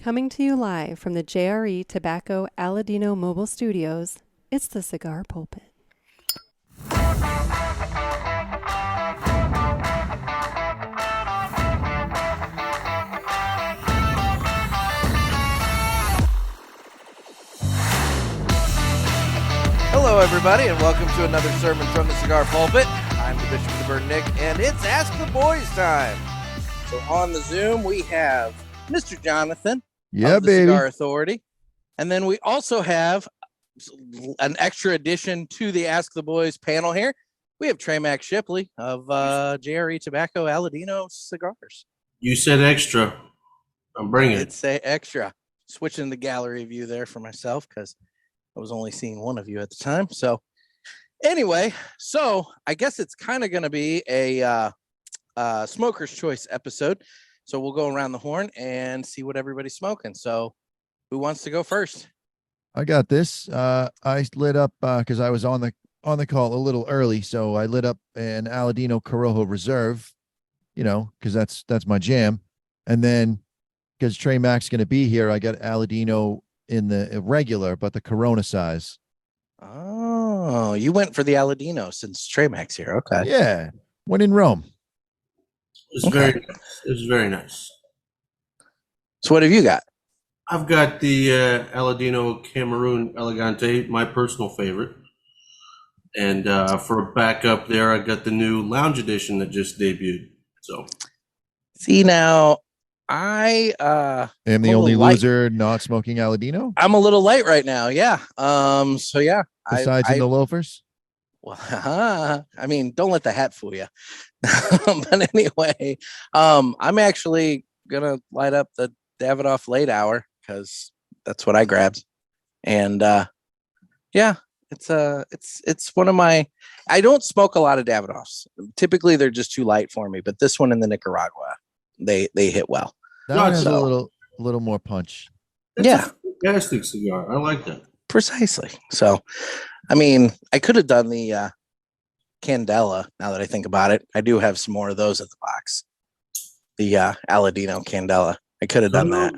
Coming to you live from the JRE Tobacco Aladino Mobile Studios, it's the Cigar Pulpit. Hello, everybody, and welcome to another sermon from the Cigar Pulpit. I'm the Bishop of the Burn, Nick, and it's Ask the Boys time. So on the Zoom, we have Mr. Jonathan of the Cigar Authority, and then we also have an extra addition to the Ask the Boys panel here. We have Trey Mac Shipley of JRE Tobacco Aladino Cigars. You said extra. I'm bringing it. I'd say extra. Switching the gallery view there for myself because I was only seeing one of you at the time. So anyway, so I guess it's kind of going to be a smoker's choice episode. So we'll go around the horn and see what everybody's smoking. So who wants to go first? I got this. I lit up because I was on the call a little early, so I lit up an Aladino Corojo Reserve, because that's my jam. And then because Trey Mac's going to be here, I got Aladino in the regular, but the Corona size. Oh, you went for the Aladino since Trey Mac's here. Okay. Yeah, when in Rome. It was very nice. So what have you got? I've got the Aladino Cameroon Elegante, my personal favorite. And for backup there, I got the new Lounge Edition that just debuted. So, see, now I am the only loser not smoking Aladino. I'm a little light right now. Yeah. So yeah. Besides in the loafers. Well, I mean, don't let the hat fool you. But anyway, I'm actually gonna light up the Davidoff Late Hour because that's what I grabbed, and yeah, it's one of my. I don't smoke a lot of Davidoffs. Typically, they're just too light for me. But this one in the Nicaragua, they hit well. That one has a little more punch. That's a fantastic cigar. I like that. Precisely. So, I mean, I could have done the Candela. Now that I think about it, I do have some more of those at the box. The Aladino Candela. I could have done that.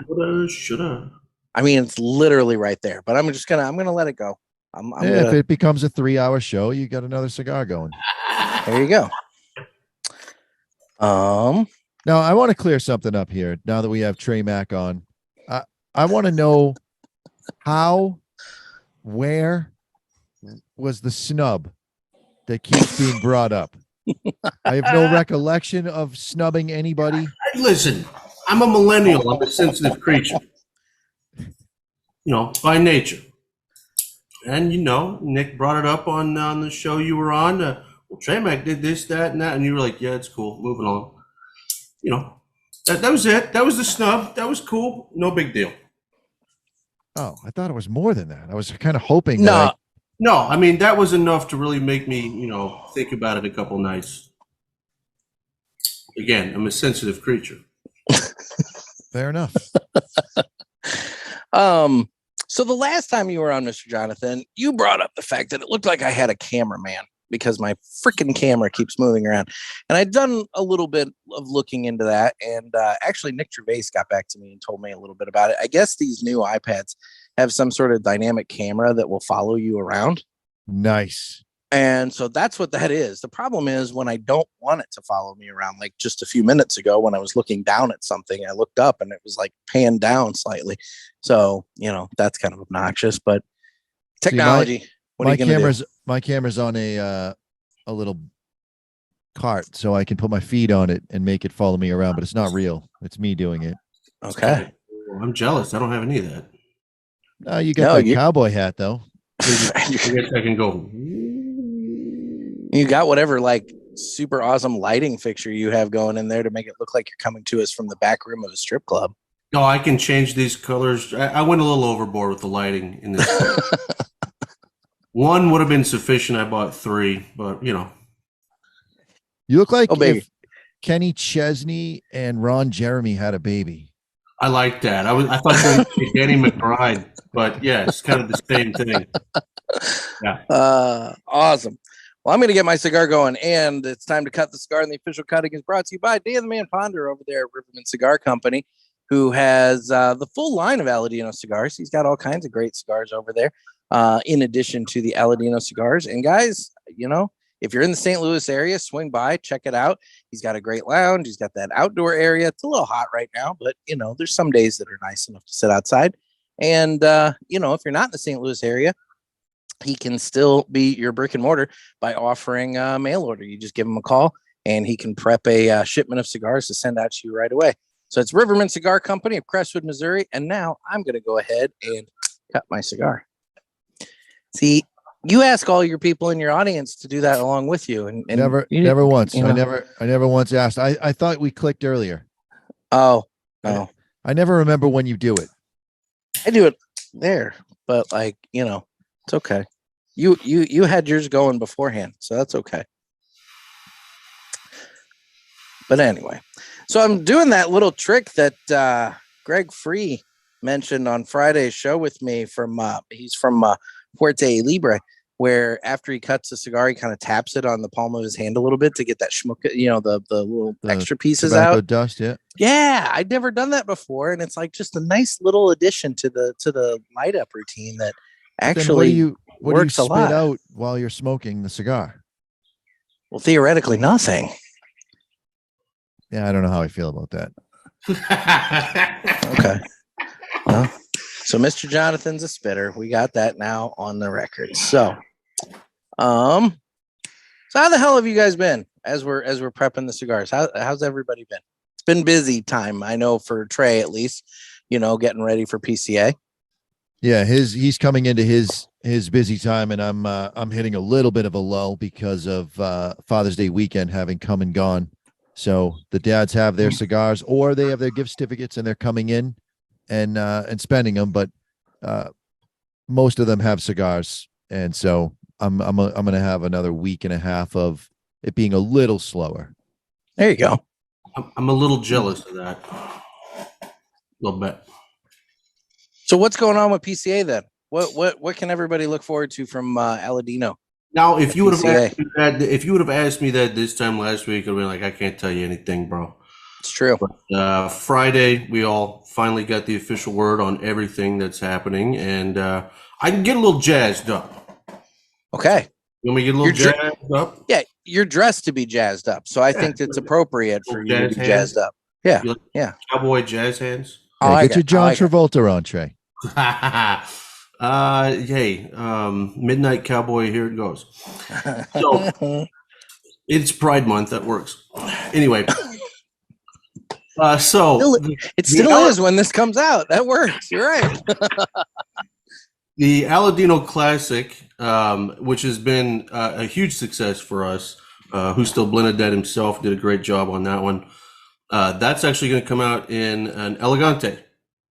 Should have. I mean, it's literally right there. But I'm gonna let it go. If it becomes a 3-hour show, you got another cigar going. There you go. Now I want to clear something up here. Now that we have Trey Mac on, I want to know where was the snub that keeps being brought up? I have no recollection of snubbing anybody. Listen, I'm a millennial. I'm a sensitive creature, by nature. And Nick brought it up on the show you were on. Well, Trey Mac did this, that, and that, and you were like, "Yeah, it's cool. Moving on." That was it. That was the snub. That was cool. No big deal. Oh, I thought it was more than that. I was kind of hoping. No, I mean, that was enough to really make me, think about it a couple nights. Again, I'm a sensitive creature. Fair enough. So the last time you were on, Mr. Jonathan, you brought up the fact that it looked like I had a cameraman because my freaking camera keeps moving around. And I'd done a little bit of looking into that. And actually, Nick Gervais got back to me and told me a little bit about it. I guess these new iPads have some sort of dynamic camera that will follow you around. Nice. And so that's what that is. The problem is when I don't want it to follow me around, like just a few minutes ago when I was looking down at something, I looked up and it was like panned down slightly. So, that's kind of obnoxious, but technology. See, my camera's on a little cart, so I can put my feet on it and make it follow me around, but it's not real. It's me doing it. Okay. I'm jealous. I don't have any of that. You got the cowboy hat though. I guess I can go. You got whatever like super awesome lighting fixture you have going in there to make it look like you're coming to us from the back room of a strip club. No, I can change these colors. I went a little overboard with the lighting in this. One would have been sufficient. I bought 3, but You look like if Kenny Chesney and Ron Jeremy had a baby. I like that. I thought you were Danny McBride, but yeah, it's kind of the same thing. Yeah. Awesome. Well, I'm going to get my cigar going, and it's time to cut the cigar. And the official cutting is brought to you by Dan the Man Ponder over there at Riverman Cigar Company. who has the full line of Aladino cigars. He's got all kinds of great cigars over there, in addition to the Aladino cigars. And guys, if you're in the St. Louis area, swing by, check it out. He's got a great lounge. He's got that outdoor area. It's a little hot right now, but there's some days that are nice enough to sit outside. And if you're not in the St. Louis area, he can still be your brick and mortar by offering a mail order. You just give him a call and he can prep a shipment of cigars to send out to you right away. So it's Riverman Cigar Company of Crestwood, Missouri. And now I'm going to go ahead and cut my cigar. See, you ask all your people in your audience to do that along with you. And never once. I never once asked. I thought we clicked earlier. Oh, no. I never remember when you do it. I do it there, but it's okay. You had yours going beforehand, so that's okay. But anyway, so I'm doing that little trick that Greg Free mentioned on Friday's show with me he's from Puerto Libre, where after he cuts the cigar, he kind of taps it on the palm of his hand a little bit to get that schmuck, the little extra pieces out. Dust, yeah. Yeah, I'd never done that before, and it's like just a nice little addition to the light up routine that actually what works do you a lot. Spit out while you're smoking the cigar? Well, theoretically, nothing. Yeah, I don't know how I feel about that. Okay. Well, so Mr. Jonathan's a spitter. We got that now on the record. So how the hell have you guys been as we're prepping the cigars? How's everybody been? It's been busy time, I know, for Trey at least, getting ready for PCA. Yeah, he's coming into his busy time, and I'm hitting a little bit of a lull because of Father's Day weekend having come and gone. So the dads have their cigars, or they have their gift certificates, and they're coming in and spending them. But most of them have cigars, and so I'm going to have another week and a half of it being a little slower. There you go. I'm a little jealous of that. A little bit. So what's going on with PCA then? What can everybody look forward to from Aladino? Now, if you would have asked me that this time last week, I'd be like, I can't tell you anything, bro. It's true. But, Friday, we all finally got the official word on everything that's happening, and I can get a little jazzed up. Okay. You want me to get a little jazzed up? Yeah, you're dressed to be jazzed up, so I think it's appropriate for you to be jazzed up. Yeah, yeah. Cowboy jazz hands. Yeah, get your John Travolta on, Trey. Hey, Midnight Cowboy, here it goes. So it's Pride Month, that works. Anyway, it still is when this comes out. That works. You're right. The Aladino Classic, which has been a huge success for us, who still blended that himself, did a great job on that one. That's actually going to come out in an Elegante.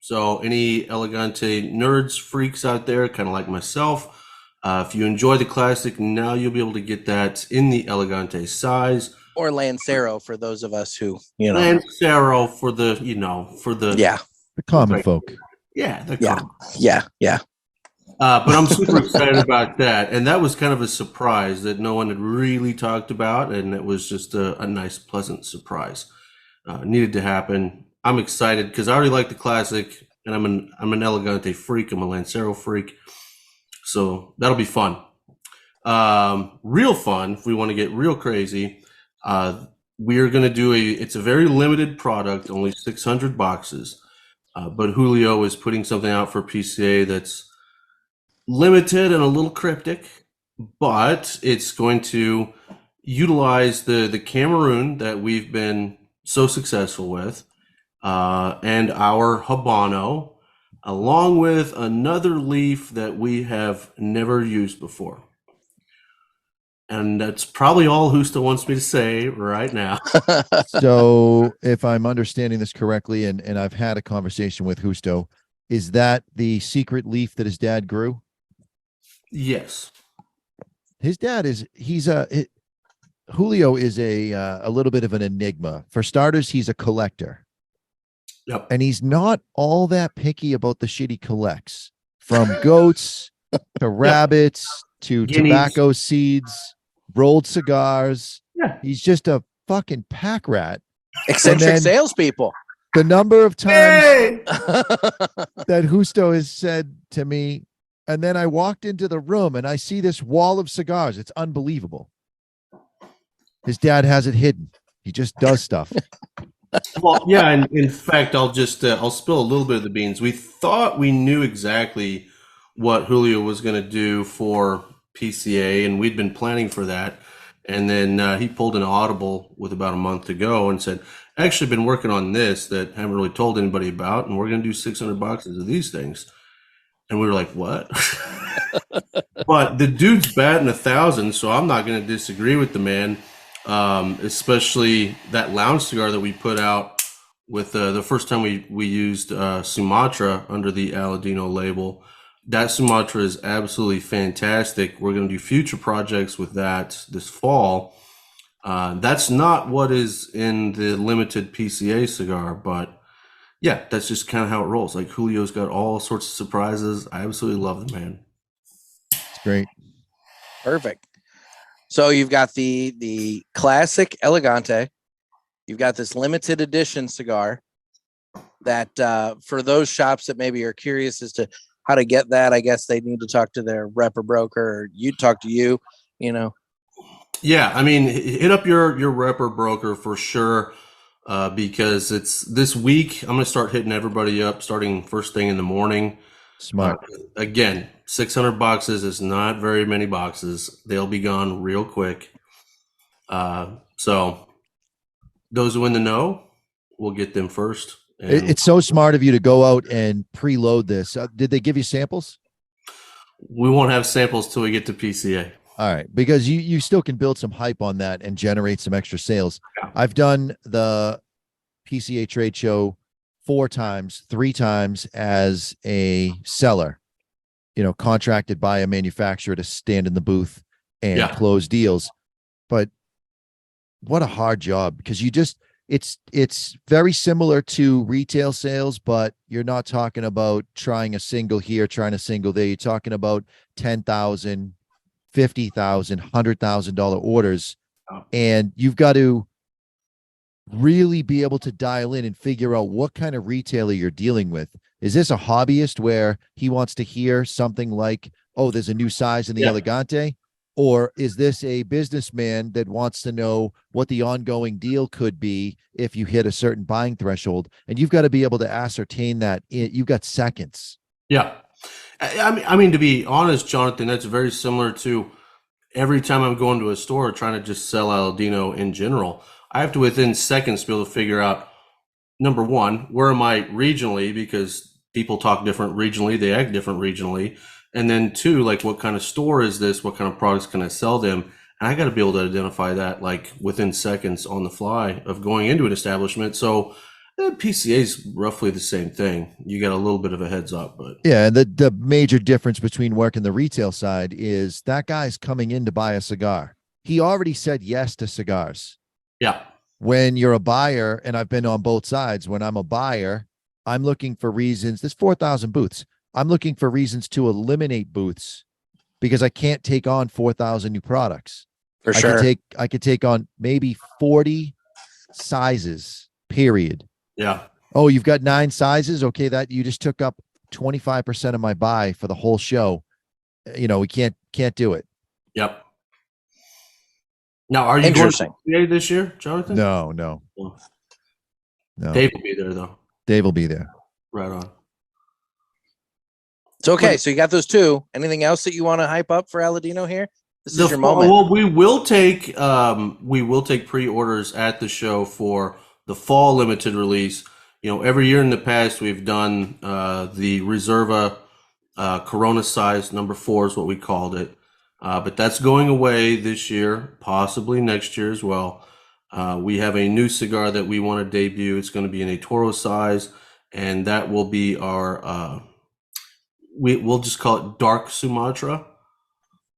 So any Elegante nerds, freaks out there, kind of like myself, if you enjoy the Classic, now you'll be able to get that in the Elegante size. Or Lancero for those of us who, Lancero for the, the common folk. Yeah. Yeah. But I'm super excited about that. And that was kind of a surprise that no one had really talked about. And it was just a nice, pleasant surprise. Needed to happen. I'm excited because I already like the Classic, and I'm an Elegante freak. I'm a Lancero freak. So that'll be fun. Real fun, if we want to get real crazy. We are going to do it's a very limited product, only 600 boxes. But Julio is putting something out for PCA that's limited and a little cryptic, but it's going to utilize the Cameroon that we've been so successful with, and our Habano, along with another leaf that we have never used before. And that's probably all Justo wants me to say right now. So if I'm understanding this correctly, and I've had a conversation with Justo, is that the secret leaf that his dad grew? Yes. His dad Julio is a little bit of an enigma. For starters, he's a collector. Yep. And he's not all that picky about the shit he collects, from goats to rabbits to guineas, tobacco seeds, rolled cigars. Yeah. He's just a fucking pack rat. Eccentric salespeople. The number of times Hey! that Justo has said to me, and then I walked into the room and I see this wall of cigars. It's unbelievable. His dad has it hidden. He just does stuff. Well, yeah, and in fact, I'll spill a little bit of the beans. We thought we knew exactly what Julio was going to do for PCA, and we'd been planning for that. And then he pulled an audible with about a month to go and said, actually been working on this that I haven't really told anybody about, and we're going to do 600 boxes of these things. And we were like, what? But the dude's batting 1,000, so I'm not going to disagree with the man, especially that lounge cigar that we put out with the first time we used Sumatra under the Aladino label. That Sumatra is absolutely fantastic. We're going to do future projects with that this fall. That's not what is in the limited PCA cigar, but yeah, that's just kind of how it rolls. Like Julio's got all sorts of surprises. I absolutely love the man. It's great. Perfect. So you've got the classic Elegante. You've got this limited edition cigar that for those shops that maybe are curious as to how to get that, I guess they need to talk to their rep or broker, or you talk to you, you know. Yeah, I mean, hit up your rep or broker for sure, because it's this week. I'm going to start hitting everybody up starting first thing in the morning. Smart. Again, 600 boxes is not very many boxes. They'll be gone real quick. So those who in the know, we'll get them first. It's so smart of you to go out and preload this. Did they give you samples? We won't have samples till we get to PCA. All right, because you still can build some hype on that and generate some extra sales. Yeah. I've done the PCA Trade Show 3 times as a seller, contracted by a manufacturer to stand in the booth and close deals. But what a hard job, because it's very similar to retail sales, but you're not talking about trying a single here, trying a single there. You're talking about $10,000, $50,000, $100,000 orders, and you've got to really be able to dial in and figure out what kind of retailer you're dealing with. Is this a hobbyist where he wants to hear something like, oh, there's a new size in the Elegante? Or is this a businessman that wants to know what the ongoing deal could be if you hit a certain buying threshold? And you've got to be able to ascertain that. You've got seconds. Yeah. I mean, to be honest, Jonathan, that's very similar to every time I'm going to a store trying to just sell Aladino in general. I have to, within seconds, be able to figure out, number one, where am I regionally? Because people talk different regionally. They act different regionally. And then 2, like, what kind of store is this? What kind of products can I sell them? And I got to be able to identify that, like, within seconds on the fly of going into an establishment. So PCA is roughly the same thing. You got a little bit of a heads up, but yeah. The major difference between working the retail side is that guy's coming in to buy a cigar. He already said yes to cigars. Yeah. When you're a buyer, and I've been on both sides, when I'm a buyer, I'm looking for reasons. There's 4,000 booths. I'm looking for reasons to eliminate booths because I can't take on 4,000 new products. For sure. I could take on maybe 40 sizes, period. Yeah. Oh, you've got 9 sizes. Okay. That you just took up 25% of my buy for the whole show. We can't do it. Yep. Now, are you going to PCA this year, Jonathan? No. Dave will be there, though. Dave will be there. Right on. It's okay. So you got those 2. Anything else that you want to hype up for Aladino here? This is your moment. Well, we will take pre-orders at the show for the fall limited release. Every year in the past we've done the Reserva Corona size number 4 is what we called it, but that's going away this year, possibly next year as well. We have a new cigar that we want to debut. It's going to be in a Toro size, and that will be our. We'll just call it Dark Sumatra.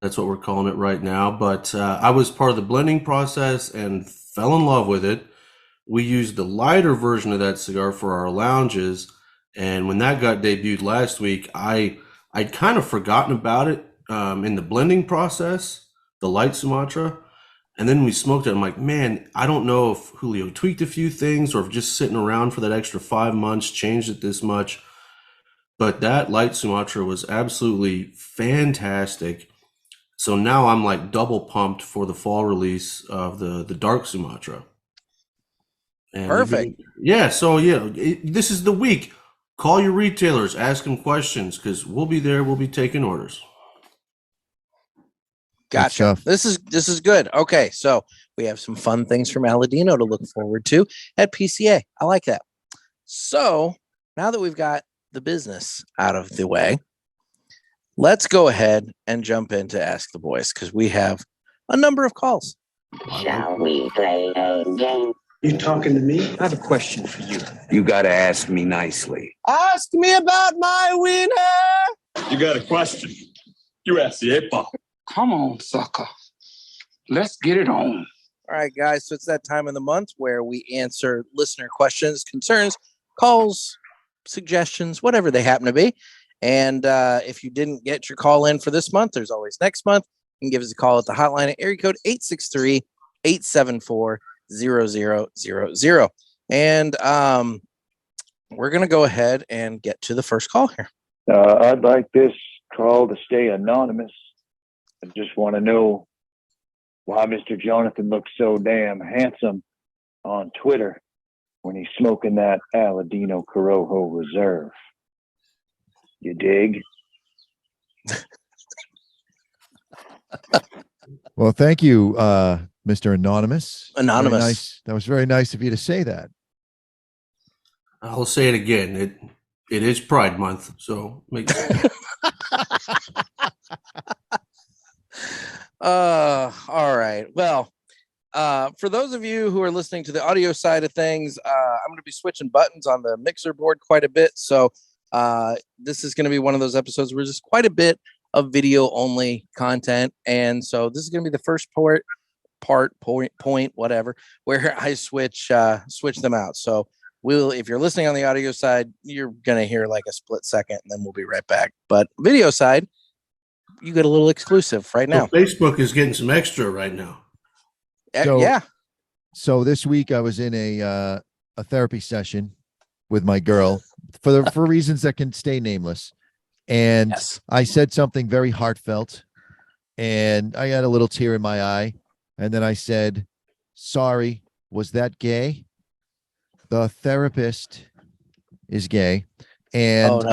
That's what we're calling it right now. But I was part of the blending process and fell in love with it. We used the lighter version of that cigar for our lounges. And when that got debuted last week, I'd kind of forgotten about it in the blending process, the light Sumatra. And then we smoked it. I'm like, man, I don't know if Julio tweaked a few things or if just sitting around for that extra 5 months changed it this much. But that light Sumatra was absolutely fantastic. So now I'm like double pumped for the fall release of the dark Sumatra. And Perfect. this is the week. Call your retailers, ask them questions because we'll be there. We'll be taking orders. Gotcha. This is good. Okay, so we have some fun things from Aladino to look forward to at PCA. I like that. So now that we've got the business out of the way, let's go ahead and jump into Ask the Boys because we have a number of calls. Shall we play a game? You talking to me? I have a question for you. You gotta ask me nicely. Ask me about my wiener. You got a question? You ask the 8-ball. Come on, sucker. Let's get it on. All right, guys. So it's that time of the month where we answer listener questions, concerns, calls, suggestions, whatever they happen to be. And if you didn't get your call in for this month, there's always next month. You can give us a call at the hotline at area code 863-874-0000. And we're going to go ahead and get to the first call here. I'd like this call to stay anonymous. I just want to know why Mr. Jonathan looks so damn handsome on Twitter when he's smoking that Aladino Corojo Reserve. You dig? Well, thank you, Mr. Anonymous. Anonymous. Very nice. That was very nice of you to say that. I'll say it again. It is Pride Month, so make sense. All right. Well, for those of you who are listening to the audio side of things, I'm going to be switching buttons on the mixer board quite a bit. So this is going to be one of those episodes where there's quite a bit of video only content. And so this is going to be the first point, whatever, where I switch them out. So if you're listening on the audio side, you're going to hear like a split second and then we'll be right back. But video side, you get a little exclusive right now. So Facebook is getting some extra right now. Yeah. So this week I was in a therapy session with my girl for reasons that can stay nameless. And Yes. I said something very heartfelt and I got a little tear in my eye. And then I said, sorry, was that gay? The therapist is gay. And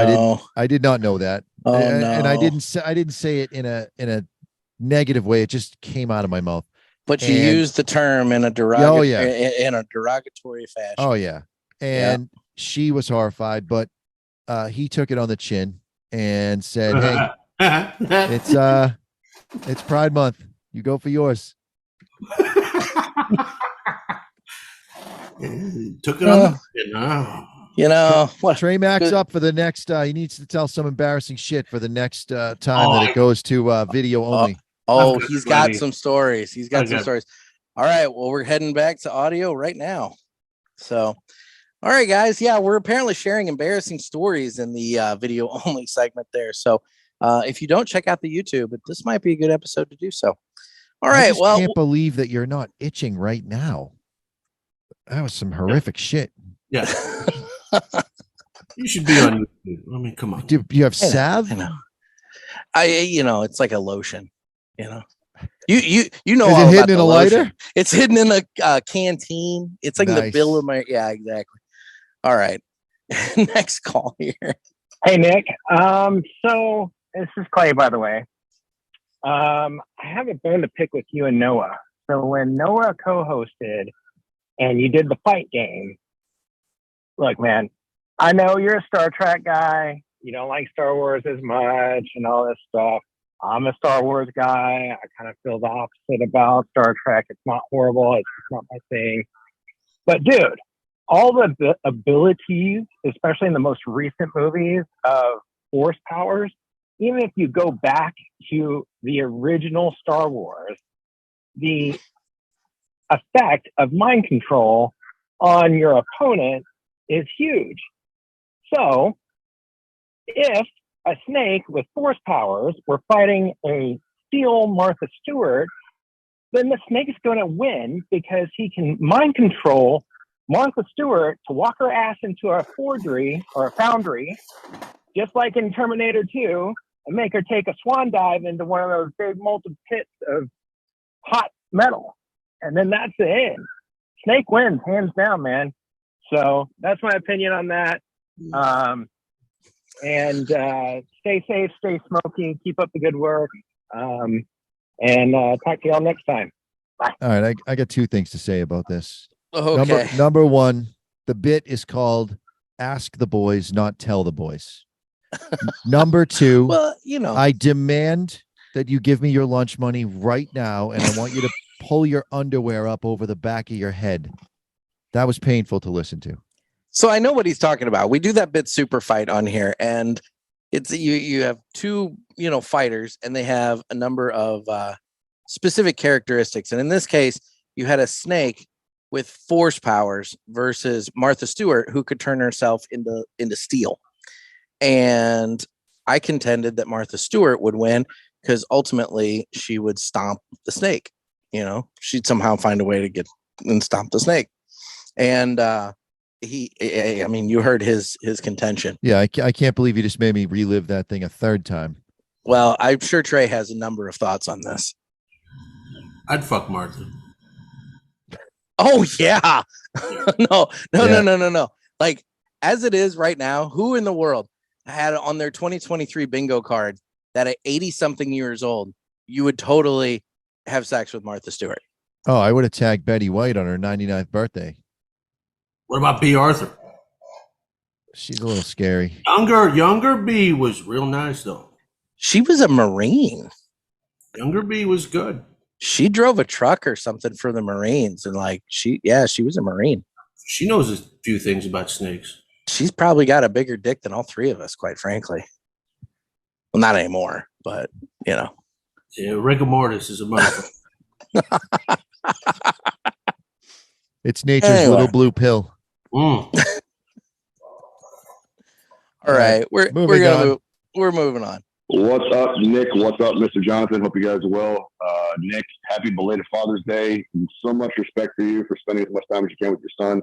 I did not know that. And I didn't say it in a negative way. It just came out of my mouth. But you used the term in a derogatory fashion. Oh yeah. And she was horrified, but he took it on the chin and said, hey, it's Pride Month. You go for yours. Took it on the chin. Oh. You know, Trey Mac's up for the next. He needs to tell some embarrassing shit for the next time that it goes to video only. He's got some stories. He's got some stories. All right. Well, we're heading back to audio right now. So, all right, guys. Yeah, we're apparently sharing embarrassing stories in the video only segment there. So, if you don't check out the YouTube, this might be a good episode to do so. All right. I can't believe that you're not itching right now. That was some horrific shit. Yeah. You should be on YouTube. I mean, come on. Do you have salve? It's like a lotion. You know, you know. Is it hidden in a lighter? It's hidden in a canteen. It's like in the bill of my. Yeah, exactly. All right. Next call here. Hey Nick. So this is Clay, by the way. I have a bone to pick with you and Noah. So when Noah co-hosted and you did the fight game, look, man, I know you're a Star Trek guy. You don't like Star Wars as much and all this stuff. I'm a Star Wars guy. I kind of feel the opposite about Star Trek. It's not horrible. It's just not my thing. But dude, all the abilities, especially in the most recent movies of force powers, even if you go back to the original Star Wars, the effect of mind control on your opponent is huge. So if a snake with force powers were fighting a steel Martha Stewart, then the snake's going to win because he can mind control Martha Stewart to walk her ass into a forgery or a foundry, just like in Terminator 2, and make her take a swan dive into one of those big molten pits of hot metal. And then that's the end. Snake wins, hands down, man. So that's my opinion on that. And stay safe, stay smoky, keep up the good work. And talk to y'all next time. Bye. All right. I got two things to say about this. Okay. Number one, the bit is called Ask the Boys, Not Tell the Boys. Number two, Well, you know, I demand that you give me your lunch money right now, and I want you to pull your underwear up over the back of your head. That was painful to listen to. so I know what he's talking about. We do that bit super fight on here, and it's you have two, fighters, and they have a number of specific characteristics. And in this case, you had a snake with force powers versus Martha Stewart, who could turn herself into steel. And I contended that Martha Stewart would win because ultimately she would stomp the snake. She'd somehow find a way to get and stomp the snake. And you heard his contention. Yeah, I can't believe you just made me relive that thing a third time. Well, I'm sure Trey has a number of thoughts on this. I'd fuck Martha. Oh yeah. No. Yeah. Like, as it is right now, who in the world had on their 2023 bingo card that at 80 something years old, you would totally have sex with Martha Stewart? Oh, I would have tagged Betty White on her 99th birthday. What about B. Arthur? She's a little scary. Younger B was real nice though. She was a Marine. Younger B was good. She drove a truck or something for the Marines, and she was a Marine. She knows a few things about snakes. She's probably got a bigger dick than all three of us, quite frankly. Well, not anymore, but Yeah, rigor mortis is a motherfucker. It's nature's little blue pill. All right, we're moving on. What's up, Nick? What's up, Mr. Jonathan? Hope you guys are well. Nick, happy belated Father's Day. So much respect for you for spending as much time as you can with your son.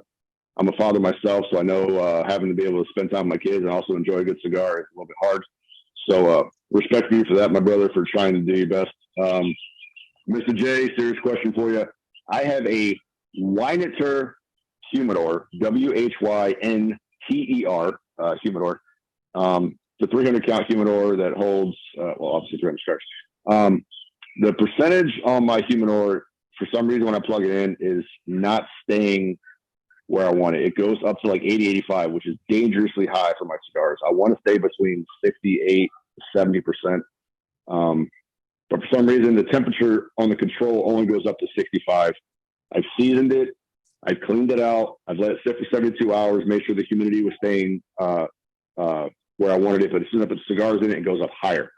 I'm a father myself, so I know having to be able to spend time with my kids and also enjoy a good cigar is a little bit hard. So respect for you for that, my brother, for trying to do your best. Mr. J, serious question for you. I have a Wynter humidor, Whynter humidor. The 300 count humidor that holds, obviously 300 cigars. The percentage on my humidor, for some reason, when I plug it in, is not staying where I want it. It goes up to 80, 85, which is dangerously high for my cigars. I want to stay between 68 to 70%. But for some reason, the temperature on the control only goes up to 65. I've seasoned it. I've cleaned it out. I've let it sit for 72 hours, made sure the humidity was staying where I wanted it. But as soon as I put cigars in it, it goes up higher.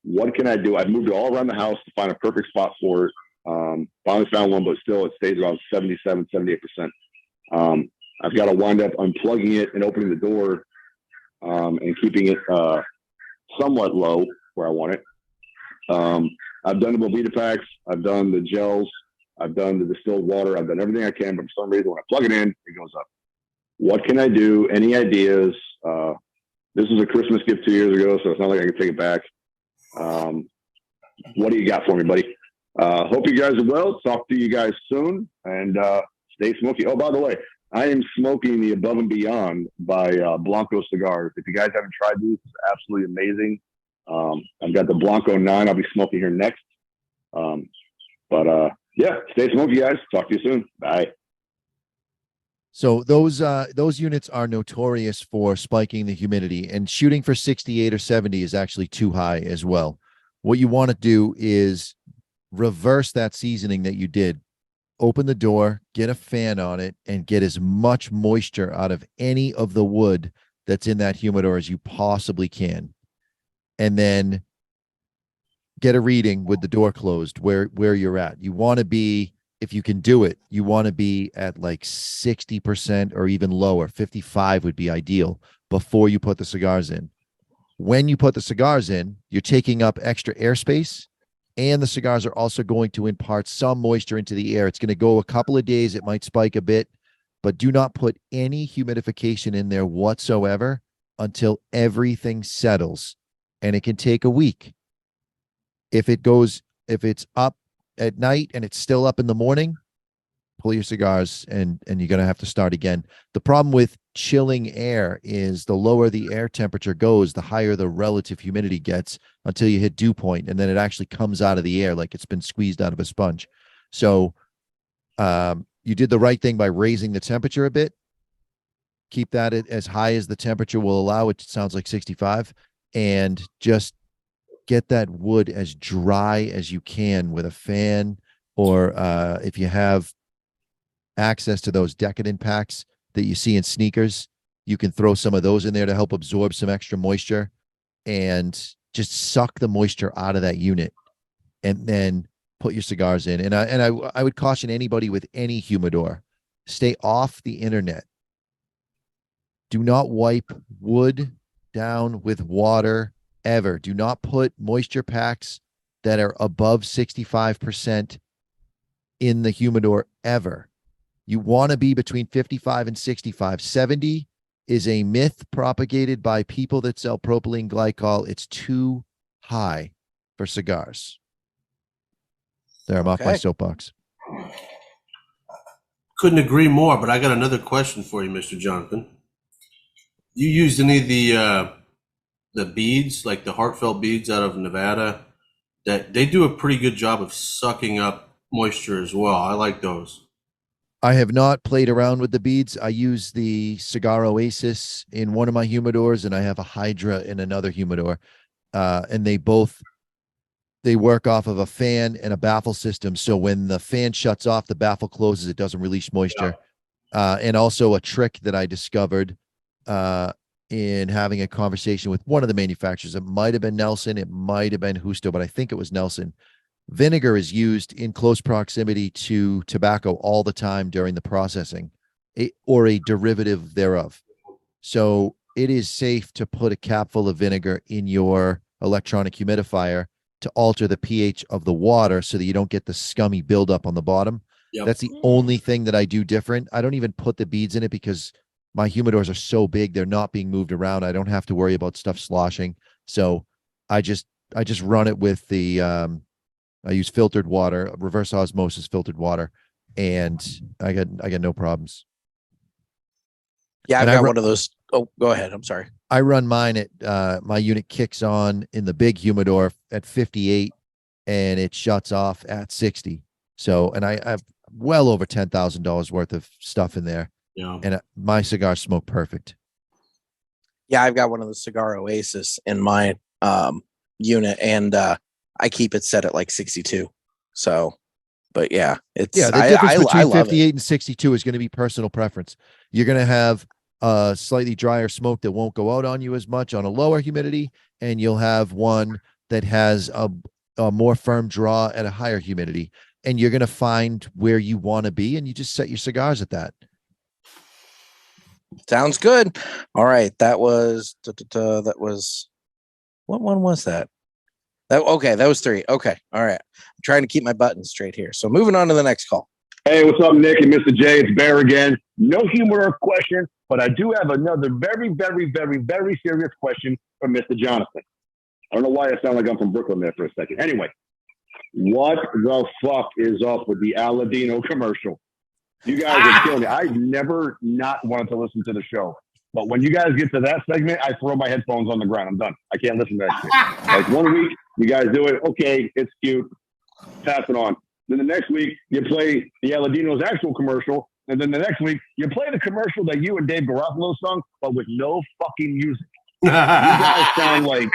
What can I do? I've moved it all around the house to find a perfect spot for it. Finally found one, but still it stays around 77, 78%. I've got to wind up unplugging it and opening the door and keeping it somewhat low where I want it. I've done the Bovita packs. I've done the gels. I've done the distilled water. I've done everything I can, but for some reason, when I plug it in, it goes up. What can I do? Any ideas? This was a Christmas gift 2 years ago, so it's not like I can take it back. What do you got for me, buddy? Hope you guys are well. Talk to you guys soon, and stay smoky. Oh, by the way, I am smoking the Above and Beyond by Blanco Cigars. If you guys haven't tried these, it's absolutely amazing. I've got the Blanco 9 I'll be smoking here next. Yeah, stay smoky, guys. Talk to you soon. Bye. So those units are notorious for spiking the humidity, and shooting for 68 or 70 is actually too high as well. What you want to do is reverse that seasoning that you did. Open the door, get a fan on it, and get as much moisture out of any of the wood that's in that humidor as you possibly can. And then get a reading with the door closed where you're at. You want to be, if you can do it, you want to be at 60% or even lower. 55 would be ideal before you put the cigars in. When you put the cigars in, you're taking up extra airspace And the cigars are also going to impart some moisture into the air. It's going to go a couple of days. It might spike a bit, but do not put any humidification in there whatsoever until everything settles. And it can take a week. If it's up at night and it's still up in the morning, pull your cigars and you're going to have to start again. The problem with chilling air is the lower the air temperature goes, the higher the relative humidity gets until you hit dew point, and then it actually comes out of the air like it's been squeezed out of a sponge. So you did the right thing by raising the temperature a bit. Keep that as high as the temperature will allow. It sounds like 65, and just get that wood as dry as you can with a fan, or if you have access to those decadent packs that you see in sneakers, you can throw some of those in there to help absorb some extra moisture and just suck the moisture out of that unit, and then put your cigars in. And I would caution anybody with any humidor, stay off the internet. Do not wipe wood down with water ever. Do not put moisture packs that are above 65% in the humidor ever. You want to be between 55 and 65. 70 is a myth propagated by people that sell propylene glycol. It's too high for cigars. There, I'm off my soapbox. Couldn't agree more, but I got another question for you, Mr. Jonathan. You used any of the beads, like the heartfelt beads out of Nevada? That they do a pretty good job of sucking up moisture as well. I like those. I have not played around with the beads. I use the Cigar Oasis in one of my humidors, and I have a Hydra in another humidor. And they work off of a fan and a baffle system. So when the fan shuts off, the baffle closes. It doesn't release moisture. And also a trick that I discovered in having a conversation with one of the manufacturers. It might have been Nelson. It might have been Justo, but I think it was Nelson. Vinegar is used in close proximity to tobacco all the time during the processing, or a derivative thereof. So it is safe to put a cap full of vinegar in your electronic humidifier to alter the pH of the water so that you don't get the scummy buildup on the bottom. Yep. That's the only thing that I do different. I don't even put the beads in it because my humidors are so big, they're not being moved around. I don't have to worry about stuff sloshing. So I just run it with the I use filtered water, reverse osmosis filtered water, and I got no problems. Yeah, I've got one of those. Oh, go ahead. I'm sorry. I run mine at my unit kicks on in the big humidor at 58, and it shuts off at 60. So, and I have well over $10,000 worth of stuff in there. Yeah, and my cigars smoke perfect. Yeah, I've got one of the Cigar Oasis in my unit, and I keep it set at like 62. So, but yeah, it's the difference between 58 and 62 is going to be personal preference. You're going to have a slightly drier smoke that won't go out on you as much on a lower humidity, and you'll have one that has a more firm draw at a higher humidity. And you're going to find where you want to be, and you just set your cigars at that. Sounds good. All right, that was what one was that? Okay, that was 3. Okay, all right. I'm trying to keep my buttons straight here. So moving on to the next call. Hey, what's up, Nick and Mr. J? It's Bear again. No humor question, but I do have another very, very, very, very serious question for Mr. Jonathan. I don't know why I sound like I'm from Brooklyn there for a second. Anyway, what the fuck is up with the Aladino commercial? You guys are killing it. I've never not wanted to listen to the show. But when you guys get to that segment, I throw my headphones on the ground. I'm done. I can't listen to that shit. Like 1 week, you guys do it. Okay, it's cute. Pass it on. Then the next week, you play the Aladino's actual commercial. And then the next week, you play the commercial that you and Dave Garofalo sung, but with no fucking music. You guys sound like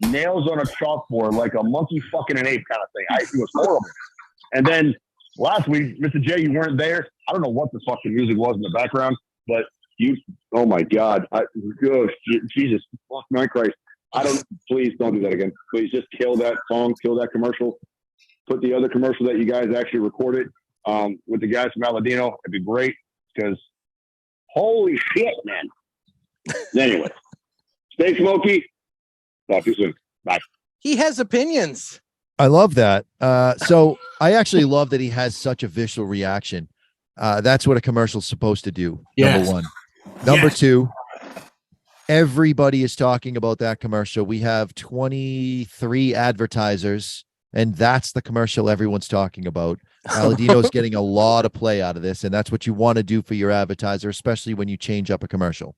nails on a chalkboard, like a monkey fucking an ape kind of thing. It was horrible. And then last week, Mr. J, you weren't there. I don't know what the fucking music was in the background, but oh my God. Jesus, fuck my Christ. Please don't do that again. Please just kill that song, kill that commercial. Put the other commercial that you guys actually recorded with the guys from Aladino. It'd be great because holy shit, man. Anyway, stay smoky. Talk to you soon. Bye. He has opinions. I love that. So I actually love that he has such a visceral reaction. That's what a commercial's supposed to do. Yes. Number one. Number Yes. two, everybody is talking about that commercial. We have 23 advertisers, and that's the commercial everyone's talking about. Aladino's getting a lot of play out of this, and that's what you want to do for your advertiser, especially when you change up a commercial.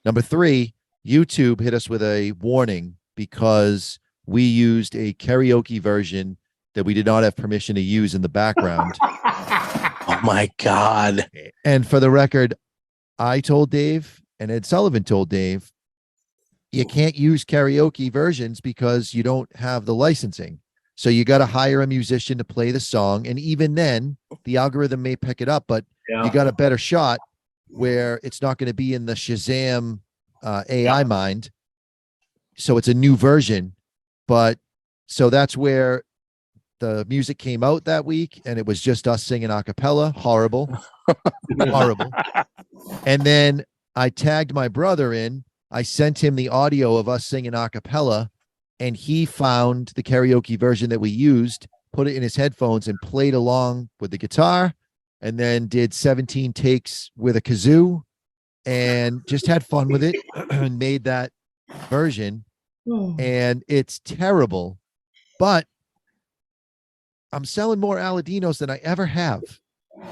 Number three, YouTube hit us with a warning because we used a karaoke version that we did not have permission to use in the background. Oh my God. And for the record, I told Dave and Ed Sullivan told Dave, you can't use karaoke versions because you don't have the licensing. So you got to hire a musician to play the song. And even then, the algorithm may pick it up, but you got a better shot where it's not going to be in the Shazam AI mind. So it's a new version. But so that's where the music came out that week, and it was just us singing a cappella. Horrible. Horrible. And then I tagged my brother in. I sent him the audio of us singing a cappella, and he found the karaoke version that we used, put it in his headphones, and played along with the guitar, and then did 17 takes with a kazoo, and just had fun with it and made that version. And it's terrible, but I'm selling more Aladinos than I ever have.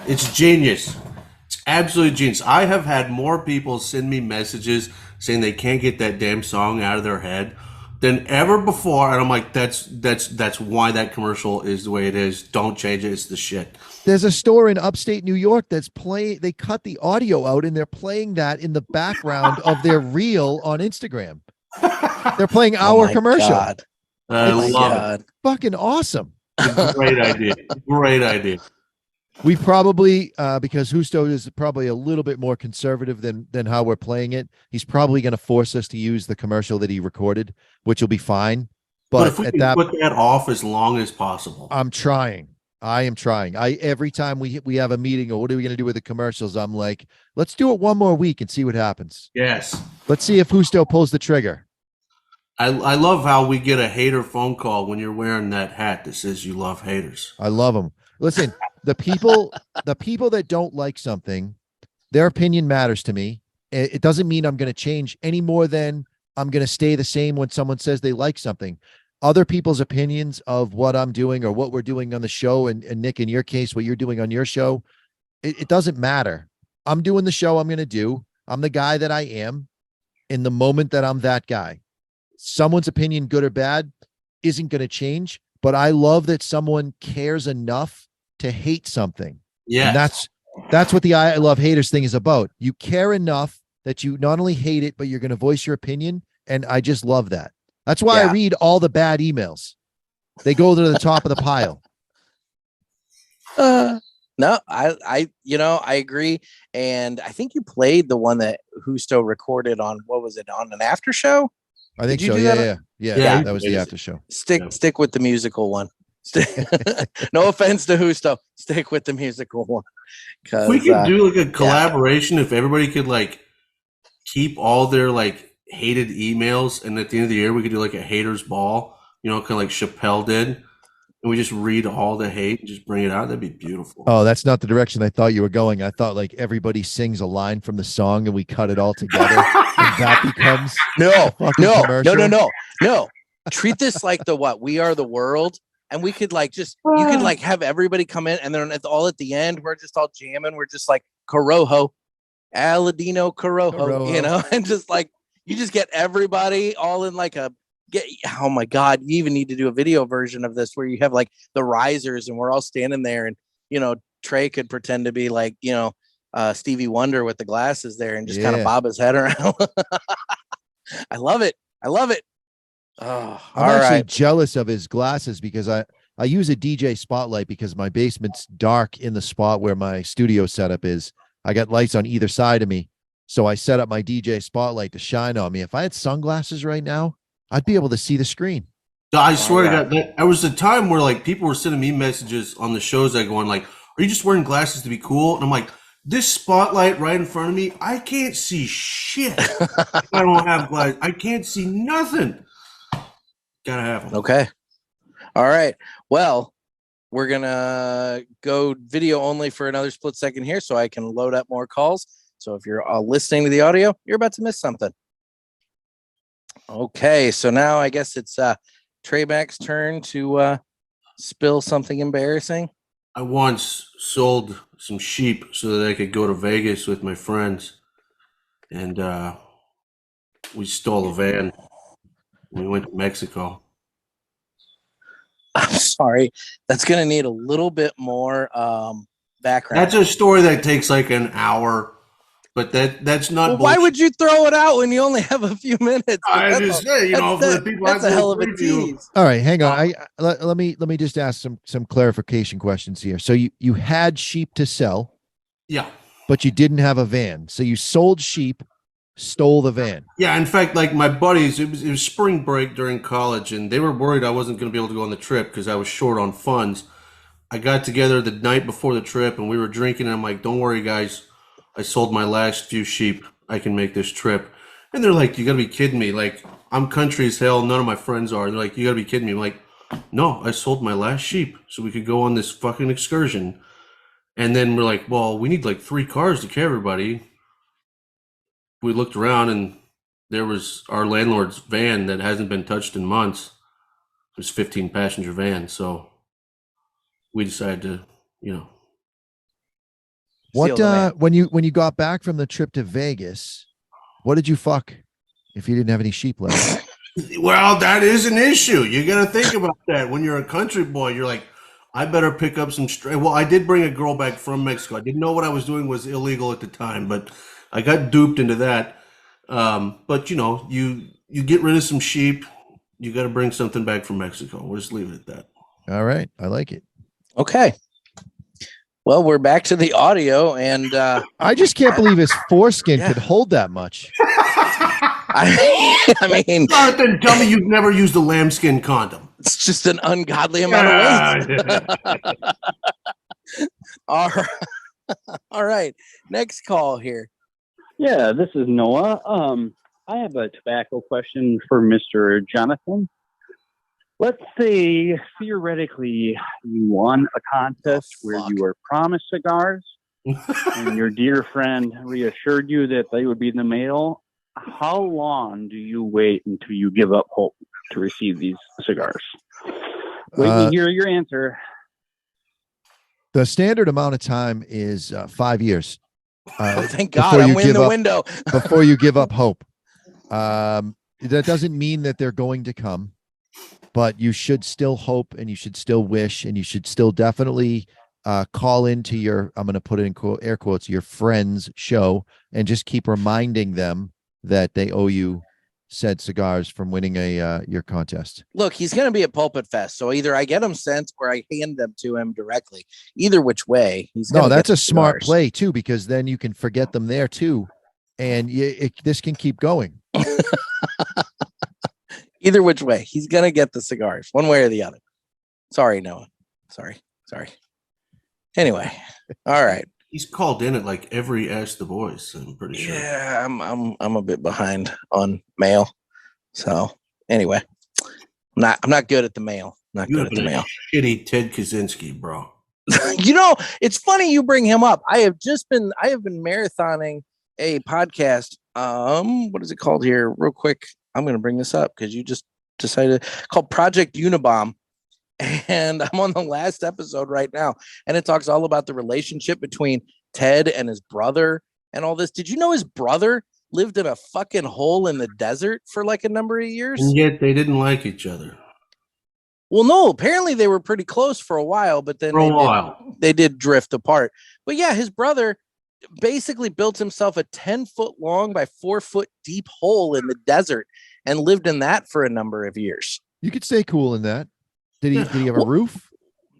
It's genius. It's absolutely genius. I have had more people send me messages saying they can't get that damn song out of their head than ever before, and I'm like, that's why that commercial is the way it is. Don't change it. It's the shit. There's a store in upstate New York that's playing. They cut the audio out and they're playing that in the background of their reel on Instagram. They're playing our commercial. God. I love it. Fucking awesome. Great idea. Great idea. We probably, because Justo is probably a little bit more conservative than how we're playing it, he's probably going to force us to use the commercial that he recorded, which will be fine. But if we at can that, put that off as long as possible. I'm trying. I am trying. Every time we have a meeting or what are we going to do with the commercials, I'm like, let's do it one more week and see what happens. Yes. Let's see if Justo pulls the trigger. I love how we get a hater phone call when you're wearing that hat that says you love haters. I love them. Listen, the people that don't like something, their opinion matters to me. It doesn't mean I'm going to change any more than I'm going to stay the same when someone says they like something. Other people's opinions of what I'm doing or what we're doing on the show, and Nick, in your case, what you're doing on your show, it doesn't matter. I'm doing the show I'm going to do. I'm the guy that I am in the moment that I'm that guy. Someone's opinion, good or bad, isn't going to change, but I love that someone cares enough to hate something. Yeah. And that's what the I love haters thing is about. You care enough that you not only hate it, but you're going to voice your opinion. And I just love that. That's why I read all the bad emails. They go to the top of the pile. No, I agree. And I think you played the one that Justo recorded on, what was it, on an after show? I think so. Yeah. That was the after show. Stick with the musical one. No offense to Justo. Stick with the musical one. If we could do like a collaboration, if everybody could like keep all their like hated emails, and at the end of the year we could do like a haters ball, kind of like Chappelle did, and we just read all the hate and just bring it out. That'd be beautiful. Oh, that's not the direction I thought you were going. I thought like everybody sings a line from the song and we cut it all together. And that becomes no. Treat this like We Are the World, and we could like you could like have everybody come in, and then all at the end we're just all jamming. We're just like Corojo, Aladino Corojo, and just like you just get everybody all in like oh my God, you even need to do a video version of this where you have like the risers and we're all standing there, and Trey could pretend to be like Stevie Wonder with the glasses there and just kind of bob his head around. I love it. Oh, I'm actually jealous of his glasses because I use a DJ spotlight because my basement's dark in the spot where my studio setup is. I got lights on either side of me. So I set up my DJ spotlight to shine on me. If I had sunglasses right now, I'd be able to see the screen. I swear to God, there was a time where like people were sending me messages on the shows that go on like, are you just wearing glasses to be cool? And I'm like, this spotlight right in front of me, I can't see shit. I don't have glasses. I can't see nothing. Gotta have them. Okay. All right. Well, we're going to go video only for another split second here so I can load up more calls. So if you're listening to the audio, you're about to miss something. Okay. So now I guess it's Trey Mac's turn to spill something embarrassing. I once sold some sheep so that I could go to Vegas with my friends. And we stole a van. We went to Mexico. I'm sorry. That's going to need a little bit more background. That's a story that takes like an hour, but that's not. Well, why would you throw it out when you only have a few minutes? I just say, for the people, that's a hell of a tease. All right, hang on. Let me just ask some clarification questions here. So you had sheep to sell, yeah, but you didn't have a van. So you sold sheep, stole the van. Yeah, in fact, like my buddies, it was spring break during college, and they were worried I wasn't going to be able to go on the trip because I was short on funds. I got together the night before the trip, and we were drinking, and I'm like, don't worry, guys. I sold my last few sheep. I can make this trip. And they're like, you got to be kidding me. Like, I'm country as hell. None of my friends are. They're like, you got to be kidding me. I'm like, no, I sold my last sheep so we could go on this fucking excursion. And then we're like, well, we need like 3 cars to carry everybody. We looked around, and there was our landlord's van that hasn't been touched in months. It was a 15-passenger van, so we decided to, What when you got back from the trip to Vegas, what did you fuck if you didn't have any sheep left? Well, that is an issue. You got to think about that. When you're a country boy, you're like, I better pick up some stray. Well, I did bring a girl back from Mexico. I didn't know what I was doing was illegal at the time, but I got duped into that. But you get rid of some sheep. You got to bring something back from Mexico. We'll just leave it at that. All right. I like it. Okay. Well, we're back to the audio, and I just can't believe his foreskin could hold that much. I mean, Jonathan, tell me you've never used a lambskin condom. It's just an ungodly amount of waste. All right. Next call here. Yeah, this is Noah. I have a tobacco question for Mr. Jonathan. Let's say theoretically you won a contest where you were promised cigars and your dear friend reassured you that they would be in the mail. How long do you wait until you give up hope to receive these cigars? Wait to hear your answer. The standard amount of time is 5 years. Thank God I'm in the window. Before you give up hope. That doesn't mean that they're going to come, but you should still hope, and you should still wish, and you should still definitely call into your, I'm going to put it in air quotes, your friend's show, and just keep reminding them that they owe you said cigars from winning your contest. Look, he's going to be at Pulpit Fest, so either I get them sent or I hand them to him directly. Either which way, he's going to that's a smart play too, because then you can forget them there too, and this can keep going. Either which way, he's going to get the cigars, one way or the other. Sorry, Noah. Sorry. Anyway, all right. He's called in at like every Ask the Boys, I'm pretty sure. Yeah, I'm a bit behind on mail. So anyway, I'm not good at the mail. Not good at the mail. Shitty Ted Kaczynski, bro. It's funny you bring him up. I have been marathoning a podcast. What is it called here? Real quick. I'm going to bring this up because you just decided, called Project Unabomb. And I'm on the last episode right now. And it talks all about the relationship between Ted and his brother and all this. Did you know his brother lived in a fucking hole in the desert for like a number of years? And yet they didn't like each other. Well, no, apparently they were pretty close for a while, but then they did drift apart. But yeah, his brother basically built himself a 10-foot long by 4-foot deep hole in the desert and lived in that for a number of years. You could stay cool in that. Did he have a roof?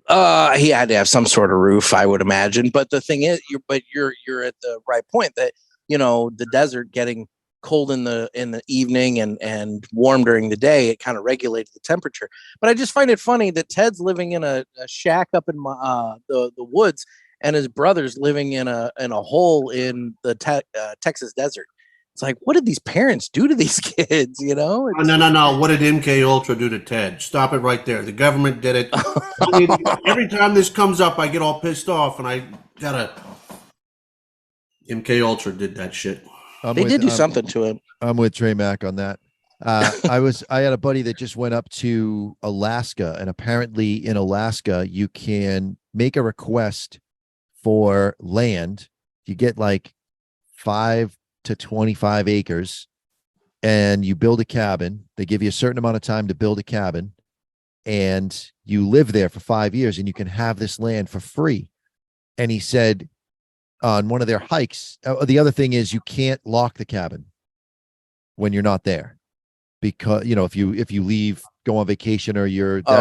He had to have some sort of roof, I would imagine. But the thing is, you're at the right point that, the desert getting cold in the evening and warm during the day, it kind of regulates the temperature. But I just find it funny that Ted's living in a shack up in the woods, and his brother's living in a hole in the Texas desert. It's like, what did these parents do to these kids? You know? Oh, no. What did MK Ultra do to Ted? Stop it right there. The government did it. Every time this comes up, I get all pissed off, and I gotta. MK Ultra did that shit. They did do something to him. I'm with Trey Mac on that. I had a buddy that just went up to Alaska, and apparently in Alaska you can make a request for land. You get like 5 to 25 acres, and you build a cabin. They give you a certain amount of time to build a cabin, and you live there for 5 years, and you can have this land for free. And he said on one of their hikes, the other thing is you can't lock the cabin when you're not there, because if you leave, go on vacation, or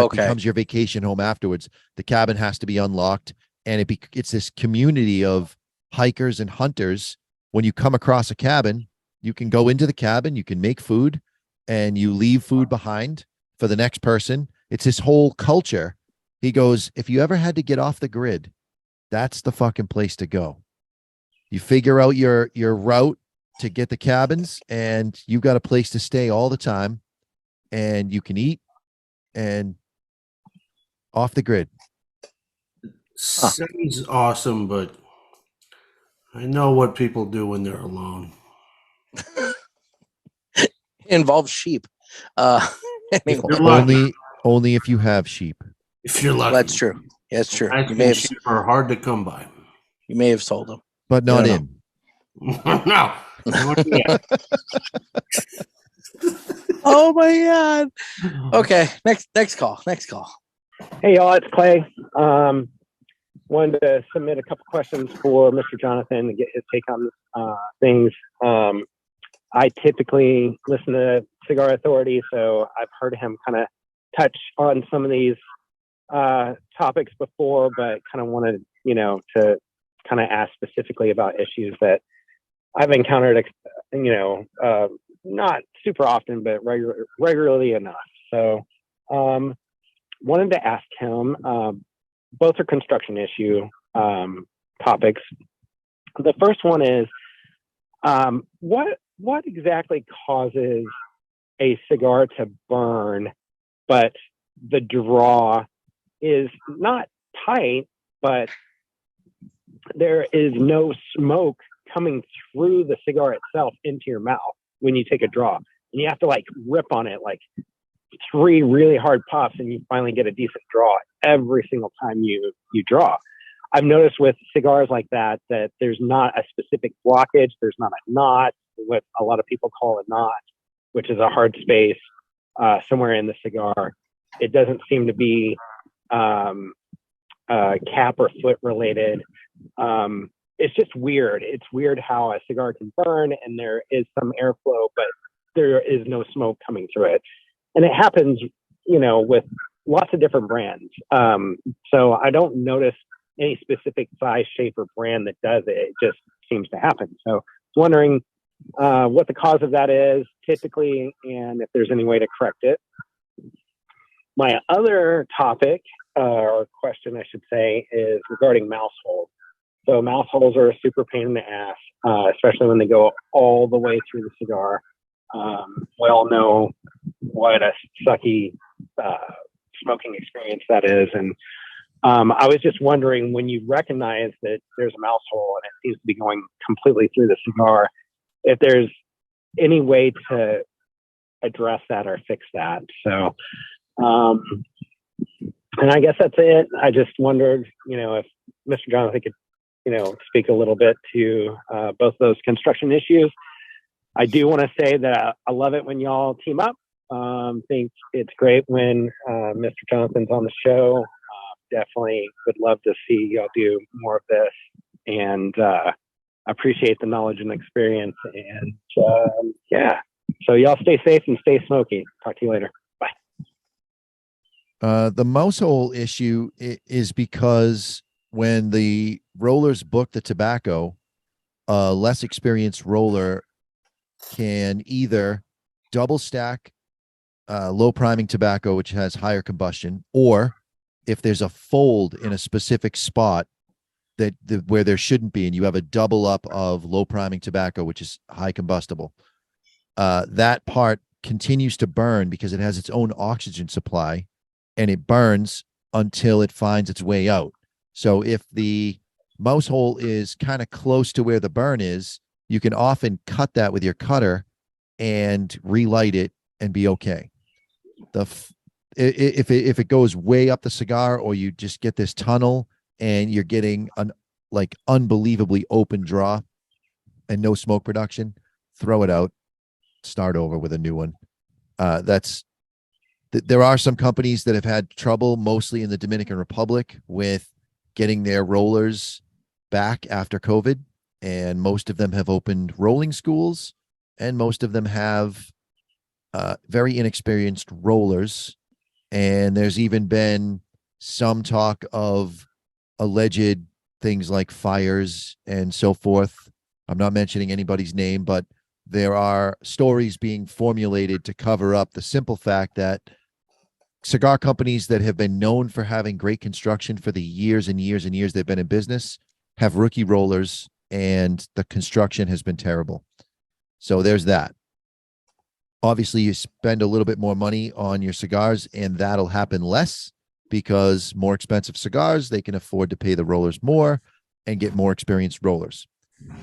becomes your vacation home afterwards, the cabin has to be unlocked. And it's this community of hikers and hunters. When you come across a cabin, you can go into the cabin, you can make food, and you leave food behind for the next person. It's this whole culture. He goes, if you ever had to get off the grid, that's the fucking place to go. You figure out your route to get the cabins, and you've got a place to stay all the time, and you can eat and off the grid. Sounds awesome, but I know what people do when they're alone. It involves sheep. Anyway. Only if you have sheep. If you're lucky. That's true. That's true. You may have sheep are hard to come by. You may have sold them, but not in. No. Oh my God. Okay. Next call. Hey y'all, it's Clay. Wanted to submit a couple questions for Mr. Jonathan to get his take on things. I typically listen to Cigar Authority, so I've heard him kind of touch on some of these topics before, but kind of wanted, to kind of ask specifically about issues that I've encountered, not super often, but regularly enough. So, wanted to ask him, both are construction issue topics. The first one is, what exactly causes a cigar to burn, but the draw is not tight, but there is no smoke coming through the cigar itself into your mouth when you take a draw, and you have to like rip on it like 3 really hard puffs, and you finally get a decent draw every single time you draw. I've noticed with cigars like that there's not a specific blockage. There's not a knot, what a lot of people call a knot, which is a hard space somewhere in the cigar. It doesn't seem to be cap or foot related. It's just weird. It's weird how a cigar can burn and there is some airflow, but there is no smoke coming through it. And it happens, with lots of different brands. So I don't notice any specific size, shape, or brand that does it. It just seems to happen. So I was wondering what the cause of that is typically, and if there's any way to correct it. My other topic, or question I should say, is regarding mouse holes. So mouse holes are a super pain in the ass, especially when they go all the way through the cigar. We all know what a sucky smoking experience that is. And I was just wondering, when you recognize that there's a mouse hole and it seems to be going completely through the cigar, if there's any way to address that or fix that. So, and I guess that's it. I just wondered, if Mr. Jonathan could, speak a little bit to both those construction issues. I do want to say that I love it when y'all team up. Think it's great when Mr. Jonathan's on the show. Definitely would love to see y'all do more of this, and appreciate the knowledge and experience. And yeah, so y'all stay safe and stay smoky. Talk to you later. Bye. The mouse hole issue is because when the rollers book the tobacco, a less experienced roller can either double stack low priming tobacco, which has higher combustion, or if there's a fold in a specific spot, where there shouldn't be, and you have a double up of low priming tobacco, which is high combustible. That part continues to burn because it has its own oxygen supply, and it burns until it finds its way out. So if the mouse hole is kind of close to where the burn is, you can often cut that with your cutter and relight it and be okay. If it goes way up the cigar, or you just get this tunnel and you're getting an unbelievably open draw and no smoke production, throw it out, start over with a new one. There are some companies that have had trouble, mostly in the Dominican Republic, with getting their rollers back after COVID, and most of them have opened rolling schools, and most of them have very inexperienced rollers. And there's even been some talk of alleged things like fires and so forth. I'm not mentioning anybody's name, but there are stories being formulated to cover up the simple fact that cigar companies that have been known for having great construction for the years and years and years they've been in business have rookie rollers, and the construction has been terrible. So there's that. Obviously, you spend a little bit more money on your cigars, and that'll happen less because more expensive cigars, they can afford to pay the rollers more and get more experienced rollers.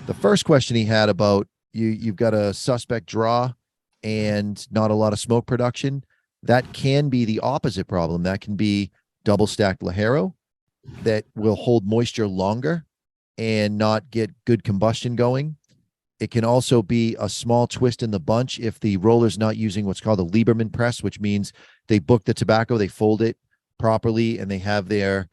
The first question he had about you've got a suspect draw and not a lot of smoke production. That can be the opposite problem. That can be double stacked Ligero that will hold moisture longer and not get good combustion going. It can also be a small twist in the bunch if the roller's not using what's called a Lieberman press, which means they book the tobacco, they fold it properly, and they have their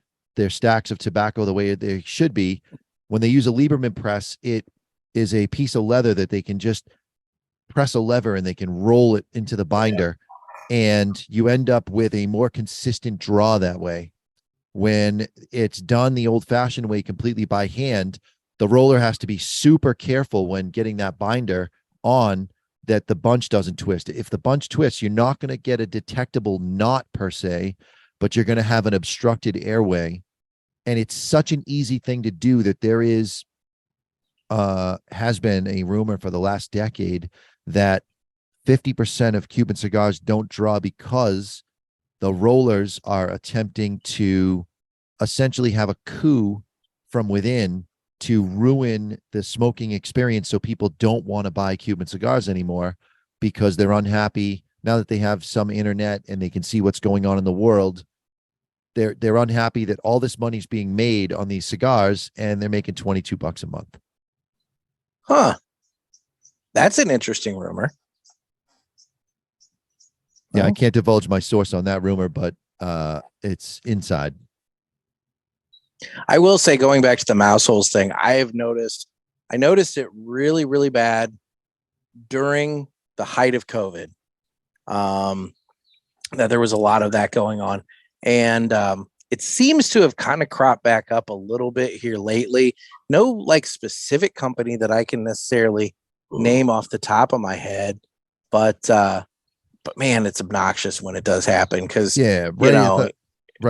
stacks of tobacco the way they should be. When they use a Lieberman press, it is a piece of leather that they can just press a lever and they can roll it into the binder, and you end up with a more consistent draw that way. When it's done the old-fashioned way, completely by hand, the roller has to be super careful when getting that binder on, that the bunch doesn't twist. If the bunch twists, you're not going to get a detectable knot per se, but you're going to have an obstructed airway. And it's such an easy thing to do that there has been a rumor for the last decade that 50% of Cuban cigars don't draw because the rollers are attempting to essentially have a coup from within to ruin the smoking experience, so people don't want to buy Cuban cigars anymore because they're unhappy now that they have some internet and they can see what's going on in the world. They're unhappy that all this money's being made on these cigars and they're making $22 a month. Huh. That's an interesting rumor. Yeah, I can't divulge my source on that rumor, but it's inside. I will say, going back to the mouse holes thing, I noticed it really, really bad during the height of COVID. That there was a lot of that going on. And it seems to have kind of cropped back up a little bit here lately. No like specific company that I can necessarily name off the top of my head, but man, it's obnoxious when it does happen because right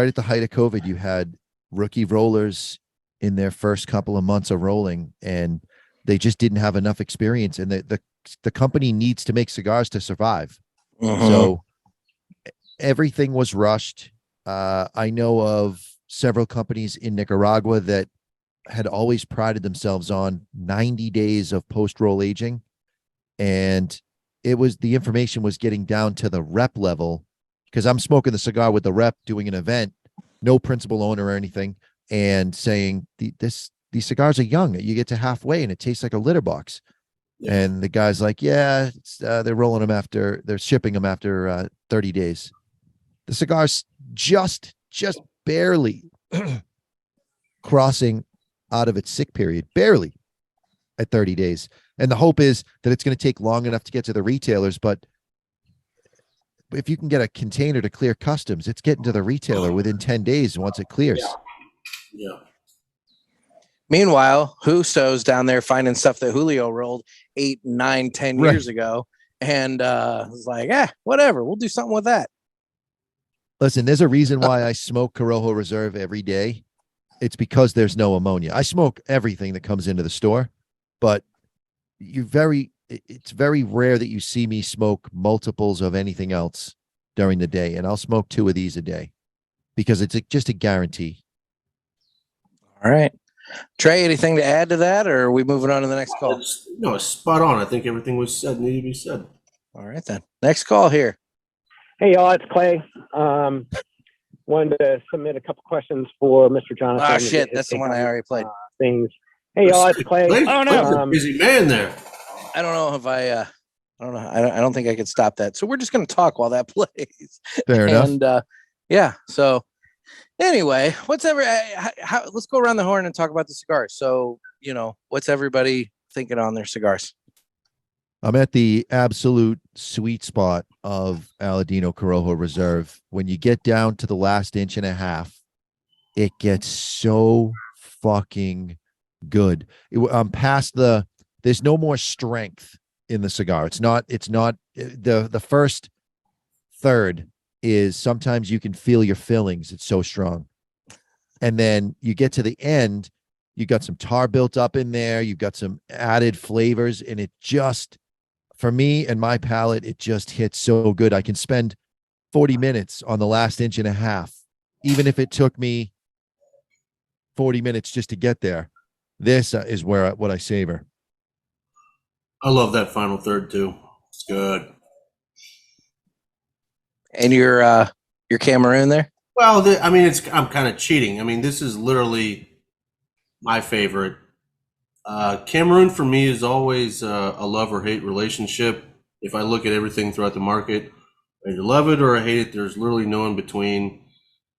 at the height of COVID, you had rookie rollers in their first couple of months of rolling, and they just didn't have enough experience. And the company needs to make cigars to survive. Mm-hmm. So everything was rushed. I know of several companies in Nicaragua that had always prided themselves on 90 days of post-roll aging. And the information was getting down to the rep level, because I'm smoking the cigar with the rep doing an event, no principal owner or anything, and saying these cigars are young. You get to halfway and it tastes like a litter box. Yeah. And the guy's like, yeah, they're rolling them they're shipping them after 30 days. The cigar's just barely crossing out of its sick period, barely at 30 days. And the hope is that it's going to take long enough to get to the retailers. But if you can get a container to clear customs, it's getting to the retailer within 10 days once it clears. Yeah. Meanwhile, Justo's down there finding stuff that Julio rolled 8, 9, 10 years ago. And was like, whatever, we'll do something with that. Listen, there's a reason why I smoke Corojo Reserve every day. it's because there's no ammonia. I smoke everything that comes into the store, but it's very rare that you see me smoke multiples of anything else during the day. And I'll smoke 2 of these a day because it's just a guarantee. All right. Trey, anything to add to that, or are we moving on to the next call? No, it's spot on. I think everything was said needed to be said. All right, then. Next call here. Hey, y'all, it's Clay. Wanted to submit a couple questions for Mr. Jonathan. Oh, shit. That's the one I already played. Things. Hey, y'all, it's Clay. Oh, no. Busy man there. I don't know if I don't know. I don't think I could stop that. So we're just going to talk while that plays. Fair enough. And yeah. So anyway, let's go around the horn and talk about the cigars. So, what's everybody thinking on their cigars? I'm at the absolute sweet spot of Aladino Corojo Reserve. When you get down to the last inch and a half, it gets so fucking good. I'm past there's no more strength in the cigar. It's not the first third is sometimes you can feel your fillings. It's so strong. And then you get to the end, you got some tar built up in there. You've got some added flavors, and it just, for me and my palate, it just hits so good. I can spend 40 minutes on the last inch and a half, even if it took me 40 minutes just to get there. This is what I savor. I love that final third too. It's good. And your Cameroon there? Well, I'm kind of cheating. I mean, this is literally my favorite. Cameroon for me is always a love or hate relationship. If I look at everything throughout the market, I either love it or I hate it. There's literally no in between.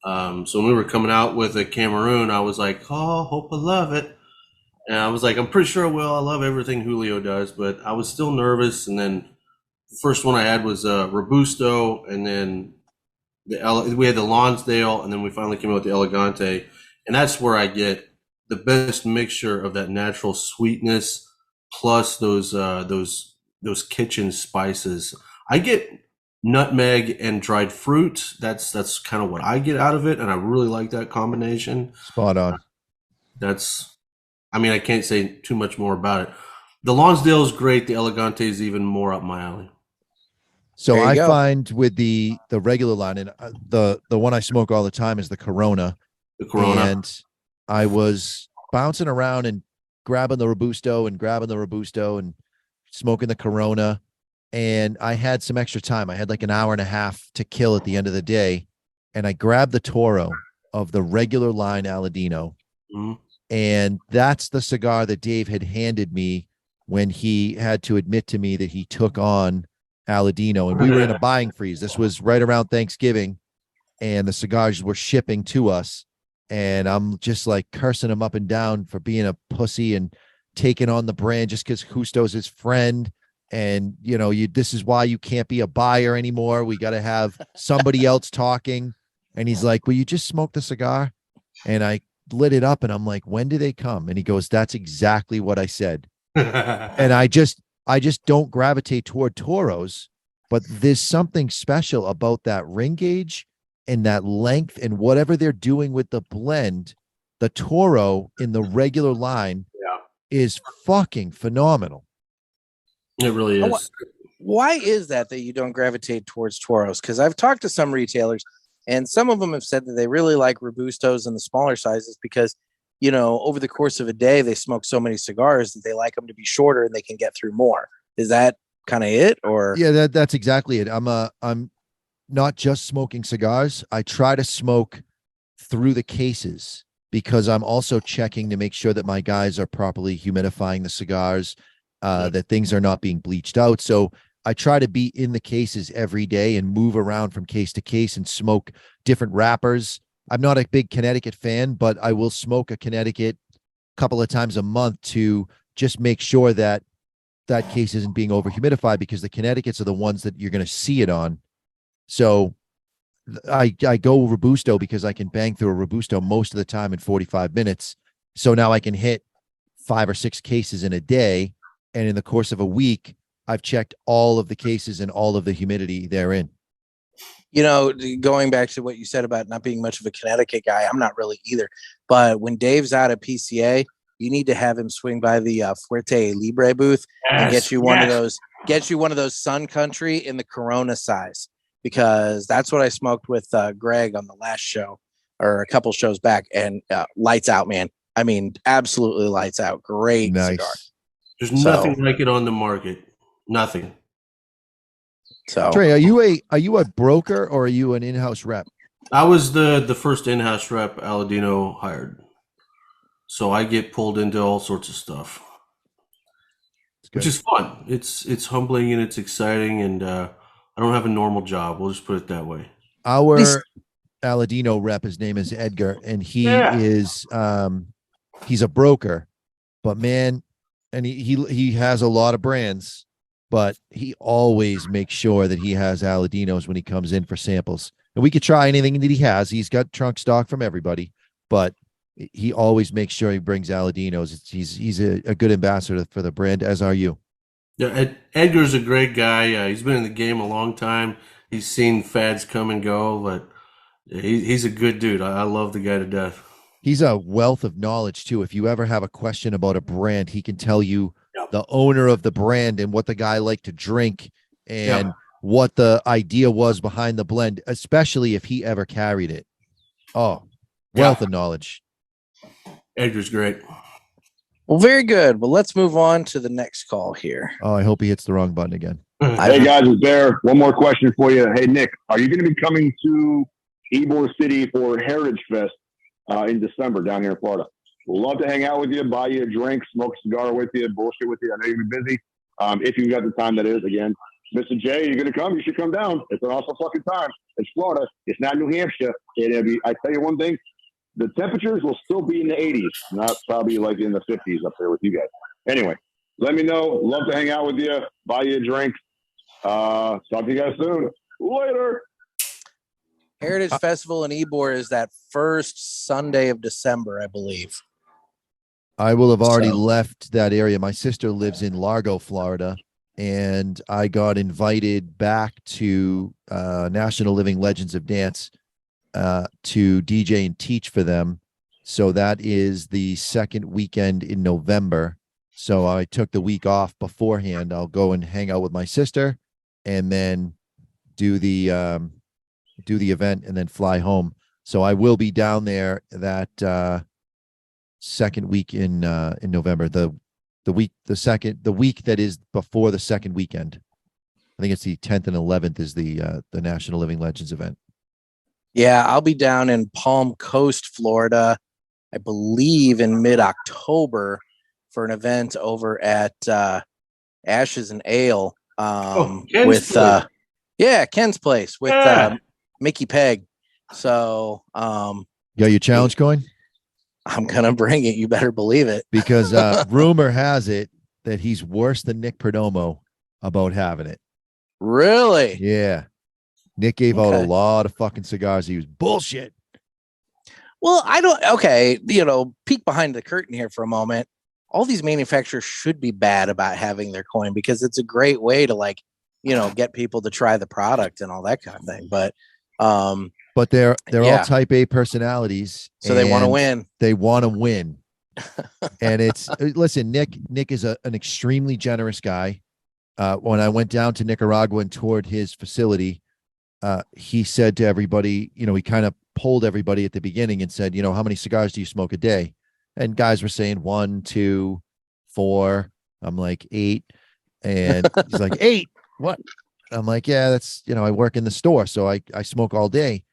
So when we were coming out with a Cameroon, I was like, oh, hope I love it. And I was like, I'm pretty sure I will. I love everything Julio does, but I was still nervous. And then the first one I had was Robusto, and then we had the Lonsdale, and then we finally came out with the Elegante. And that's where I get the best mixture of that natural sweetness plus those kitchen spices. I get nutmeg and dried fruit. That's kind of what I get out of it, and I really like that combination. Spot on. I can't say too much more about it. The Lonsdale is great. The Elegante is even more up my alley. So I find with the regular line, and the one I smoke all the time is the Corona. The Corona. And I was bouncing around and grabbing the Robusto and smoking the Corona. And I had some extra time. I had like an hour and a half to kill at the end of the day. And I grabbed the Toro of the regular line Aladino. Mm-hmm. And that's the cigar that Dave had handed me when he had to admit to me that he took on Aladino. And we were in a buying freeze. This was right around Thanksgiving, and the cigars were shipping to us. And I'm just like cursing him up and down for being a pussy and taking on the brand just because Justo's his friend. And, this is why you can't be a buyer anymore. We got to have somebody else talking. And he's like, will you just smoke the cigar? And I lit it up and I'm like, when do they come? And he goes, that's exactly what I said. And I just don't gravitate toward Toros, but there's something special about that ring gauge and that length and whatever they're doing with the blend. The Toro in the regular line is fucking phenomenal. It really is. Why is that you don't gravitate towards Toros? Because I've talked to some retailers, and some of them have said that they really like Robustos and the smaller sizes because, over the course of a day, they smoke so many cigars that they like them to be shorter and they can get through more. Is that kind of it? Or yeah, that's exactly it. I'm not just smoking cigars. I try to smoke through the cases because I'm also checking to make sure that my guys are properly humidifying the cigars, that things are not being bleached out. So I try to be in the cases every day and move around from case to case and smoke different wrappers. I'm not a big Connecticut fan, but I will smoke a Connecticut a couple of times a month to just make sure that that case isn't being over humidified, because the Connecticut's are the ones that you're going to see it on. So I go Robusto because I can bang through a Robusto most of the time in 45 minutes. So now I can hit 5 or 6 cases in a day. And in the course of a week, I've checked all of the cases and all of the humidity therein. You know, going back to what you said about not being much of a Connecticut guy, I'm not really either. But when Dave's out at PCA, you need to have him swing by the Fuerte Libre booth and get you one of those Sun Country in the Corona size, because that's what I smoked with Greg on the last show or a couple shows back, and lights out, man. I mean, absolutely lights out. Great cigar. There's nothing like it on the market. Nothing. So, Trey, are you a broker or are you an in-house rep? I was the first in-house rep Aladino hired, so I get pulled into all sorts of stuff, which is fun. It's humbling and it's exciting, and I don't have a normal job. We'll just put it that way. Our Aladino rep, his name is Edgar, and he is he's a broker, but man, and he has a lot of brands. But he always makes sure that he has Aladinos when he comes in for samples. And we could try anything that he has. He's got trunk stock from everybody, but he always makes sure he brings Aladinos. He's a good ambassador for the brand, as are you. Yeah, Edgar's a great guy. He's been in the game a long time. He's seen fads come and go, but he's a good dude. I love the guy to death. He's a wealth of knowledge, too. If you ever have a question about a brand, he can tell you the owner of the brand and what the guy liked to drink and what the idea was behind the blend, especially if he ever carried it. Oh, wealth of knowledge. Edgar's great. Well, very good. Well, let's move on to the next call here. Oh, I hope he hits the wrong button again. Hey, guys, it's Bear. One more question for you. Hey, Nick, are you going to be coming to Ybor City for Heritage Fest in December down here in Florida? We'd love to hang out with you, buy you a drink, smoke a cigar with you, bullshit with you. I know you'll be busy. If you've got the time, that is. Again, Mr. J, you're going to come? You should come down. It's an awesome fucking time. It's Florida. It's not New Hampshire. I tell you one thing, the temperatures will still be in the 80s, not probably like in the 50s up there with you guys. Anyway, let me know. Love to hang out with you, buy you a drink. Talk to you guys soon. Later. Heritage Festival in Ybor is that first Sunday of December, I believe. I will have already left that area. My sister lives in Largo, Florida, and I got invited back to National Living Legends of Dance to DJ and teach for them. So that is the second weekend in November. So I took the week off beforehand. I'll go and hang out with my sister and then do the event and then fly home. So I will be down there that second week in November, the week that is before the second weekend. I think it's the 10th and 11th is the National Living Legends event. Yeah, I'll be down in Palm Coast, Florida, I believe in mid-October for an event over at Ashes and Ale with Ken's place with Mickey Pegg. So you got your challenge going? I'm gonna bring it. You better believe it. Because rumor has it that he's worse than Nick Perdomo about having it. Really? Yeah. Nick gave out a lot of fucking cigars. He was bullshit. Well, peek behind the curtain here for a moment. All these manufacturers should be bad about having their coin because it's a great way to get people to try the product and all that kind of thing. But they're all type A personalities. So they want to win. They want to win. And listen, Nick is an extremely generous guy. When I went down to Nicaragua and toured his facility, he said to everybody, he kind of polled everybody at the beginning and said, how many cigars do you smoke a day? And guys were saying 1, 2, 4. I'm like 8. And he's like, 8? What? I'm like, yeah, that's, I work in the store, so I smoke all day.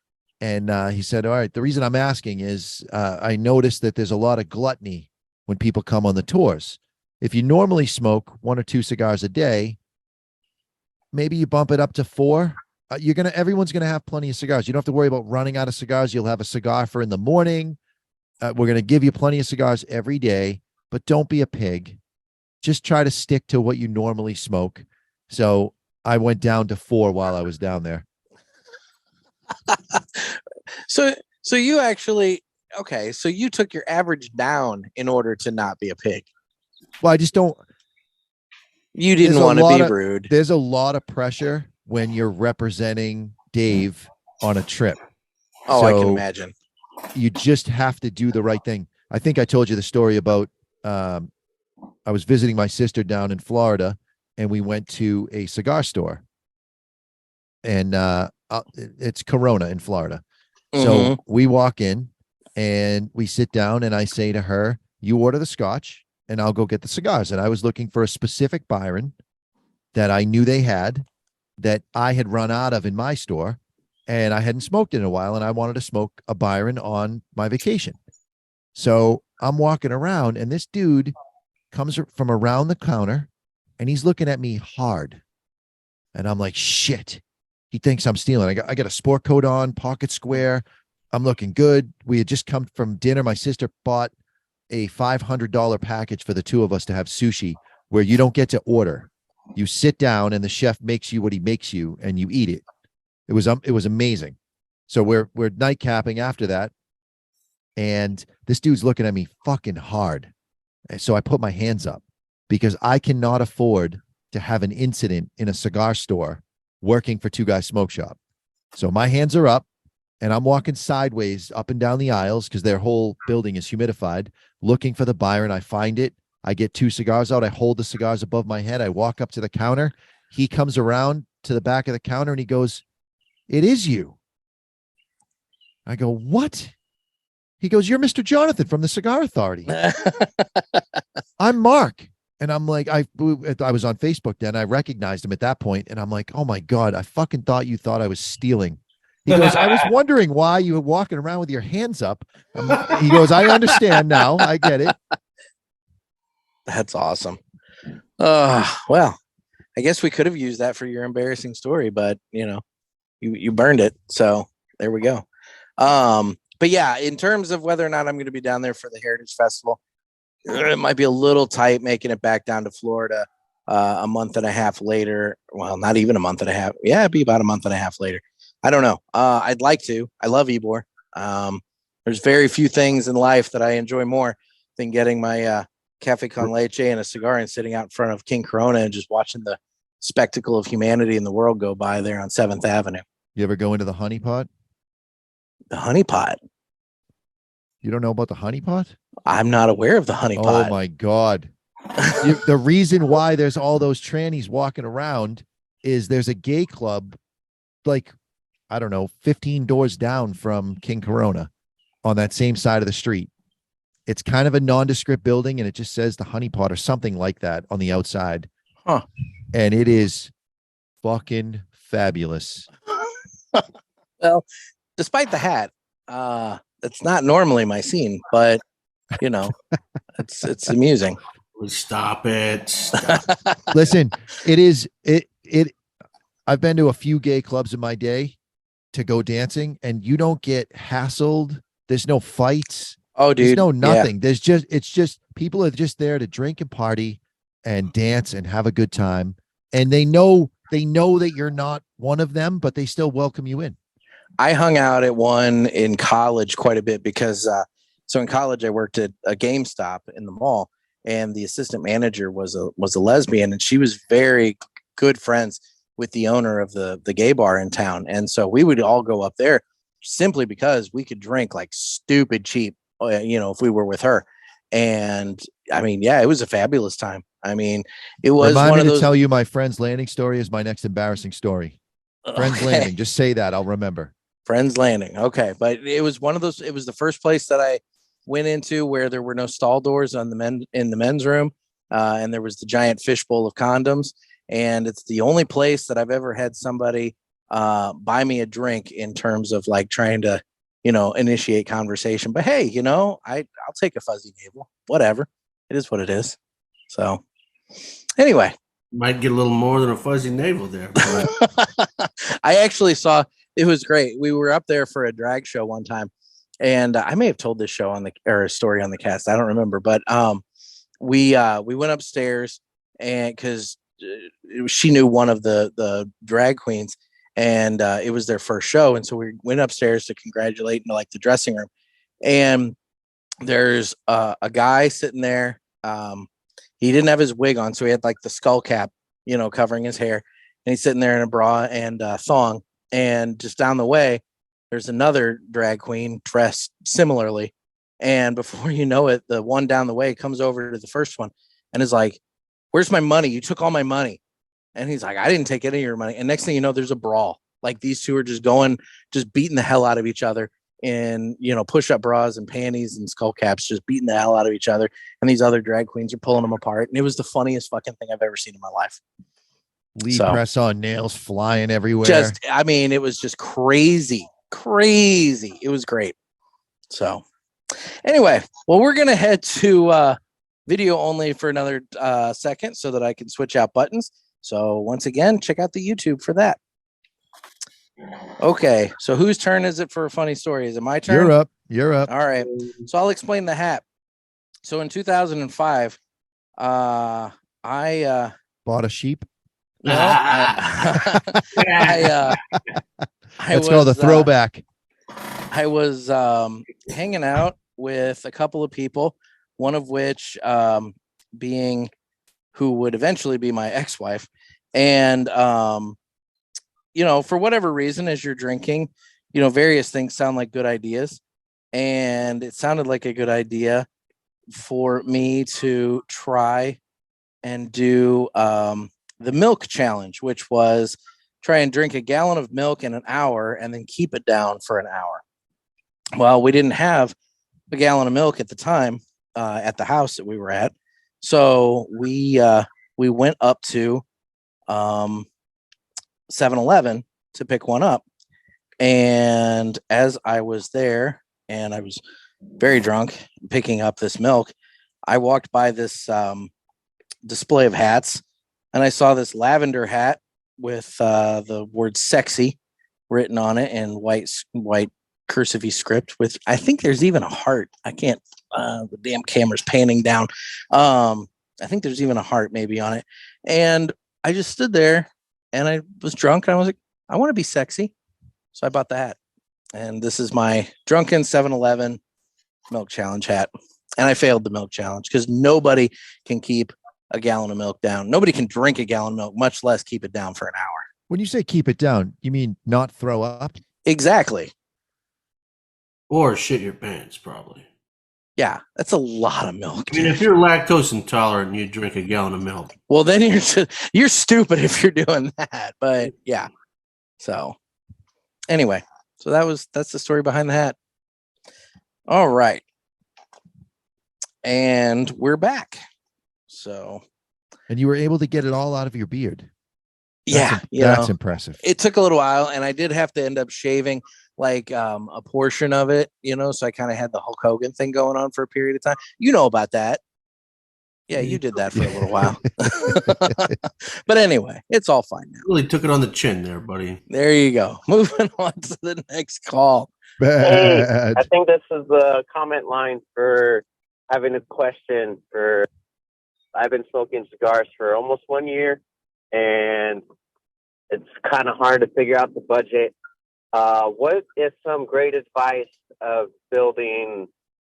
And he said, all right, the reason I'm asking is I noticed that there's a lot of gluttony when people come on the tours. If you normally smoke 1 or 2 cigars a day, maybe you bump it up to 4. Everyone's going to have plenty of cigars. You don't have to worry about running out of cigars. You'll have a cigar for in the morning. We're going to give you plenty of cigars every day, but don't be a pig. Just try to stick to what you normally smoke. So I went down to 4 while I was down there. So you actually, so you took your average down in order to not be a pig. Well, I just don't. You didn't want to be rude. There's a lot of pressure when you're representing Dave on a trip. Oh, so I can imagine. You just have to do the right thing. I think I told you the story about I was visiting my sister down in Florida, and we went to a cigar store, and it's Corona in Florida. So we walk in and we sit down, and I say to her, "You order the scotch and I'll go get the cigars." And I was looking for a specific Byron that I knew they had, that I had run out of in my store, and I hadn't smoked in a while, and I wanted to smoke a Byron on my vacation. So I'm walking around, and this dude comes from around the counter, and he's looking at me hard. And I'm like, shit, he thinks I'm stealing. I got a sport coat on, pocket square. I'm looking good. We had just come from dinner. My sister bought a $500 package for the two of us to have sushi, where you don't get to order. You sit down and the chef makes you what he makes you, and you eat it. It was amazing. So we're night capping after that, and this dude's looking at me fucking hard. So I put my hands up, because I cannot afford to have an incident in a cigar store working for Two Guys Smoke Shop. So my hands are up, and I'm walking sideways up and down the aisles, because their whole building is humidified, looking for the Byron. I find it. I get two cigars out. I hold the cigars above my head. I walk up to the counter. He comes around to the back of the counter, and he goes, "It is you." I go, "What?" He goes, "You're Mr. Jonathan from the Cigar Authority." I'm Mark. And I'm like, I was on Facebook then. I recognized him at that point, and I'm like, oh my God, I fucking thought you thought I was stealing. He goes, "I was wondering why you were walking around with your hands up." He goes, "I understand now. I get it." That's awesome. Well, I guess we could have used that for your embarrassing story, but you burned it. So there we go. But yeah, in terms of whether or not I'm going to be down there for the Heritage Festival, it might be a little tight making it back down to Florida a month and a half later. Well, not even a month and a half. Yeah, it'd be about a month and a half later. I don't know. I'd like to. I love Ybor. There's very few things in life that I enjoy more than getting my cafe con leche and a cigar and sitting out in front of King Corona and just watching the spectacle of humanity in the world go by there on 7th Avenue. You ever go into the Honey Pot? The Honey Pot? You don't know about the Honey Pot? I'm not aware of the Honey Pot. Oh my God. The reason why there's all those trannies walking around is there's a gay club, like, I don't know, 15 doors down from King Corona on that same side of the street. It's kind of a nondescript building, and it just says the Honey Pot or something like that on the outside. Huh. And it is fucking fabulous. Well, despite the hat, it's not normally my scene, but it's amusing. Stop it. Listen, it is. I've been to a few gay clubs in my day to go dancing, and you don't get hassled. There's no fights. Oh, dude. There's no nothing. Yeah. It's just people are just there to drink and party and dance and have a good time. And they know that you're not one of them, but they still welcome you in. I hung out at one in college quite a bit because so in college I worked at a GameStop in the mall, and the assistant manager was a lesbian, and she was very good friends with the owner of the gay bar in town. And so we would all go up there simply because we could drink like stupid cheap, if we were with her. And I mean, yeah, it was a fabulous time. I mean, it was Remind one me of those. to tell you my Friends Landing story is my next embarrassing story. Friends Landing. Just say that. I'll remember. Friends Landing. Okay. But it was one of those, it was the first place that I went into where there were no stall doors in the men's room. And there was the giant fishbowl of condoms. And it's the only place that I've ever had somebody buy me a drink in terms of like trying to, initiate conversation. But hey, I'll take a fuzzy navel, whatever. It is what it is. So anyway, might get a little more than a fuzzy navel there. I actually saw, it was great. We were up there for a drag show one time, and I may have told this show or a story on the cast. I don't remember, but we went upstairs, and because she knew one of the drag queens, and it was their first show, and so we went upstairs to congratulate in like the dressing room, and there's a guy sitting there. He didn't have his wig on, so he had like the skull cap, covering his hair, and he's sitting there in a bra and thong. And just down the way, there's another drag queen dressed similarly. And before you know it, the one down the way comes over to the first one and is like, "Where's my money? You took all my money." And he's like, "I didn't take any of your money." And next thing you know, there's a brawl. Like these two are just beating the hell out of each other in, push-up bras and panties and skull caps, just beating the hell out of each other. And these other drag queens are pulling them apart. And it was the funniest fucking thing I've ever seen in my life. Lead press on nails flying everywhere. It was just crazy. It was great. So anyway, well, we're going to head to video only for another second so that I can switch out buttons. So once again, check out the YouTube for that. Okay, so whose turn is it for a funny story? Is it my turn? You're up. All right. So I'll explain the hat. So in 2005, I bought a sheep. No, Let's go the throwback. I was hanging out with a couple of people, one of which being who would eventually be my ex-wife. And, for whatever reason, as you're drinking, various things sound like good ideas. And it sounded like a good idea for me to try and do the milk challenge, which was try and drink a gallon of milk in an hour and then keep it down for an hour. Well, we didn't have a gallon of milk at the time at the house that we were at. So we went up to 7-Eleven to pick one up. And as I was there and I was very drunk picking up this milk, I walked by this display of hats and I saw this lavender hat with the word "sexy" written on it in white cursive script with, I think there's even a heart. I can't, the damn camera's panning down. I think there's even a heart maybe on it. And I just stood there and I was drunk and I was like, I want to be sexy. So I bought the hat. And this is my drunken 7-Eleven milk challenge hat. And I failed the milk challenge because nobody can keep a gallon of milk down. Nobody can drink a gallon of milk, much less keep it down for an hour. When you say keep it down, you mean not throw up? Exactly. Or shit your pants, probably. Yeah, that's a lot of milk. I mean, if you're lactose intolerant and you drink a gallon of milk, well, then you're stupid if you're doing that. But yeah. So anyway, so that's the story behind the hat. All right. And we're back. So. And you were able to get it all out of your beard. That's impressive. It took a little while, and I did have to end up shaving like a portion of it, so I kind of had the Hulk Hogan thing going on for a period of time. You know about that. Yeah, you did that for a little while. But anyway, it's all fine now. Really took it on the chin there, buddy. There you go. Moving on to the next call. Hey, I think this is the comment line for having a question for. I've been smoking cigars for almost 1 year, and it's kind of hard to figure out the budget. What is some great advice of building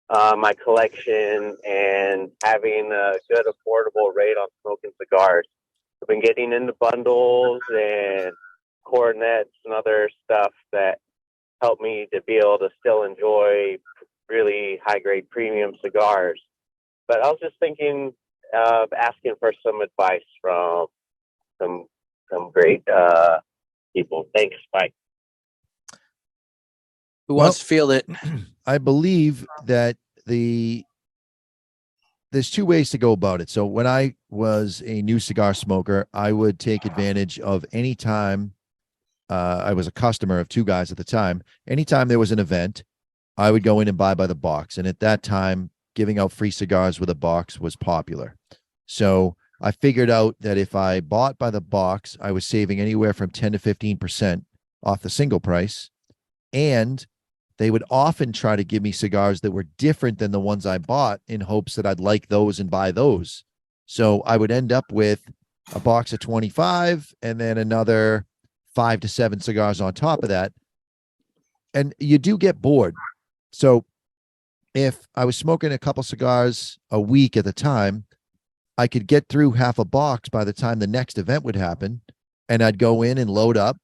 my collection and having a good affordable rate on smoking cigars? I've been getting into bundles and cornets and other stuff that help me to be able to still enjoy really high-grade premium cigars. But I was just thinking of asking for some advice from some great people. Thanks. Bye. Who wants to field it? I believe that there's two ways to go about it. So when I was a new cigar smoker, I would take advantage of any time I was a customer of two guys at the time. Anytime there was an event, I would go in and buy by the box. And at that time, giving out free cigars with a box was popular. So I figured out that if I bought by the box, I was saving anywhere from 10 to 15% off the single price. And they would often try to give me cigars that were different than the ones I bought in hopes that I'd like those and buy those. So I would end up with a box of 25 and then another 5 to 7 cigars on top of that. And you do get bored. So if I was smoking a couple cigars a week at the time, I could get through half a box by the time the next event would happen. And I'd go in and load up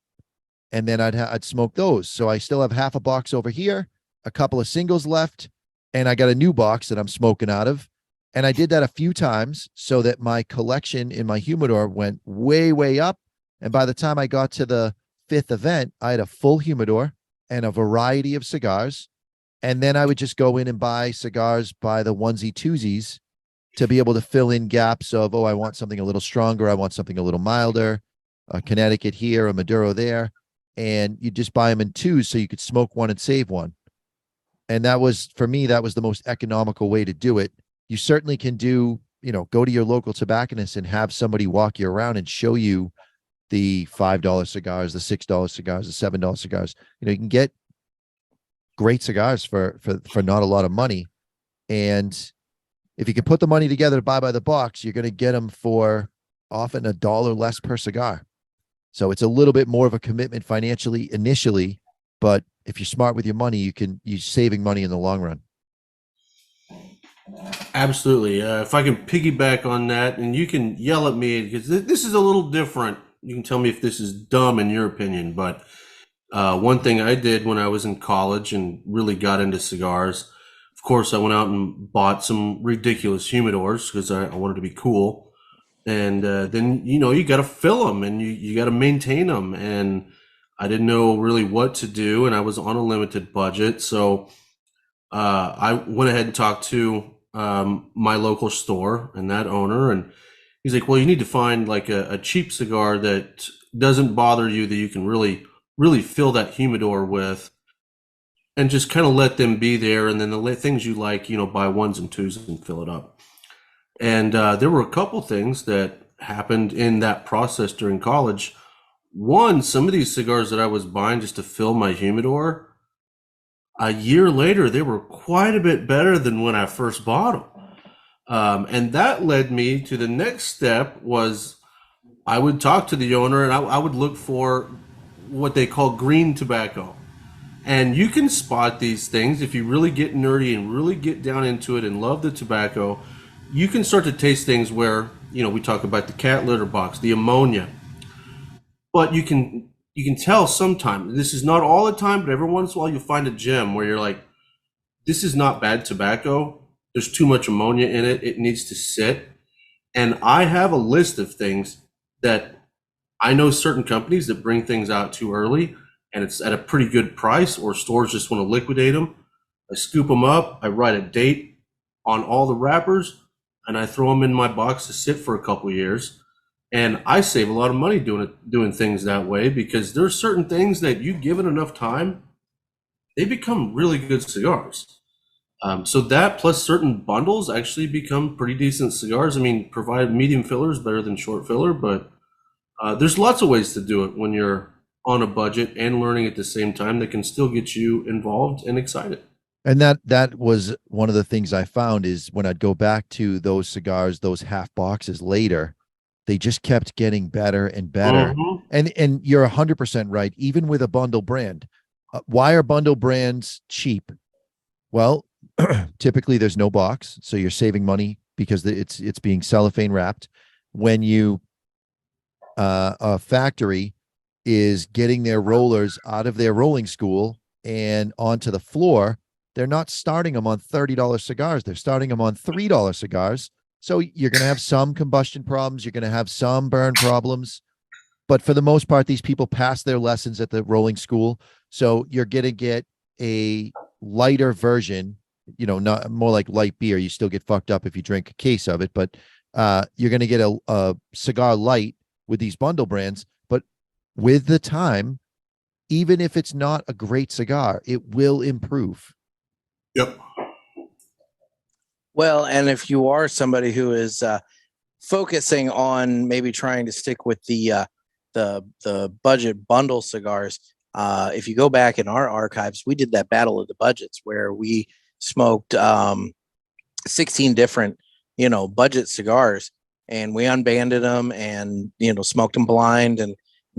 and then I'd smoke those. So I still have half a box over here, a couple of singles left, and I got a new box that I'm smoking out of. And I did that a few times so that my collection in my humidor went way, way up. And by the time I got to the 5th event, I had a full humidor and a variety of cigars. And then I would just go in and buy cigars by the onesie twosies to be able to fill in gaps of, oh, I want something a little stronger. I want something a little milder, a Connecticut here, a Maduro there. And you just buy them in twos so you could smoke one and save one. And that was, for me, that was the most economical way to do it. You certainly can do, go to your local tobacconist and have somebody walk you around and show you the $5 cigars, the $6 cigars, the $7 cigars. You can get great cigars for not a lot of money. And if you can put the money together to buy by the box, you're going to get them for often $1 less per cigar. So it's a little bit more of a commitment financially initially, but if you're smart with your money, you're saving money in the long run. Absolutely. If I can piggyback on that, and you can yell at me because this is a little different. You can tell me if this is dumb in your opinion, but one thing I did when I was in college and really got into cigars, of course, I went out and bought some ridiculous humidors because I wanted to be cool. And then, you got to fill them and you got to maintain them. And I didn't know really what to do, and I was on a limited budget. So I went ahead and talked to my local store and that owner, and he's like, well, you need to find like a cheap cigar that doesn't bother you, that you can really, really fill that humidor with, and just kind of let them be there. And then the things you like, buy ones and twos and fill it up. And there were a couple things that happened in that process during college. One, some of these cigars that I was buying just to fill my humidor, a year later, they were quite a bit better than when I first bought them. And that led me to the next step was I would talk to the owner and I would look for what they call green tobacco. And you can spot these things if you really get nerdy and really get down into it and love the tobacco. You can start to taste things where, we talk about the cat litter box, the ammonia. But you can tell sometimes, this is not all the time, but every once in a while you'll find a gem where you're like, this is not bad tobacco. There's too much ammonia in it. It needs to sit. And I have a list of things that I know certain companies that bring things out too early and it's at a pretty good price, or stores just want to liquidate them. I scoop them up. I write a date on all the wrappers and I throw them in my box to sit for a couple of years. And I save a lot of money doing things that way, because there's certain things that you give it enough time, they become really good cigars. So that plus certain bundles actually become pretty decent cigars. I mean, provide medium fillers better than short filler, but there's lots of ways to do it when you're on a budget and learning at the same time that can still get you involved and excited. And that was one of the things I found is when I'd go back to those cigars, those half boxes later, they just kept getting better and better. Mm-hmm. And you're 100% right. Even with a bundle brand, why are bundle brands cheap? Well, typically there's no box, so you're saving money because it's being cellophane wrapped. When a factory is getting their rollers out of their rolling school and onto the floor, they're not starting them on $30 cigars. They're starting them on $3 cigars. So you're going to have some combustion problems. You're going to have some burn problems. But for the most part, these people pass their lessons at the rolling school. So you're going to get a lighter version, not more like light beer. You still get fucked up if you drink a case of it. But you're going to get a cigar light with these bundle brands. But with the time, even if it's not a great cigar, it will improve. Yep. Well, and if you are somebody who is focusing on maybe trying to stick with the budget bundle cigars, if you go back in our archives, we did that battle of the budgets where we smoked 16 different, budget cigars, and we unbanded them and, smoked them blind and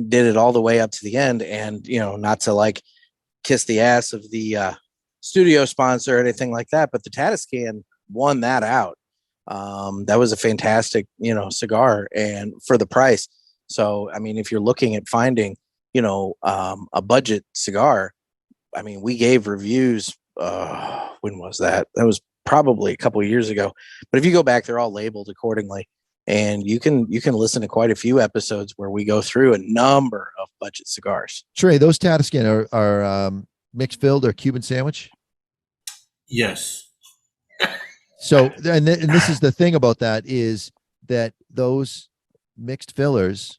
did it all the way up to the end. And, not to like kiss the ass of the studio sponsor or anything like that, but the Tatiscan won that out. That was a fantastic, cigar, and for the price. So, I mean, if you're looking at finding, a budget cigar, I mean, we gave reviews. When was that? That was probably a couple of years ago. But if you go back, they're all labeled accordingly, and you can listen to quite a few episodes where we go through a number of budget cigars. Trey, those Tatiscan are mixed filled or Cuban sandwich? Yes. So, and this is the thing about that is that those mixed fillers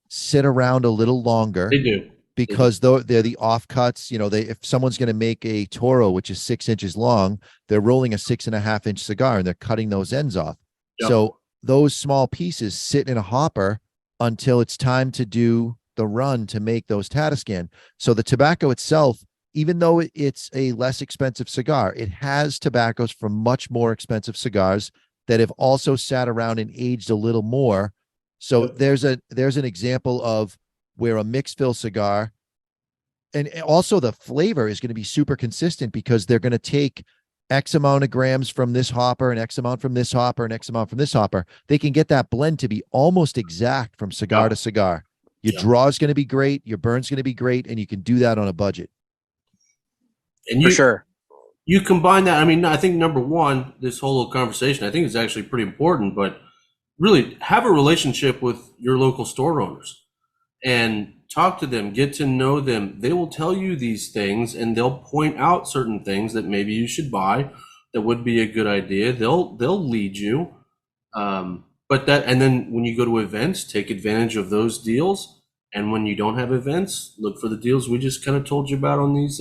sit around a little longer. They do. Because they're the offcuts. If someone's going to make a Toro, which is 6 inches long, they're rolling a 6.5 inch cigar and they're cutting those ends off. Yep. So those small pieces sit in a hopper until it's time to do the run to make those Tatiscan. So the tobacco itself, even though it's a less expensive cigar, it has tobaccos from much more expensive cigars that have also sat around and aged a little more. So yep. there's an example of where a mixed fill cigar, and also the flavor is going to be super consistent because they're going to take X amount of grams from this hopper and X amount from this hopper and X amount from this hopper. They can get that blend to be almost exact from cigar to cigar. Your draw is going to be great. Your burn's going to be great. And you can do that on a budget. And for sure. You combine that. I mean, I think number one, this whole little conversation, I think is actually pretty important, but really have a relationship with your local store owners. And talk to them, get to know them. They will tell you these things and they'll point out certain things that maybe you should buy that would be a good idea. They'll lead you. And then when you go to events, take advantage of those deals. And when you don't have events, look for the deals we just kind of told you about on these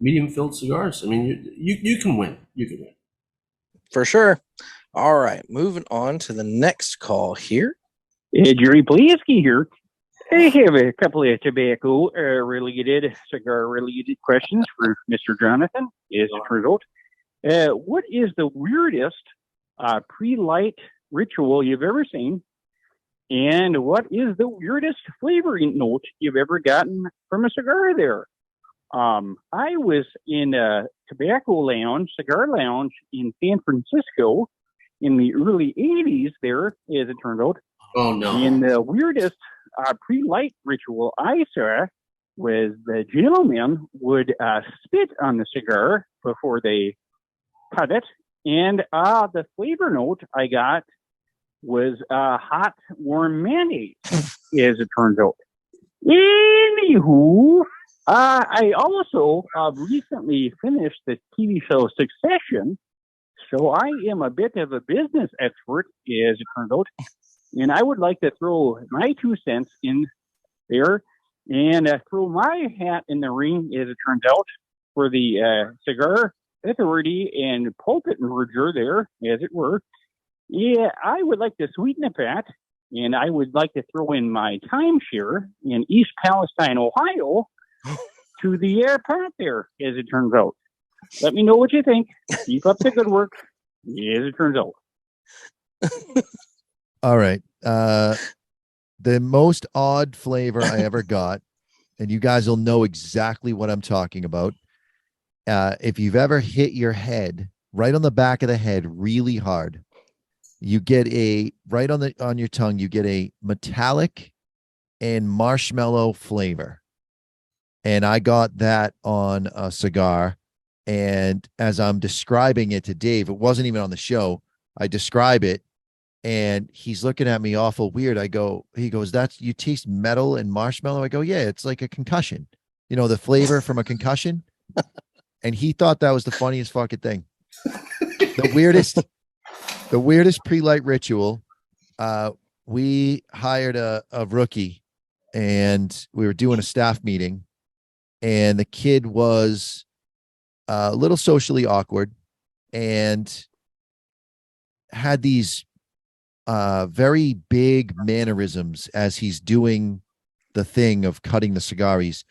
medium filled cigars. I mean, you can win. You can win. For sure. All right. Moving on to the next call here. Jerry Poliski here. I have a couple of tobacco-related, cigar-related questions for Mr. Jonathan, as it turns out. What is the weirdest pre-light ritual you've ever seen? And what is the weirdest flavoring note you've ever gotten from a cigar there? I was in a cigar lounge in San Francisco in the early 80s there, as it turned out. Oh, no. And the weirdest pre-light ritual I saw was the gentleman would spit on the cigar before they cut it. And the flavor note I got was hot, warm mayonnaise, as it turns out. Anywho, I also recently finished the TV show Succession, so I am a bit of a business expert, as it turns out. And I would like to throw my 2 cents in there and throw my hat in the ring, as it turns out, for the cigar authority and pulpit merger there, as it were. Yeah, I would like to sweeten the pat, and I would like to throw in my timeshare in East Palestine, Ohio, to the pot there, as it turns out. Let me know what you think. Keep up the good work, as it turns out. All right. The most odd flavor I ever got, and you guys will know exactly what I'm talking about. If you've ever hit your head right on the back of the head really hard, you get right on your tongue, you get a metallic and marshmallow flavor. And I got that on a cigar. And as I'm describing it to Dave, it wasn't even on the show. I describe it. And he's looking at me awful weird. He goes, you taste metal and marshmallow? I go, yeah, it's like a concussion. The flavor from a concussion. And he thought that was the funniest fucking thing. The weirdest pre-light ritual. We hired a rookie and we were doing a staff meeting and the kid was a little socially awkward and had these very big mannerisms as he's doing the thing of cutting the cigar. He's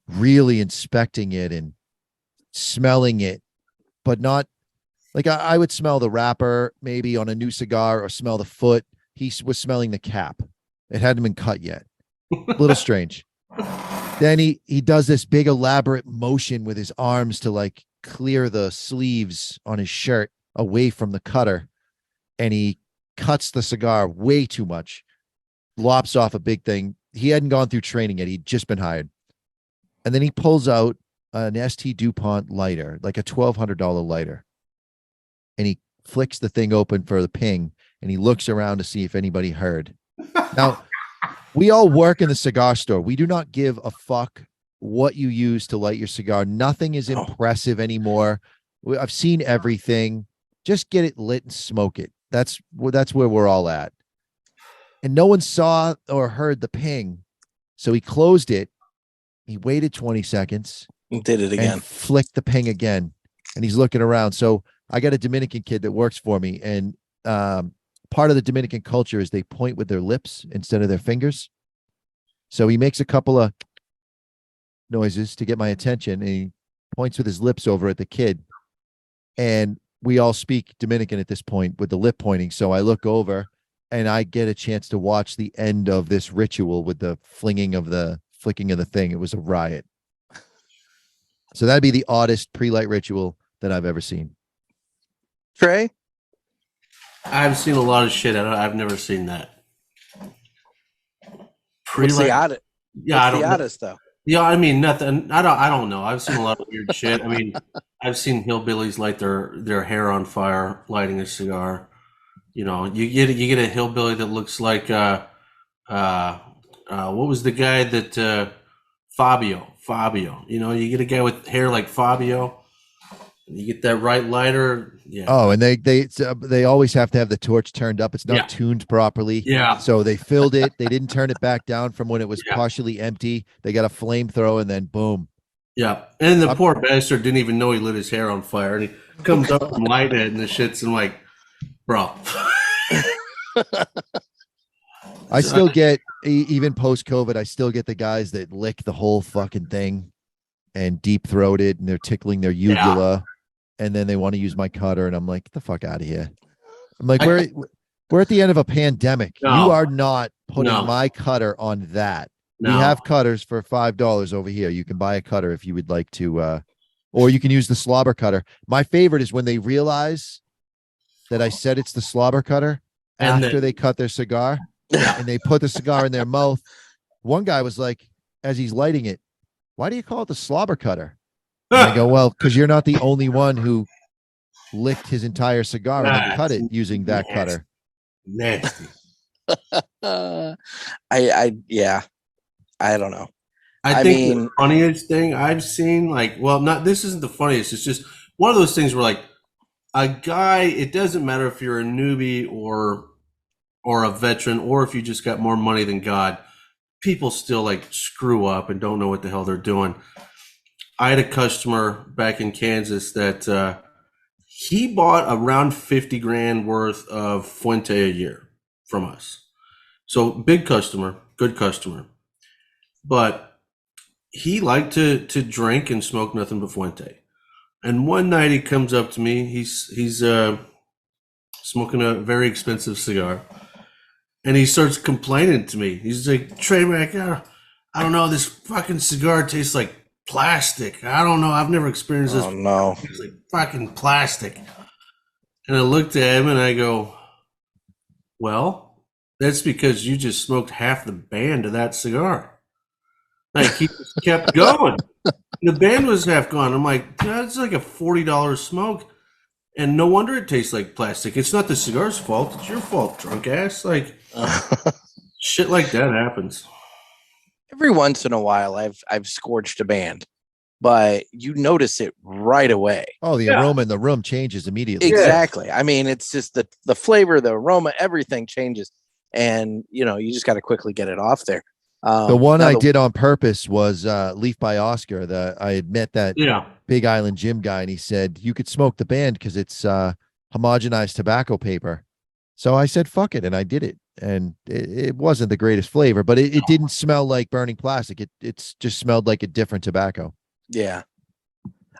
really inspecting it and smelling it, but not like I would smell the wrapper maybe on a new cigar or smell the foot. He was smelling the cap. It hadn't been cut yet. A little strange. Then he does this big elaborate motion with his arms to like clear the sleeves on his shirt away from the cutter. And he cuts the cigar way too much, lops off a big thing. he hadn't gone through training yet. He'd just been hired. And then he pulls out an ST DuPont lighter, like a $1,200 lighter. And he flicks the thing open for the ping, and he looks around to see if anybody heard. Now, we all work in the cigar store. We do not give a fuck what you use to light your cigar. Nothing is impressive anymore. I've seen everything. Just get it lit and smoke it. That's where we're all at. And no one saw or heard the ping. So he closed it. He waited 20 seconds. He did it again. And flicked the ping again. And he's looking around. So I got a Dominican kid that works for me. And part of the Dominican culture is they point with their lips instead of their fingers. So he makes a couple of noises to get my attention. And he points with his lips over at the kid. And we all speak Dominican at this point with the lip pointing. So I look over and I get a chance to watch the end of this ritual with the flicking of the thing. It was a riot. So that'd be the oddest pre-light ritual that I've ever seen. Trey? I've seen a lot of shit. I've never seen that. What's the oddest? Yeah, What's the oddest though? Yeah, I mean nothing. I don't know. I've seen a lot of weird shit. I mean, I've seen hillbillies light their hair on fire lighting a cigar. You know, you get a hillbilly that looks like what was the guy that Fabio? You know, you get a guy with hair like Fabio. You get that right lighter. Yeah. Oh, and they always have to have the torch turned up. It's not tuned properly. Yeah. So they filled it. They didn't turn it back down from when it was partially empty. They got a flamethrower and then boom. Yeah. And the poor bastard didn't even know he lit his hair on fire. And he comes up and light it and the shit's and like, bro. I still get, even post-COVID, I still get the guys that lick the whole fucking thing and deep throat it and they're tickling their uvula. Yeah. And then they want to use my cutter, and I'm like, get the fuck out of here. I'm like, we're at the end of a pandemic. No. You are not putting my cutter on that. No. We have cutters for $5 over here. You can buy a cutter if you would like to, or you can use the slobber cutter. My favorite is when they realize that I said it's the slobber cutter after they cut their cigar, and they put the cigar in their mouth. One guy was like, as he's lighting it, why do you call it the slobber cutter? And I go, well, because you're not the only one who licked his entire cigar and then cut it using that cutter. Nasty. I don't know. I think the funniest thing I've seen, this isn't the funniest. It's just one of those things where like a guy, it doesn't matter if you're a newbie or a veteran, or if you just got more money than God, people still like screw up and don't know what the hell they're doing. I had a customer back in Kansas that he bought around 50 grand worth of Fuente a year from us. So big customer, good customer. But he liked to drink and smoke nothing but Fuente. And one night he comes up to me. He's smoking a very expensive cigar. And he starts complaining to me. He's like, Trey Mac, I don't know, this fucking cigar tastes like plastic. I don't know. I've never experienced this. Oh, no. It's like fucking plastic. And I looked at him and I go, well, that's because you just smoked half the band of that cigar. Like, he just kept going. The band was half gone. I'm like, that's like a $40 smoke. And no wonder it tastes like plastic. It's not the cigar's fault. It's your fault, drunk ass. Like, shit like that happens. Every once in a while, I've scorched a band, but you notice it right away. Oh, the aroma in the room changes immediately. Exactly. I mean, it's just the flavor, the aroma, everything changes, and you just got to quickly get it off there. The one I did on purpose was Leaf by Oscar. I had met that Big Island Jim guy, and he said you could smoke the band because it's homogenized tobacco paper. So I said, fuck it. And I did it. And it wasn't the greatest flavor, but it didn't smell like burning plastic. It's just smelled like a different tobacco. Yeah.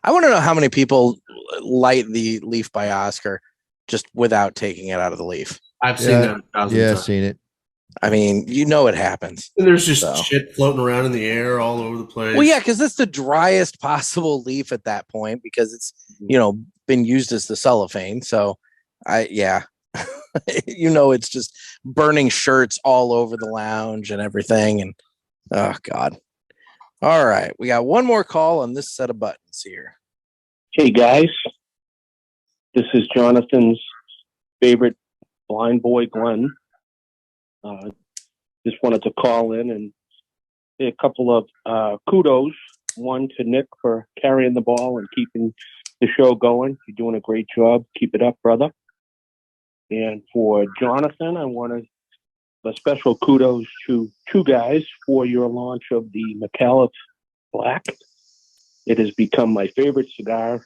I want to know how many people light the Leaf by Oscar just without taking it out of the leaf. I've seen that 1,000 times. Seen it. I mean, it happens. And there's just shit floating around in the air all over the place. Well, yeah, because it's the driest possible leaf at that point because it's, been used as the cellophane. So, it's just burning shirts all over the lounge and everything. And Oh, God. All right. We got one more call on this set of buttons here. Hey, guys. This is Jonathan's favorite blind boy, Glenn. Just wanted to call in and say a couple of kudos. One to Nick for carrying the ball and keeping the show going. You're doing a great job. Keep it up, brother. And for Jonathan, I want to a special kudos to two guys for your launch of the McAuliffe Black. It has become my favorite cigar.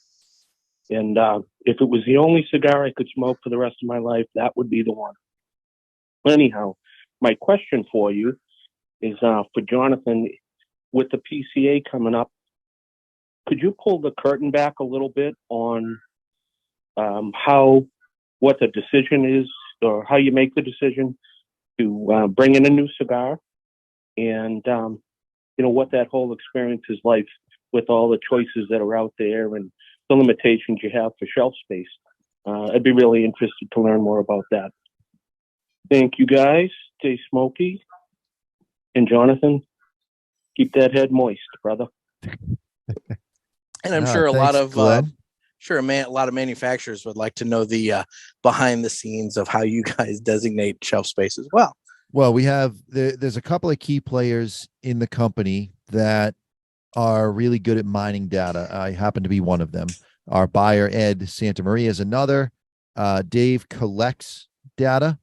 And if it was the only cigar I could smoke for the rest of my life, that would be the one. Anyhow, my question for you is for Jonathan, with the PCA coming up, could you pull the curtain back a little bit on what the decision is, or how you make the decision to bring in a new cigar, and what that whole experience is like with all the choices that are out there and the limitations you have for shelf space? I'd be really interested to learn more about that. Thank you, guys. Stay smoky. And Jonathan, keep that head moist, brother. And I'm sure a lot of a lot of manufacturers would like to know the behind the scenes of how you guys designate shelf space as well. Well, we have there's a couple of key players in the company that are really good at mining data. I happen to be one of them. Our buyer, Ed Santa Maria, is another. Dave collects data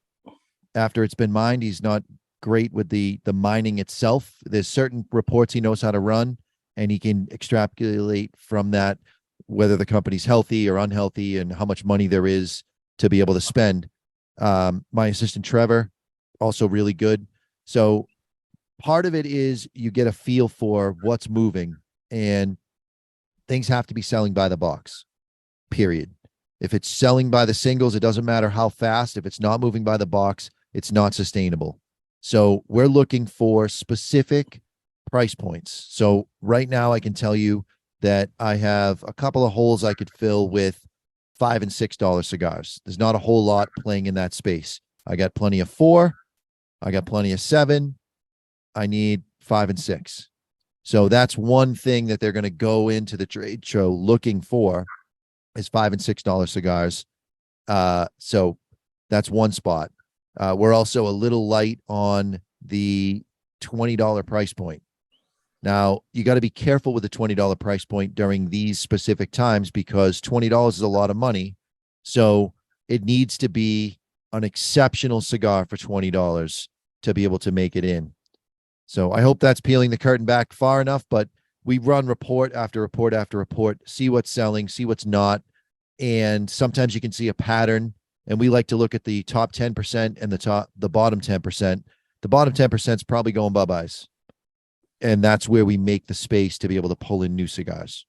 after it's been mined. He's not great with the mining itself. There's certain reports he knows how to run, and he can extrapolate from that whether the company's healthy or unhealthy and how much money there is to be able to spend. My assistant, Trevor, also really good. So part of it is you get a feel for what's moving, and things have to be selling by the box, period. If it's selling by the singles, it doesn't matter how fast. If it's not moving by the box, it's not sustainable. So we're looking for specific price points. So right now I can tell you that I have a couple of holes I could fill with $5 and $6 cigars. There's not a whole lot playing in that space. I got plenty of 4. I got plenty of 7. I need 5 and 6. So that's one thing that they're going to go into the trade show looking for is $5 and $6 cigars. So that's one spot. We're also a little light on the $20 price point. Now, you got to be careful with the $20 price point during these specific times because $20 is a lot of money. So it needs to be an exceptional cigar for $20 to be able to make it in. So I hope that's peeling the curtain back far enough, but we run report after report after report, see what's selling, see what's not. And sometimes you can see a pattern, and we like to look at the top 10% and the bottom 10%. The bottom 10% is probably going bye-byes. And that's where we make the space to be able to pull in new cigars.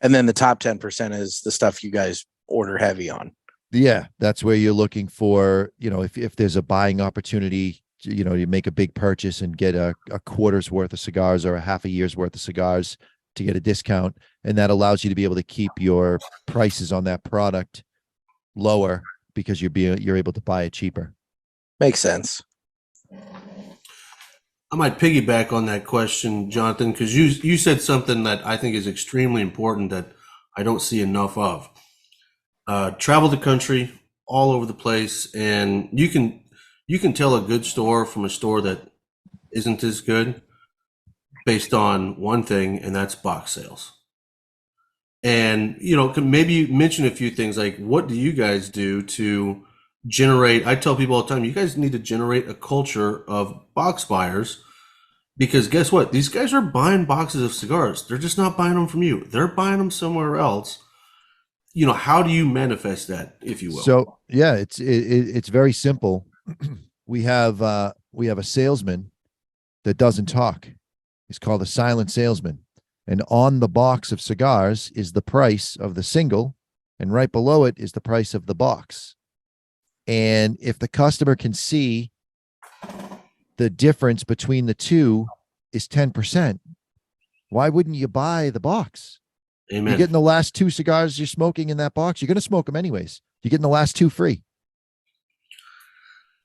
And then the top 10% is the stuff you guys order heavy on. Yeah, that's where you're looking for, if there's a buying opportunity, you make a big purchase and get a quarter's worth of cigars or a half a year's worth of cigars to get a discount. And that allows you to be able to keep your prices on that product lower because you're able to buy it cheaper. Makes sense. I might piggyback on that question, Jonathan, because you said something that I think is extremely important that I don't see enough of. Travel the country all over the place, and you can tell a good store from a store that isn't as good based on one thing, and that's box sales. And maybe mention a few things like, what do you guys do to generate? I tell people all the time, you guys need to generate a culture of box buyers, because guess what? These guys are buying boxes of cigars. They're just not buying them from you. They're buying them somewhere else. How do you manifest that, if you will? So yeah, it's very simple. We have a salesman that doesn't talk. He's called a silent salesman. And on the box of cigars is the price of the single, and right below it is the price of the box. And if the customer can see the difference between the two is 10%, why wouldn't you buy the box? Amen. You're getting the last 2 cigars you're smoking in that box. You're going to smoke them anyways. You're getting the last 2 free.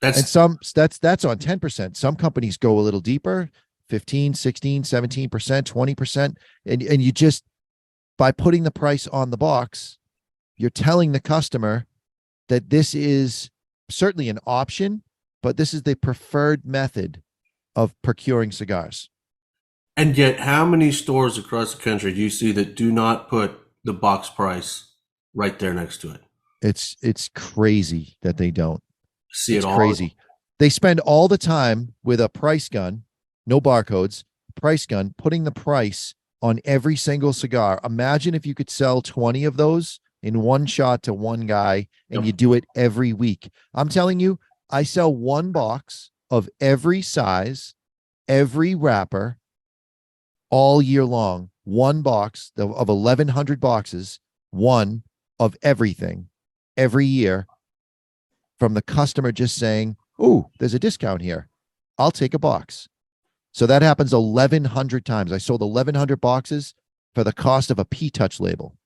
And some that's on 10%. Some companies go a little deeper, 15, 16, 17%, 20%. And you just, by putting the price on the box, you're telling the customer that this is certainly an option, but this is the preferred method of procuring cigars. And yet, how many stores across the country do you see that do not put the box price right there next to it? It's crazy that they don't. See it's it all. Crazy. They spend all the time with a price gun, no barcodes, price gun, putting the price on every single cigar. Imagine if you could sell 20 of those in one shot to one guy, and you do it every week. I'm telling you, I sell one box of every size, every wrapper, all year long. One box of 1,100 boxes, one of everything, every year, from the customer just saying, "Ooh, there's a discount here. I'll take a box." So that happens 1,100 times. I sold 1,100 boxes for the cost of a P-Touch label.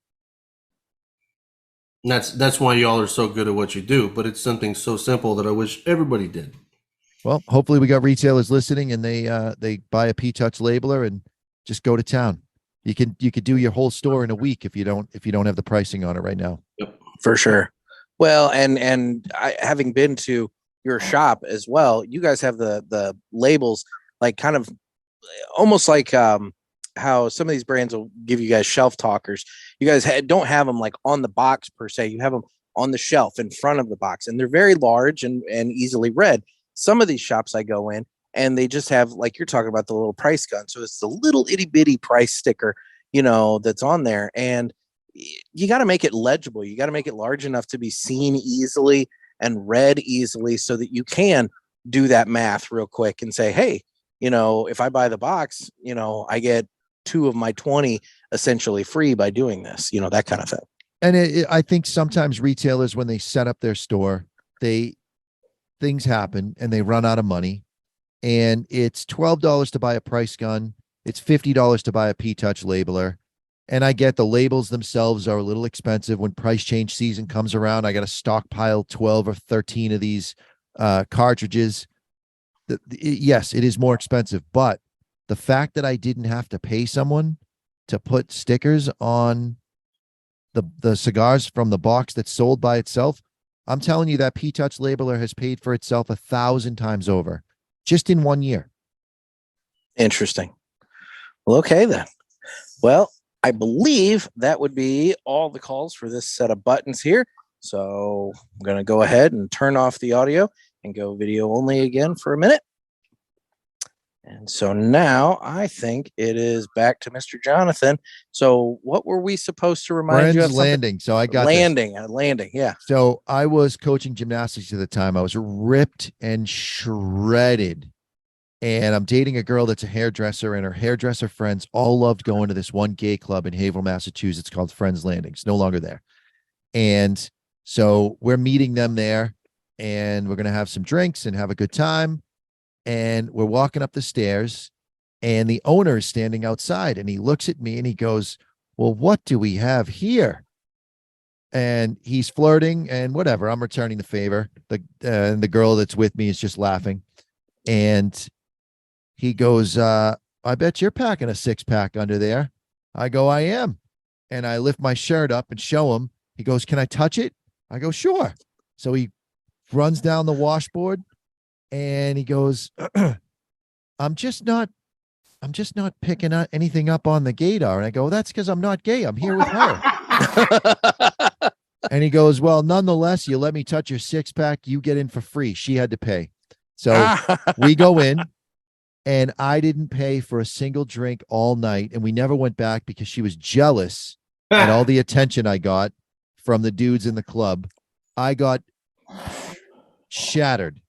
And that's why y'all are so good at what you do, but it's something so simple that I wish everybody did. Well, hopefully we got retailers listening and they buy a P-Touch labeler and just go to town. You could do your whole store in a week if you don't have the pricing on it right now. Yep. For sure. Well, and I, having been to your shop as well, you guys have the labels like kind of almost like how some of these brands will give you guys shelf talkers. You guys don't have them like on the box per se. You have them on the shelf in front of the box, and they're very large and easily read. Some of these shops I go in, and they just have, like you're talking about, the little price gun. So it's the little itty bitty price sticker, that's on there. And you got to make it legible. You got to make it large enough to be seen easily and read easily so that you can do that math real quick and say, hey, if I buy the box, I get 2 of my 20 essentially free by doing this, that kind of thing. And I think sometimes retailers, when they set up their store, things happen and they run out of money. And it's $12 to buy a price gun. It's $50 to buy a P-Touch labeler. And I get the labels themselves are a little expensive. When price change season comes around, I got to stockpile 12 or 13 of these cartridges. Yes, it is more expensive, but the fact that I didn't have to pay someone to put stickers on the cigars from the box that's sold by itself, I'm telling you that P-Touch labeler has paid for itself 1,000 times over just in 1 year. Interesting. Well, okay then. Well, I believe that would be all the calls for this set of buttons here. So I'm going to go ahead and turn off the audio and go video only again for a minute. And so now I think it is back to Mr. Jonathan. So what were we supposed to remind you of? Landing. So I got landing. Yeah. So I was coaching gymnastics at the time. I was ripped and shredded. And I'm dating a girl that's a hairdresser, and her hairdresser friends all loved going to this one gay club in Haverhill, Massachusetts called Friends Landing. It's no longer there. And so we're meeting them there, and we're going to have some drinks and have a good time. And we're walking up the stairs, and the owner is standing outside, and he looks at me and he goes, "Well, what do we have here?" And he's flirting and whatever. I'm returning the favor. The girl that's with me is just laughing. And he goes, "I bet you're packing a 6-pack under there." I go, "I am." And I lift my shirt up and show him. He goes, "Can I touch it?" I go, "Sure." So he runs down the washboard and he goes, I'm just not picking anything up on the gaydar. And I go, "That's because I'm not gay. I'm here with her." And he goes, "Well, nonetheless, you let me touch your 6-pack. You get in for free. She had to pay." So we go in. And I didn't pay for a single drink all night. And we never went back because she was jealous at all the attention I got from the dudes in the club. I got shattered.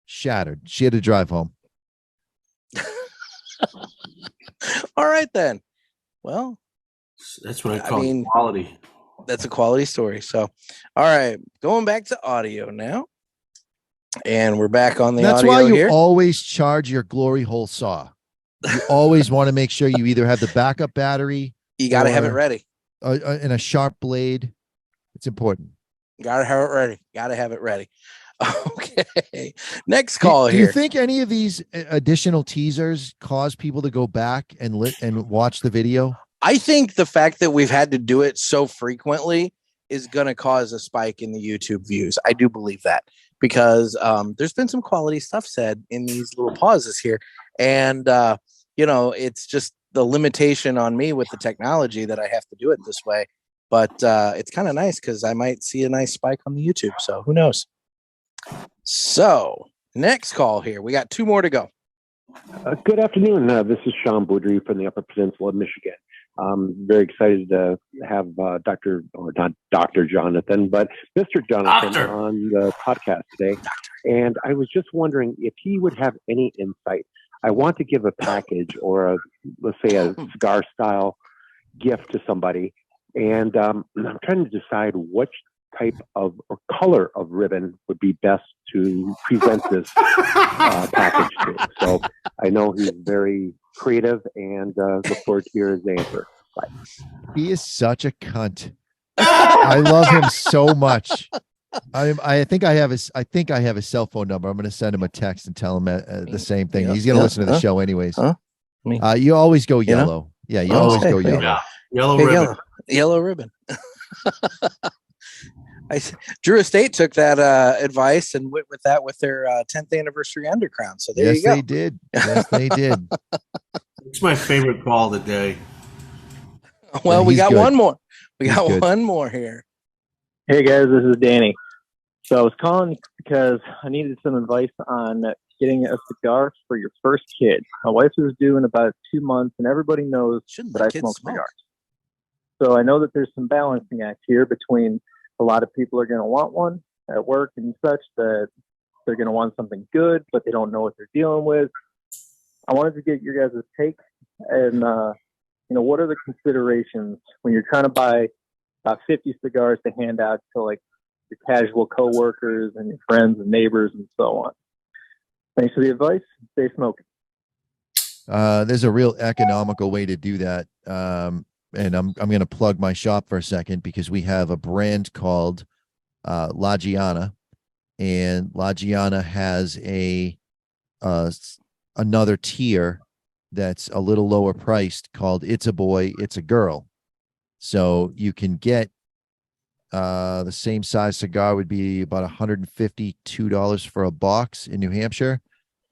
She had to drive home. All right, then. Well, that's what I call quality. That's a quality story. So, all right, going back to audio now. And we're back on the audio. That's why you here. always charge your glory hole saw. You always want to make sure you either have the backup battery. You got to have it ready. And a sharp blade. It's important. Got to have it ready. Got to have it ready. Okay. Next call Do here. you think any of these additional teasers cause people to go back and watch the video? I think the fact that we've had to do it so frequently is going to cause a spike in the YouTube views. I do believe that because there's been some quality stuff said in these little pauses here. And, it's just the limitation on me with the technology that I have to do it this way. But it's kind of nice because I might see a nice spike on the YouTube. So who knows? So next call here. We got 2 more to go. Good afternoon. This is Sean Boudry from the Upper Peninsula of Michigan. I'm very excited to have not Dr. Jonathan, but Mr. Jonathan on the podcast today. And I was just wondering if he would have any insight. I want to give a package or let's say a cigar style gift to somebody. And I'm trying to decide which type of or color of ribbon would be best to present this package to. So I know he's very creative and look forward to hear his answer. Bye. He is such a cunt. I love him so much. I think I have his cell phone number. I'm going to send him a text and tell him the same thing. He's going to listen to the show anyways. You always go yellow. Yeah, you always go yellow. Yeah. Yellow ribbon. Yellow ribbon. Drew Estate took that advice and went with that with their 10th anniversary undercrown. So there you go. Yes, they did. Yes, they did. It's my favorite call of the day. Well, we got good. one more. We He's got good. one more here. Hey guys, this is Danny. So I was calling because I needed some advice on getting a cigar for your first kid. My wife is due in about 2 months, and everybody knows that I smoke cigars. So I know that there's some balancing act here between a lot of people are going to want one at work and such, that they're going to want something good, but they don't know what they're dealing with. I wanted to get your guys' take and, what are the considerations when you're trying to buy about 50 cigars to hand out to like your casual coworkers and your friends and neighbors and so on. Thanks for the advice. Stay smoking. There's a real economical way to do that. And I'm going to plug my shop for a second because we have a brand called La Giana, and La Giana has another tier that's a little lower priced called It's a Boy, It's a Girl. So you can get the same size cigar would be about $152 for a box in New Hampshire.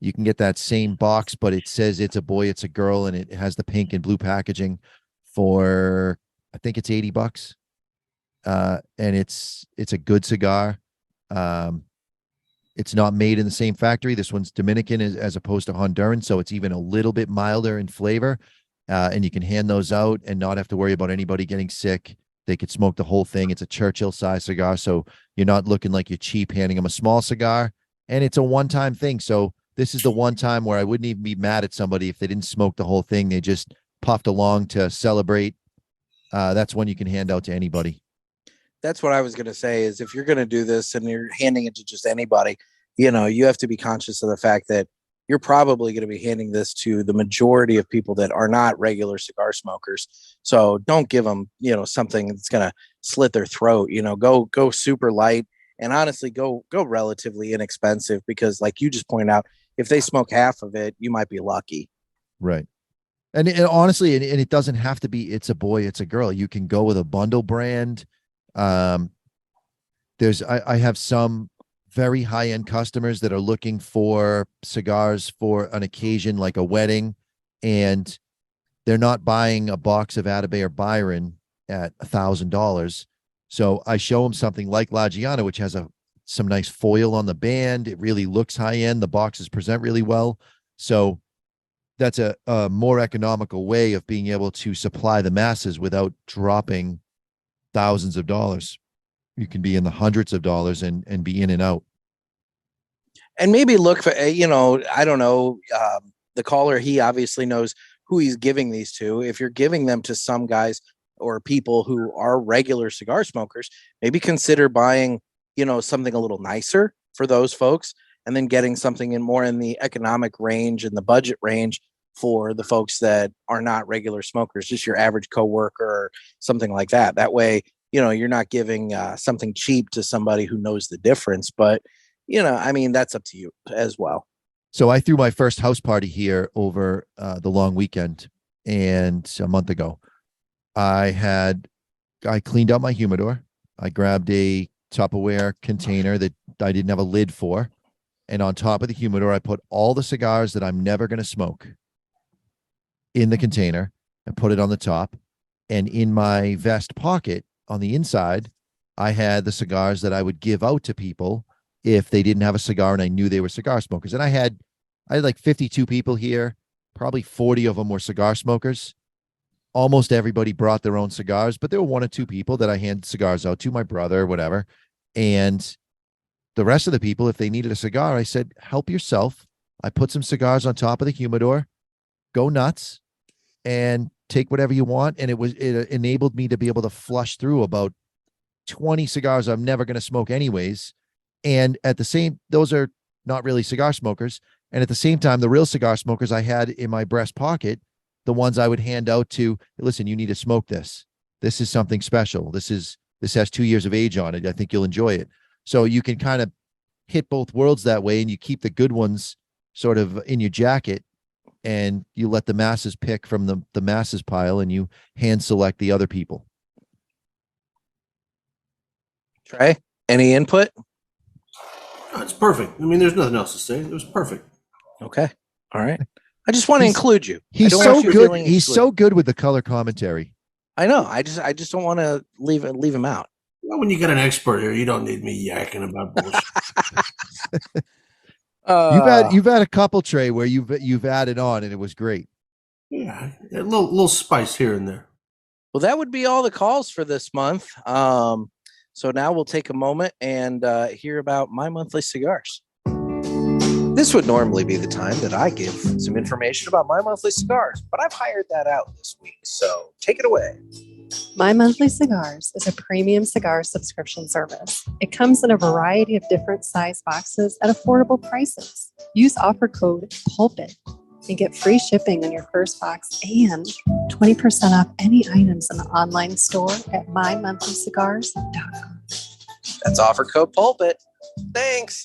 You can get that same box, but it says It's a Boy, It's a Girl, and it has the pink and blue packaging for, I think it's $80. And it's a good cigar. It's not made in the same factory. This one's Dominican as opposed to Honduran, so it's even a little bit milder in flavor. And you can hand those out and not have to worry about anybody getting sick. They could smoke the whole thing. It's a Churchill size cigar, so you're not looking like you're cheap handing them a small cigar. And it's a one-time thing. So this is the one time where I wouldn't even be mad at somebody if they didn't smoke the whole thing. They just puffed along to celebrate. That's one you can hand out to anybody. That's what I was going to say is if you're going to do this and you're handing it to just anybody, you have to be conscious of the fact that you're probably going to be handing this to the majority of people that are not regular cigar smokers. So don't give them, something that's going to slit their throat, go super light, and honestly go relatively inexpensive, because like you just pointed out, if they smoke half of it, you might be lucky. Right. And honestly, and it doesn't have to be It's a Boy, It's a Girl. You can go with a bundle brand. I have some very high-end customers that are looking for cigars for an occasion like a wedding, and they're not buying a box of Atabey or Byron at $1,000. So I show them something like La Giana, which has some nice foil on the band. It really looks high-end. The boxes present really well. So that's a more economical way of being able to supply the masses without dropping thousands of dollars. You can be in the hundreds of dollars and be in and out. And maybe look for, I don't know, the caller, he obviously knows who he's giving these to. If you're giving them to some guys or people who are regular cigar smokers, maybe consider buying, something a little nicer for those folks, and then getting something in the economic range and the budget range for the folks that are not regular smokers, just your average coworker or something like that. That way, you're not giving something cheap to somebody who knows the difference, but I mean, that's up to you as well. So I threw my first house party here over the long weekend, and a month ago, I cleaned out my humidor. I grabbed a Tupperware container that I didn't have a lid for. And on top of the humidor, I put all the cigars that I'm never going to smoke in the container and put it on the top. And in my vest pocket on the inside, I had the cigars that I would give out to people if they didn't have a cigar and I knew they were cigar smokers. And I had like 52 people here. Probably 40 of them were cigar smokers. Almost everybody brought their own cigars, but there were 1 or 2 people that I handed cigars out to, my brother, whatever. And the rest of the people, if they needed a cigar, I said, help yourself. I put some cigars on top of the humidor, go nuts, and take whatever you want. And it enabled me to be able to flush through about 20 cigars I'm never going to smoke anyways. And those are not really cigar smokers. And at the same time, the real cigar smokers I had in my breast pocket, the ones I would hand out to, listen, you need to smoke this. This is something special. This has 2 years of age on it. I think you'll enjoy it. So you can kind of hit both worlds that way, and you keep the good ones sort of in your jacket, and you let the masses pick from the masses pile, and you hand select the other people. Trey, any input? Oh, it's perfect. I mean, there's nothing else to say. It was perfect. Okay. All right. I just want to include you. He's so good. He's so good with the color commentary. I know. I just don't want to leave him out. Well, when you got an expert here, you don't need me yakking about bullshit. You've had a couple, Trey, where you've added on, and it was great. Yeah, a little spice here and there. Well, that would be all the calls for this month. So now we'll take a moment and hear about My Monthly Cigars. This would normally be the time that I give some information about My Monthly Cigars, but I've hired that out this week, so take it away. My Monthly Cigars is a premium cigar subscription service. It comes in a variety of different size boxes at affordable prices. Use offer code PULPIT and get free shipping on your first box and 20% off any items in the online store at mymonthlycigars.com. That's offer code PULPIT. Thanks.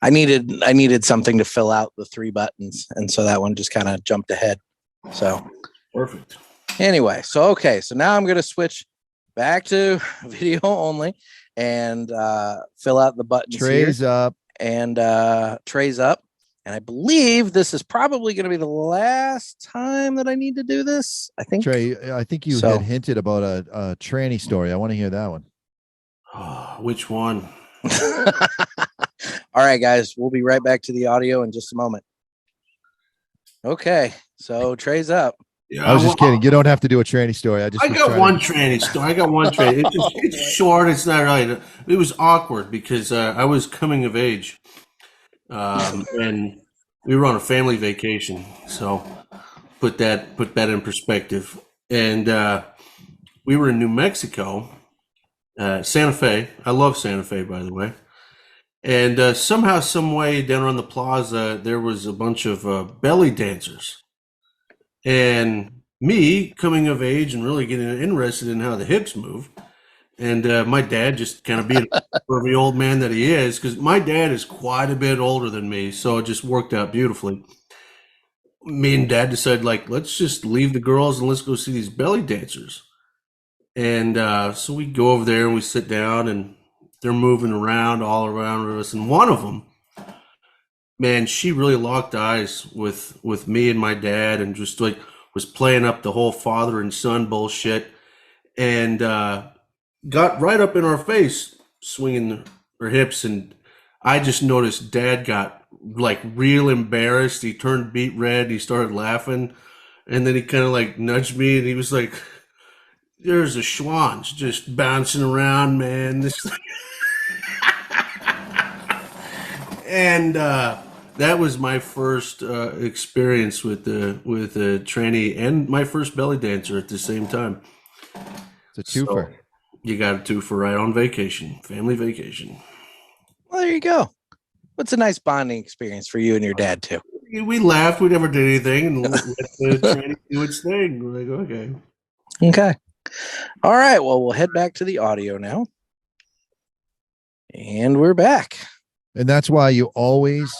I needed something to fill out the 3 buttons, and so that one just kind of jumped ahead. So perfect. Anyway, so now I'm going to switch back to video only and fill out the buttons. Trays up. And trays up. And I believe this is probably going to be the last time that I need to do this. I think. Trey, I think you had hinted about a tranny story. I want to hear that one. Oh, which one? All right, guys, we'll be right back to the audio in just a moment. Okay, so Trey's up. Yeah, I was just kidding. You don't have to do a tranny story. I got one tranny story. I got one tranny. It's short. It's not right. It was awkward because I was coming of age, and we were on a family vacation. So put that in perspective. And we were in New Mexico, Santa Fe. I love Santa Fe, by the way. And somehow, some way, down around the plaza, there was a bunch of belly dancers. And me coming of age and really getting interested in how the hips move. And my dad just kind of being for the old man that he is, because my dad is quite a bit older than me. So it just worked out beautifully. Me and Dad decided, let's just leave the girls and let's go see these belly dancers. And so we go over there and we sit down and they're moving around all around us. And one of them, man, she really locked eyes with me and my dad and just was playing up the whole father and son bullshit and got right up in our face, swinging her hips. And I just noticed Dad got real embarrassed. He turned beet red. He started laughing. And then he kind of nudged me and he was like, there's a schwanz just bouncing around, man. And that was my first experience with the tranny and my first belly dancer at the same time. It's a twofer. So you got a twofer right on vacation, family vacation. Well, there you go. What's a nice bonding experience for you and your dad too? We laughed. We never did anything, and let the tranny do its thing. We're like, okay. Okay. All right. Well, we'll head back to the audio now. And we're back. And that's why you always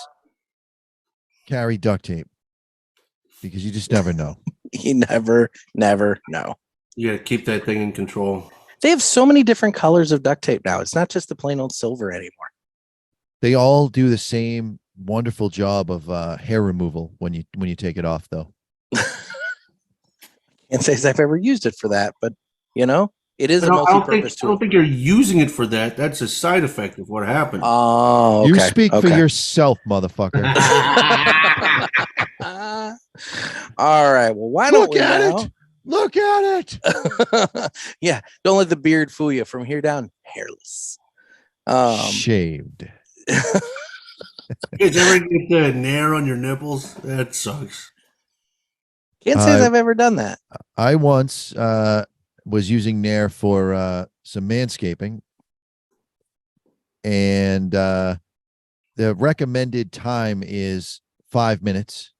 carry duct tape, because you just never know. You never know. You got to keep that thing in control. They have so many different colors of duct tape now. It's not just the plain old silver anymore. They all do the same wonderful job of hair removal when you take it off, though. Can't say I've ever used it for that, but it is a multi-purpose tool. I don't think you're using it for that. That's a side effect of what happened. Oh, okay. You speak for yourself, motherfucker. All right. Well, why don't we Look at it. Yeah. Don't let the beard fool you. From here down, hairless. Shaved. Did you ever get the nair on your nipples? That sucks. Can't say I've ever done that. I once was using Nair for some manscaping, and the recommended time is 5 minutes,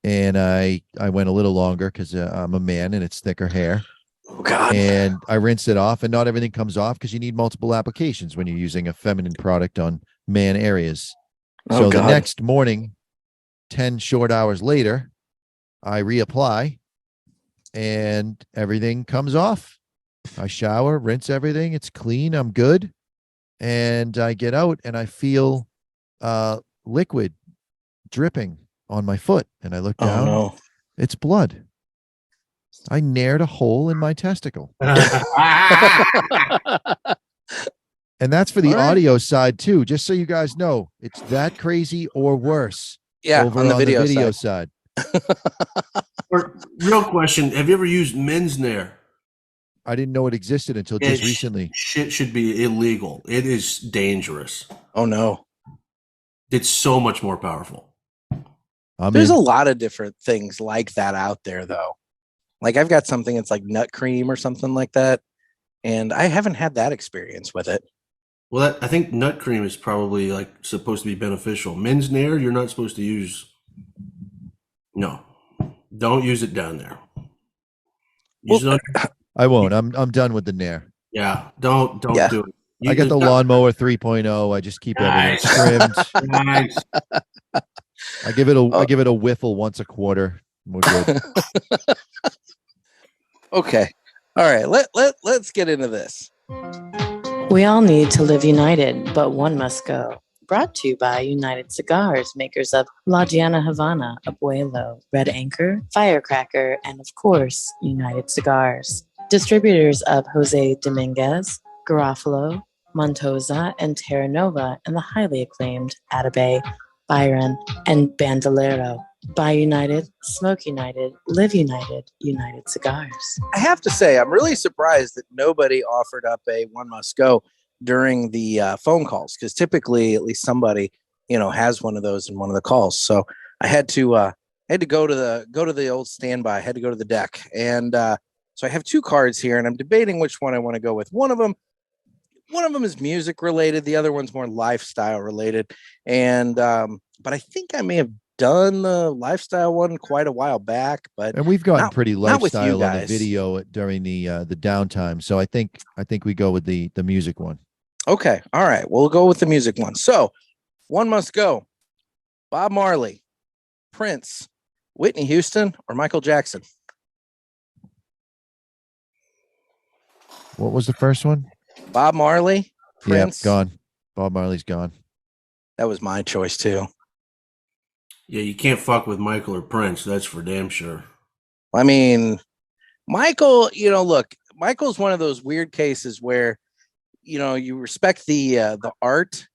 and I went a little longer because I'm a man and it's thicker hair. Oh God! And I rinsed it off, and not everything comes off because you need multiple applications when you're using a feminine product on man areas. So the next morning, 10 short hours later, I reapply and everything comes off. I shower, rinse everything. It's clean. I'm good. And I get out and I feel liquid dripping on my foot. And I look down. Oh, no. It's blood. I nared a hole in my testicle. And that's for the audio side too. Just so you guys know, it's that crazy or worse. Yeah, over on the video side. Real question: have you ever used men's Nair? I didn't know it existed until just recently. Shit should be illegal. It is dangerous. Oh no, it's so much more powerful. There's a lot of different things like that out there, though. Like I've got something that's like nut cream or something like that, and I haven't had that experience with it. Well, I think nut cream is probably like supposed to be beneficial. Men's Nair, you're not supposed to use. No, don't use it down there. I won't. I'm done with the Nair. Yeah, don't do it. I got the lawnmower 3.0. I just keep everything trimmed. Nice. I give it a whiffle once a quarter. We're good. Okay. All right. Let's get into this. We all need to live united, but one must go. Brought to you by United Cigars, makers of La Giana Havana, Abuelo, Red Anchor, Firecracker, and of course, United Cigars. Distributors of Jose Dominguez, Garofalo, Montosa, and Terra Nova, and the highly acclaimed Atabey, Byron, and Bandolero. Buy United, Smoke United, Live United, United Cigars. I have to say, I'm really surprised that nobody offered up a one must go during the phone calls, because typically at least somebody, has one of those in one of the calls. So I had to go to the old standby. I had to go to the deck, and so I have two cards here, and I'm debating which one I want to go with. One of them is music related. The other one's more lifestyle related, and but I think I may have done the lifestyle one quite a while back, but we've gotten pretty lifestyle on the guys. video during the downtime. So I think we go with the music one. Okay, all right, we'll go with the music one. So one must go: Bob Marley, Prince, Whitney Houston, or Michael Jackson. What was the first one? Bob Marley, Prince. Yeah, gone. Bob Marley's gone. That was my choice too. Yeah, you can't fuck with Michael or Prince. That's for damn sure. I mean, Michael, look, Michael's one of those weird cases where, you respect the art,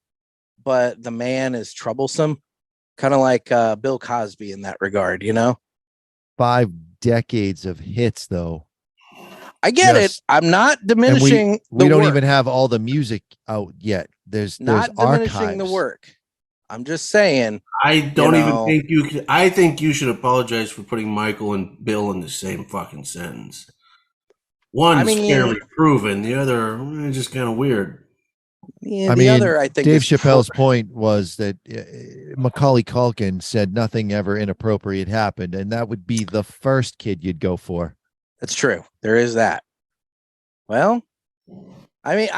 but the man is troublesome, kind of like Bill Cosby in that regard, 5 decades of hits, though. I get it. I'm not diminishing. We don't even have all the music out yet. There's diminishing archives. the work. I'm just saying. I don't even think you can. I think you should apologize for putting Michael and Bill in the same fucking sentence. One's fairly proven, the other just kind of weird. Yeah, the other, I think, Dave Chappelle's point was that Macaulay Culkin said nothing ever inappropriate happened, and that would be the first kid you'd go for. That's true. There is that. Well, I mean,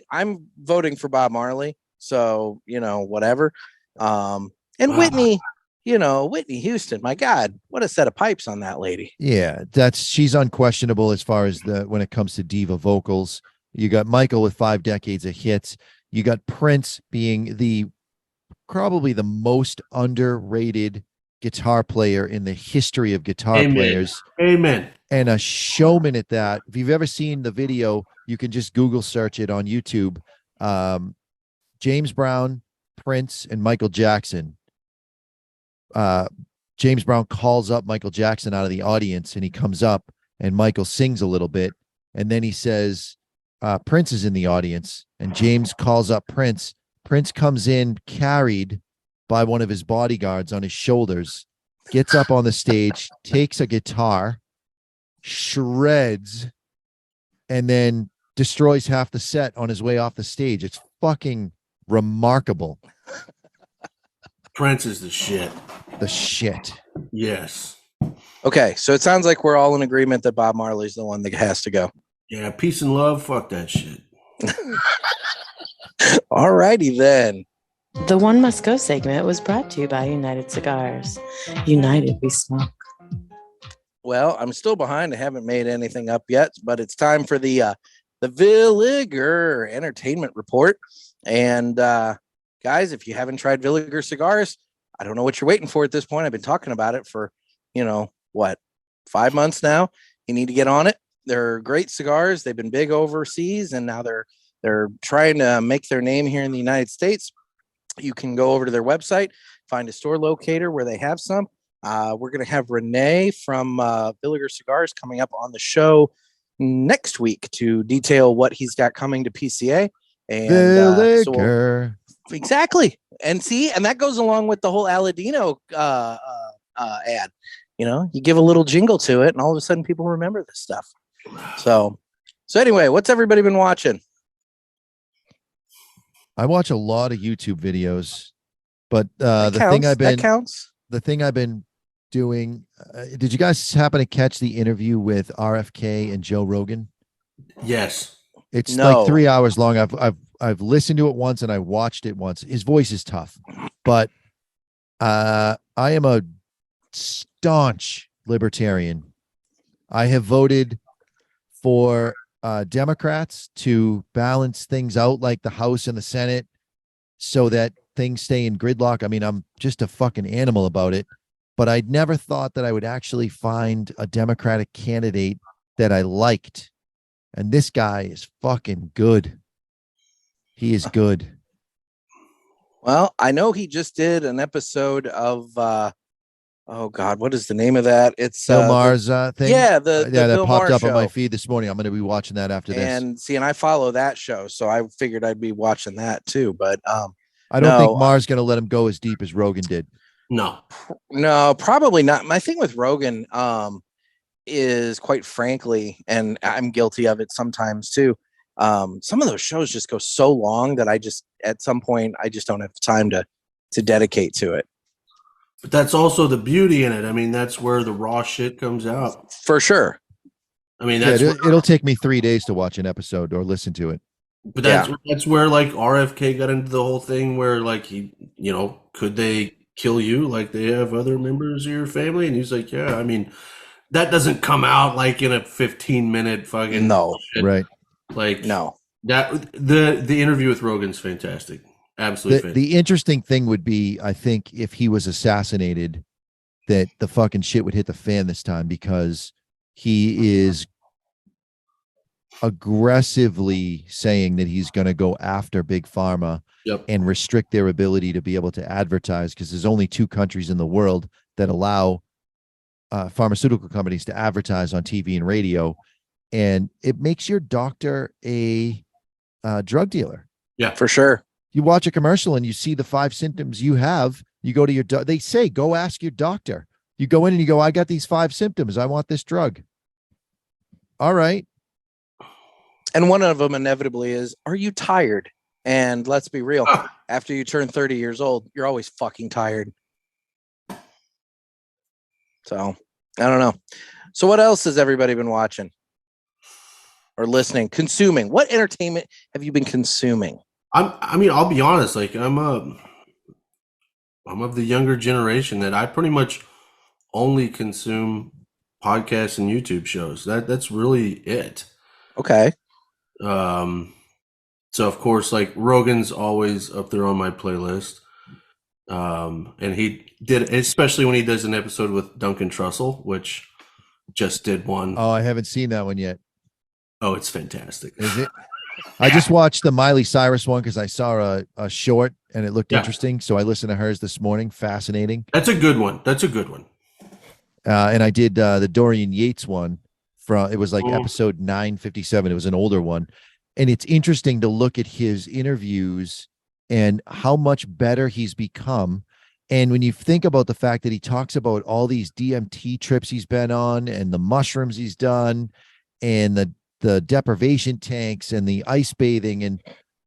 I'm voting for Bob Marley. So, whatever. And Whitney, Whitney Houston, my God, what a set of pipes on that lady. Yeah, she's unquestionable as far as when it comes to diva vocals. You got Michael with 5 decades of hits. You got Prince being probably the most underrated guitar player in the history of guitar players. Amen. And a showman at that. If you've ever seen the video, you can just Google search it on YouTube. James Brown, Prince, and Michael Jackson. James Brown calls up Michael Jackson out of the audience, and he comes up, and Michael sings a little bit, and then he says, Prince is in the audience, and James calls up Prince. Prince comes in carried by one of his bodyguards on his shoulders, gets up on the stage, takes a guitar, shreds, and then destroys half the set on his way off the stage. It's fucking remarkable. Prince is the shit. The shit. Yes. Okay, so it sounds like we're all in agreement that Bob Marley's the one that has to go. Yeah, peace and love. Fuck that shit. All righty then. The One Must Go segment was brought to you by United Cigars. United we smoke. Well, I'm still behind. I haven't made anything up yet, but it's time for the Villiger Entertainment Report. And guys, if you haven't tried Villiger Cigars, I don't know what you're waiting for at this point. I've been talking about it for, 5 months now. You need to get on it. They're great cigars. They've been big overseas, and now they're trying to make their name here in the United States. You can go over to their website, find a store locator where they have some. We're going to have Renee from Villiger Cigars coming up on the show next week to detail what he's got coming to PCA. And Villiger. Exactly. And that goes along with the whole Aladino ad. You give a little jingle to it, and all of a sudden people remember this stuff. So anyway, what's everybody been watching? I watch a lot of YouTube videos, but that counts. The thing I've been doing. Did you guys happen to catch the interview with RFK and Joe Rogan? Yes. It's like 3 hours long. I've listened to it once and I watched it once. His voice is tough, but I am a staunch libertarian. I have voted for Democrats to balance things out like the House and the Senate so that things stay in gridlock. I mean, I'm just a fucking animal about it, but I'd never thought that I would actually find a Democratic candidate that I liked. And this guy is fucking good. He is good. Well, I know he just did an episode of oh God, what is the name of that? It's Bill Maher's thing. Yeah, that Bill popped Maher up on show. my feed this morning. I'm going to be watching that after this. And I follow that show, so I figured I'd be watching that too. But I don't think Maher's going to let him go as deep as Rogan did. No, probably not. My thing with Rogan is, quite frankly, and I'm guilty of it sometimes too. Some of those shows just go so long that at some point I just don't have time to dedicate to it. But that's also the beauty in it. I mean, that's where the raw shit comes out. For sure. I mean, it'll take me 3 days to watch an episode or listen to it. But that's where like RFK got into the whole thing where like he, could they kill you like they have other members of your family? And he's like, yeah, I mean, that doesn't come out like in a 15-minute fucking shit. Right. Like no. That the interview with Rogan's fantastic. Absolutely fantastic. The interesting thing would be, I think, if he was assassinated, that the fucking shit would hit the fan this time, because he is aggressively saying that he's going to go after Big Pharma and restrict their ability to be able to advertise, because there's only 2 countries in the world that allow pharmaceutical companies to advertise on TV and radio, and it makes your doctor a drug dealer. Yeah, for sure. You watch a commercial and you see the 5 symptoms you have. You go to your they say, go ask your doctor. You go in and you go, I got these 5 symptoms. I want this drug. All right. And one of them inevitably is, are you tired? And let's be real, after you turn 30 years old, you're always fucking tired. So I don't know. So what else has everybody been watching? or listening, consuming? What entertainment have you been consuming? I mean, I'll be honest. Like I'm of the younger generation that I pretty much only consume podcasts and YouTube shows. That's really it. Okay. So of course, like Rogan's always up there on my playlist. And he did, especially when he does an episode with Duncan Trussell, which just did one. Oh, I haven't seen that one yet. Oh, it's fantastic. Is it? I just watched the Miley Cyrus one because I saw a short and it looked interesting. So I listened to hers this morning. Fascinating. That's a good one. And I did the Dorian Yates one it was like episode 957. It was an older one. And it's interesting to look at his interviews and how much better he's become. And when you think about the fact that he talks about all these DMT trips he's been on and the mushrooms he's done and the deprivation tanks and the ice bathing, and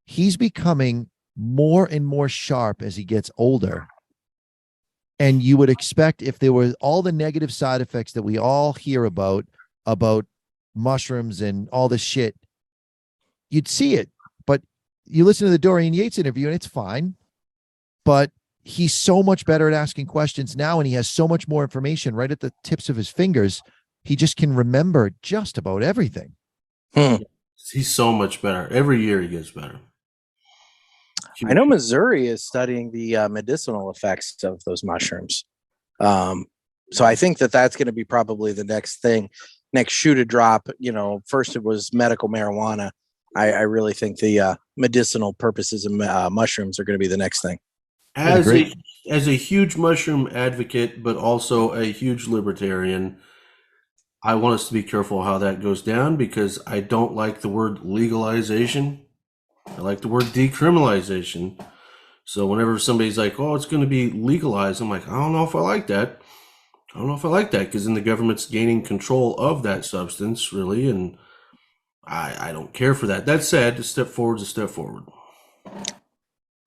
he's becoming more and more sharp as he gets older. And you would expect, if there were all the negative side effects that we all hear about mushrooms and all this shit, you'd see it. But you listen to the Dorian Yates interview and it's fine, but he's so much better at asking questions now, and he has so much more information right at the tips of his fingers. He just can remember just about everything. He's so much better. Every year he gets better. I know Missouri is studying the medicinal effects of those mushrooms. So I think that's going to be probably the next shoe to drop. You know, first it was medical marijuana. I really think the medicinal purposes of mushrooms are going to be the next thing. As a huge mushroom advocate, but also a huge libertarian, I want us to be careful how that goes down, because I don't like the word legalization. I like the word decriminalization. So whenever somebody's like, oh, it's going to be legalized, I'm like, I don't know if I like that. Because then the government's gaining control of that substance, really, and I don't care for that. That said, a step forward is a step forward.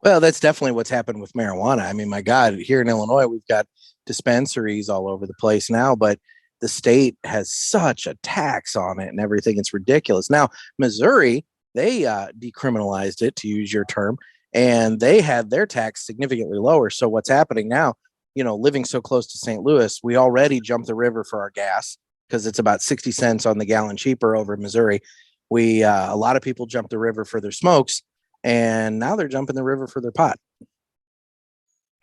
Well, that's definitely what's happened with marijuana. I mean, my God, here in Illinois, we've got dispensaries all over the place now, but the state has such a tax on it and everything. It's ridiculous. Now, Missouri, they decriminalized it, to use your term, and they had their tax significantly lower. So what's happening now, you know, living so close to St. Louis, we already jump the river for our gas because it's about 60 cents on the gallon cheaper over in Missouri. A lot of people jump the river for their smokes, and now they're jumping the river for their pot.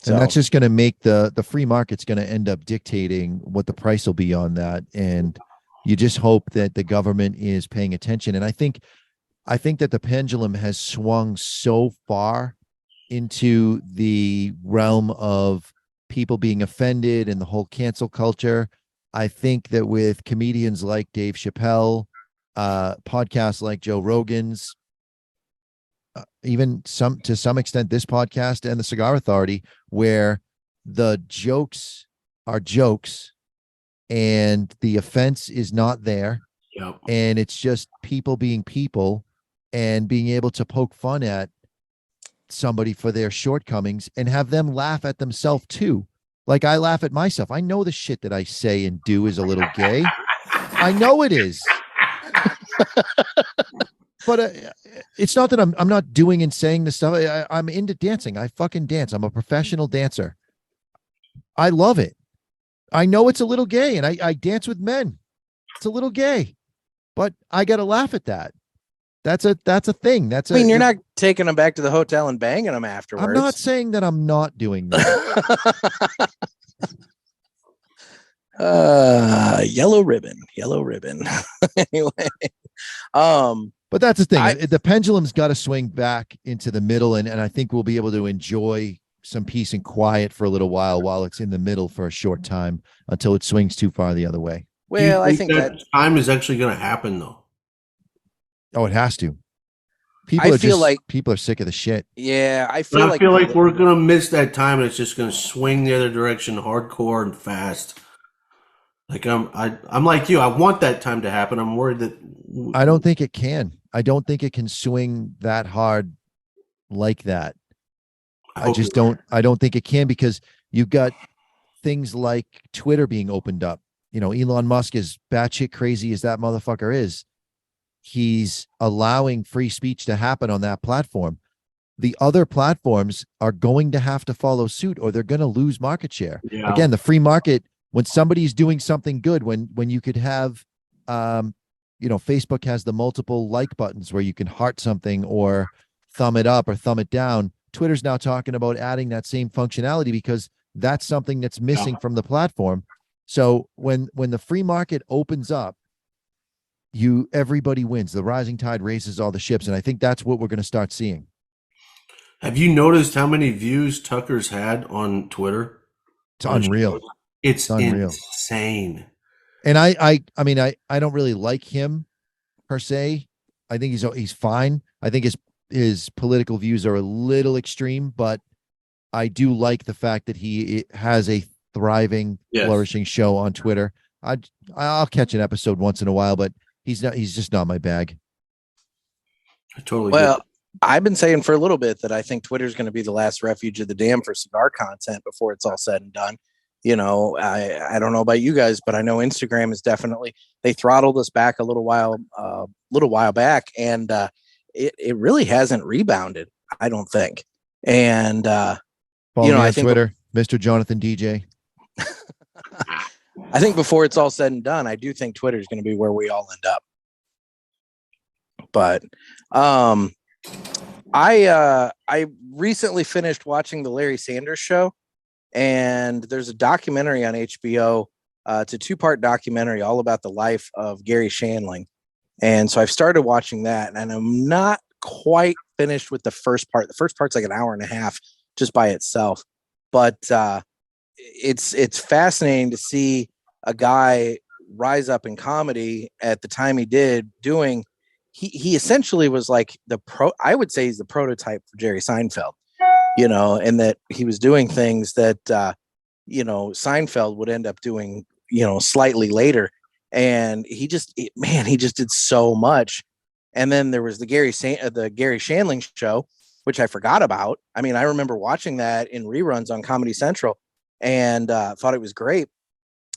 And that's just going to make the free market's going to end up dictating what the price will be on that. And you just hope that the government is paying attention. And I think that the pendulum has swung so far into the realm of people being offended and the whole cancel culture. I think that with comedians like Dave Chappelle, podcasts like Joe Rogan's, even to some extent this podcast and the Cigar Authority, where the jokes are jokes and the offense is not there. Yep. And it's just people being people and being able to poke fun at somebody for their shortcomings and have them laugh at themselves too. Like I laugh at myself. I know the shit that I say and do is a little gay. I know it is. But it's not that I'm not doing and saying this stuff. I'm into dancing. I fucking dance. I'm a professional dancer. I love it. I know it's a little gay, and I dance with men. It's a little gay, but I got to laugh at that. That's a thing. You're not taking them back to the hotel and banging them afterwards. I'm not saying that I'm not doing that. Yellow ribbon. Anyway. But that's the thing. The pendulum's got to swing back into the middle, and I think we'll be able to enjoy some peace and quiet for a little while it's in the middle for a short time until it swings too far the other way. Well, I think that time is actually going to happen, though. Oh, it has to. People are sick of the shit. Yeah, I feel like we're going to miss that time, and it's just going to swing the other direction hardcore and fast. Like I'm like you. I want that time to happen. I'm worried that I don't think it can. I don't think it can swing that hard like that. I don't think it can, because you've got things like Twitter being opened up. You know, Elon Musk, is batshit crazy as that motherfucker is, he's allowing free speech to happen on that platform. The other platforms are going to have to follow suit, or they're going to lose market share. Yeah. Again, the free market, when somebody's doing something good, when you could have, Facebook has the multiple like buttons where you can heart something or thumb it up or thumb it down. Twitter's now talking about adding that same functionality because that's something that's missing from the platform. So when the free market opens up, everybody wins. The rising tide raises all the ships, and I think that's what we're going to start seeing. Have you noticed how many views Tucker's had on Twitter? It's unreal. It's unreal. Insane. And I mean, I don't really like him per se. I think he's fine. I think his political views are a little extreme, but I do like the fact that he has a thriving, flourishing show on Twitter. I'll catch an episode once in a while, but he's just not my bag. I totally well. I've been saying for a little bit that I think Twitter is going to be the last refuge of the damned for cigar content before it's all said and done. I don't know about you guys, but I know Instagram is definitely, they throttled us back a little while back, and it really hasn't rebounded, I don't think. And follow me on Twitter, Mr. Jonathan DJ. I think before it's all said and done, I do think Twitter is going to be where we all end up. But I recently finished watching the Larry Sanders Show, and there's a documentary on HBO. It's a 2-part documentary all about the life of Gary Shandling. And so I've started watching that, and I'm not quite finished with the first part. The first part's like an hour and a half just by itself. But it's fascinating to see a guy rise up in comedy at the time he did, doing he essentially was like I would say he's the prototype for Jerry Seinfeld, and that he was doing things that, Seinfeld would end up doing, slightly later. And he just did so much. And then there was the Gary Shandling Show, which I forgot about. I mean, I remember watching that in reruns on Comedy Central and thought it was great.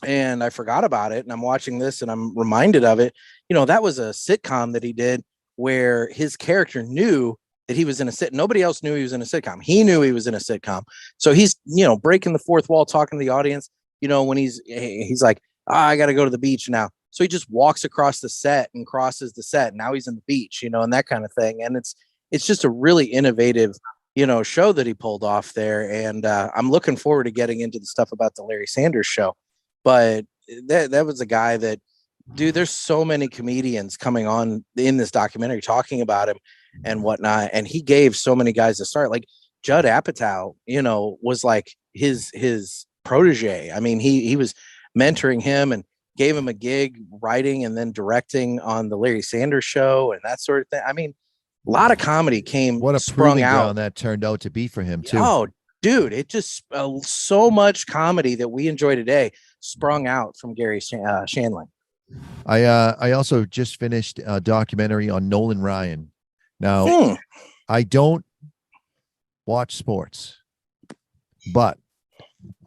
And I forgot about it, and I'm watching this and I'm reminded of it. That was a sitcom that he did where his character knew that he was in a sitcom. Nobody else knew he was in a sitcom. He knew he was in a sitcom. So he's, breaking the fourth wall, talking to the audience, when he's like, I got to go to the beach now. So he just walks across the set and crosses the set. Now he's in the beach, and that kind of thing. And it's just a really innovative, show that he pulled off there. And I'm looking forward to getting into the stuff about the Larry Sanders Show. But that was a guy that, dude, there's so many comedians coming on in this documentary talking about him and whatnot. And he gave so many guys a start. Like Judd Apatow, was like his protege. I mean, he was mentoring him and gave him a gig writing and then directing on the Larry Sanders Show and that sort of thing. I mean, a lot of comedy sprung out. That turned out to be for him too. Oh, dude, it just so much comedy that we enjoy today sprung out from Gary Shandling. I also just finished a documentary on Nolan Ryan. Now, I don't watch sports, but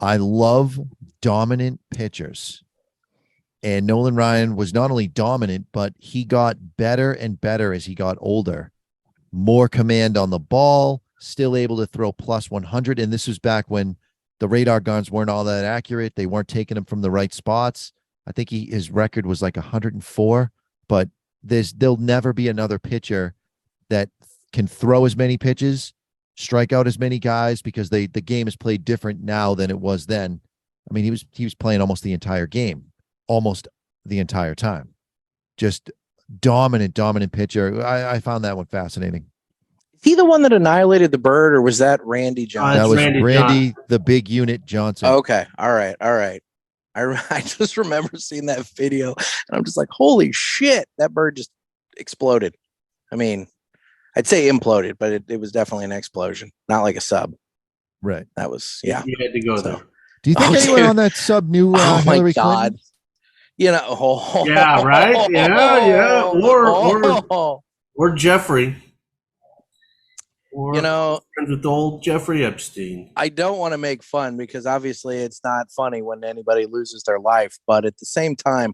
I love dominant pitchers. And Nolan Ryan was not only dominant, but he got better and better as he got older. More command on the ball, still able to throw plus 100. And this was back when the radar guns weren't all that accurate. They weren't taking him from the right spots. I think his record was like 104, but there'll never be another pitcher that can throw as many pitches, strike out as many guys, because the game is played different now than it was then. I mean, he was playing almost the entire game, almost the entire time. Just dominant pitcher. I found that one fascinating. Is he the one that annihilated the bird, or was that Randy Johnson? That was Randy the Big Unit Johnson. Okay. All right. I just remember seeing that video, and I'm just like, holy shit, that bird just exploded. I mean, I'd say imploded, but it was definitely an explosion, not like a sub. Right. That was, yeah. You had to go there. Do you think anyone on that sub knew Hillary Clinton? Yeah, right? Yeah. Or Jeffrey. Or friends with old Jeffrey Epstein. I don't want to make fun, because obviously it's not funny when anybody loses their life. But at the same time,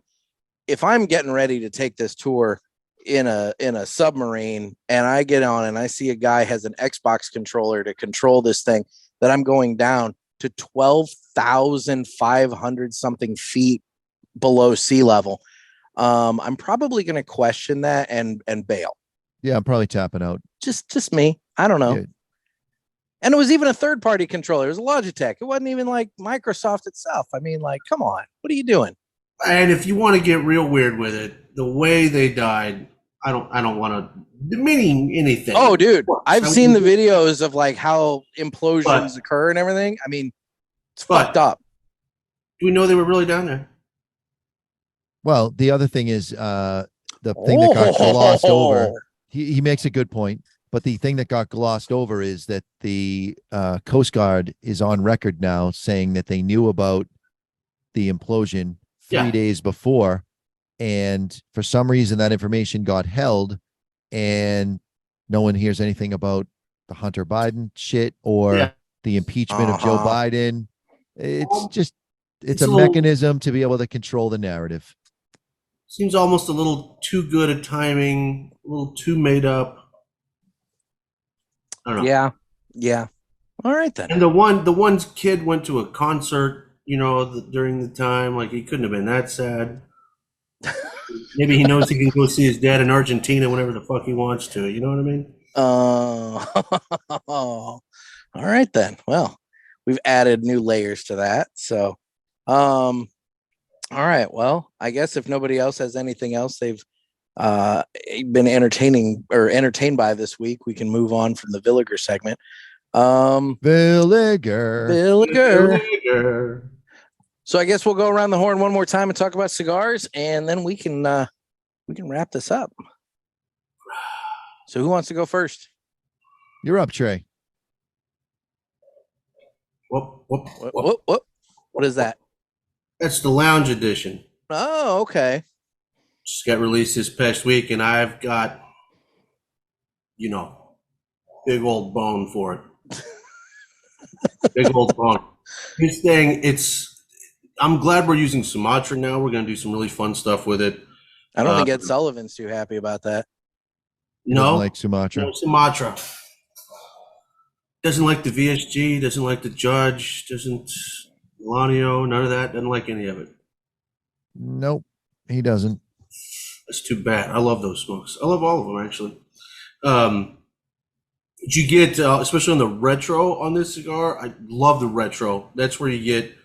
if I'm getting ready to take this tour, in a submarine, and I get on and I see a guy has an Xbox controller to control this thing, that I'm going down to 12,500 something feet below sea level. I'm probably going to question that and bail. Yeah, I'm probably tapping out. Just me. I don't know. Yeah. And it was even a third-party controller. It was a Logitech. It wasn't even like Microsoft itself. I mean, like, come on. What are you doing? And if you want to get real weird with it, the way they died, I don't want to demean anything. Oh, dude, I've seen the videos of like how implosions occur and everything. I mean, it's fucked up. Do we know they were really down there? Well, the other thing is the thing that got glossed over. He makes a good point, but the thing that got glossed over is that the Coast Guard is on record now saying that they knew about the implosion 3 days before, and for some reason that information got held, and no one hears anything about the Hunter Biden shit or the impeachment of Joe Biden. It's a mechanism to be able to control the narrative. Seems almost a little too good at timing, a little too made up. I don't know. Yeah. All right then. And the one kid went to a concert, during the time. Like, he couldn't have been that sad. Maybe he knows he can go see his dad in Argentina whenever the fuck he wants to. You know what I mean? All right then. Well, we've added new layers to that. So, all right. Well, I guess if nobody else has anything else they've been entertained by this week, we can move on from the Villiger segment. Villiger. So I guess we'll go around the horn one more time and talk about cigars, and then we can wrap this up. So who wants to go first? You're up, Trey. What is that? That's the lounge edition. Oh, okay. Just got released this past week, and I've got, big old bone for it. Big old bone. This thing, I'm glad we're using Sumatra now. We're going to do some really fun stuff with it. I don't think Ed Sullivan's too happy about that. No, like Sumatra. No, Sumatra. Doesn't like the VSG, doesn't like the Judge, doesn't Melanio, none of that. Doesn't like any of it. Nope, he doesn't. That's too bad. I love those smokes. I love all of them, actually. Did you get, especially on the retro on this cigar, I love the retro. That's where you get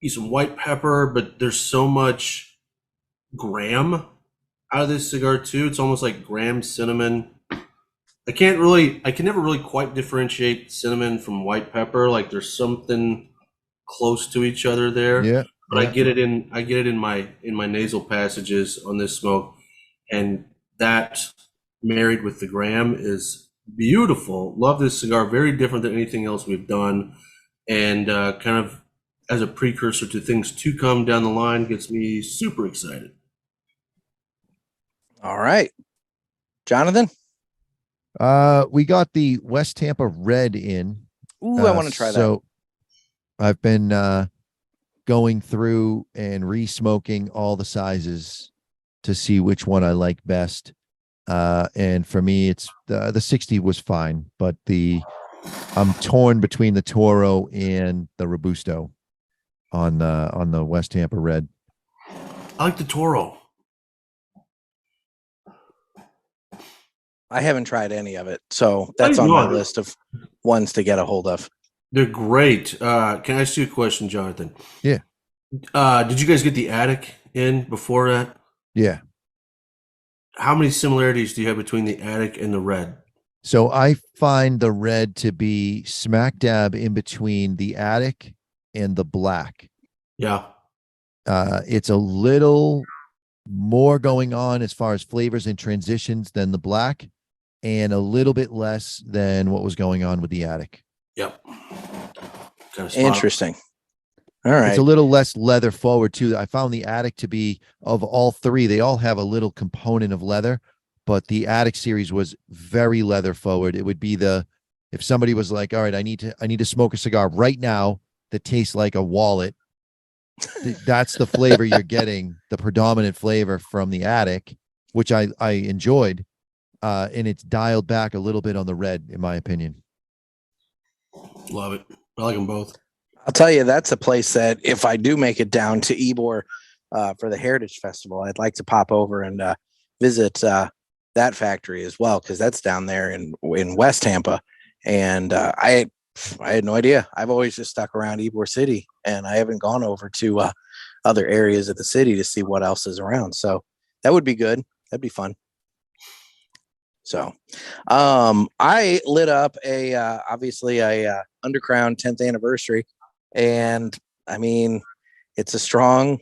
some white pepper, but there's so much graham out of this cigar too. It's almost like graham cinnamon. I can never really quite differentiate cinnamon from white pepper. Like, there's something close to each other there. Yeah. But I get it in my nasal passages on this smoke, and that married with the graham is beautiful. Love this cigar. Very different than anything else we've done, and kind of as a precursor to things to come down the line, gets me super excited. All right, Jonathan. We got the West Tampa Red in. Ooh, I want to try that. So I've been going through and re-smoking all the sizes to see which one I like best. And for me, it's the 60 was fine, but I'm torn between the Toro and the Robusto on the West Tampa Red. I like the Toro. I haven't tried any of it, so that's on my list of ones to get a hold of. They're great. Can I ask you a question, Jonathan? Yeah. Did you guys get the attic in before that? Yeah. How many similarities do you have between the attic and the red? So I find the red to be smack dab in between the attic and the black. Yeah. It's a little more going on as far as flavors and transitions than the black, and a little bit less than what was going on with the attic. Yep. Interesting. All right. It's a little less leather forward too. I found the attic to be, of all three, they all have a little component of leather, but the attic series was very leather forward. It would be if somebody was like, all right, I need to smoke a cigar right now that tastes like a wallet. That's the flavor you're getting, the predominant flavor from the attic. which I enjoyed. And it's dialed back a little bit on the red, in my opinion. Love it. I like them both. I'll tell you, that's a place that if I do make it down to Ybor for the Heritage Festival, I'd like to pop over and visit that factory as well, because that's down there in West Tampa. And I had no idea. I've always just stuck around Ybor City, and I haven't gone over to other areas of the city to see what else is around. So that would be good. That'd be fun. So I lit up obviously a Undercrown 10th anniversary. And I mean, it's a strong,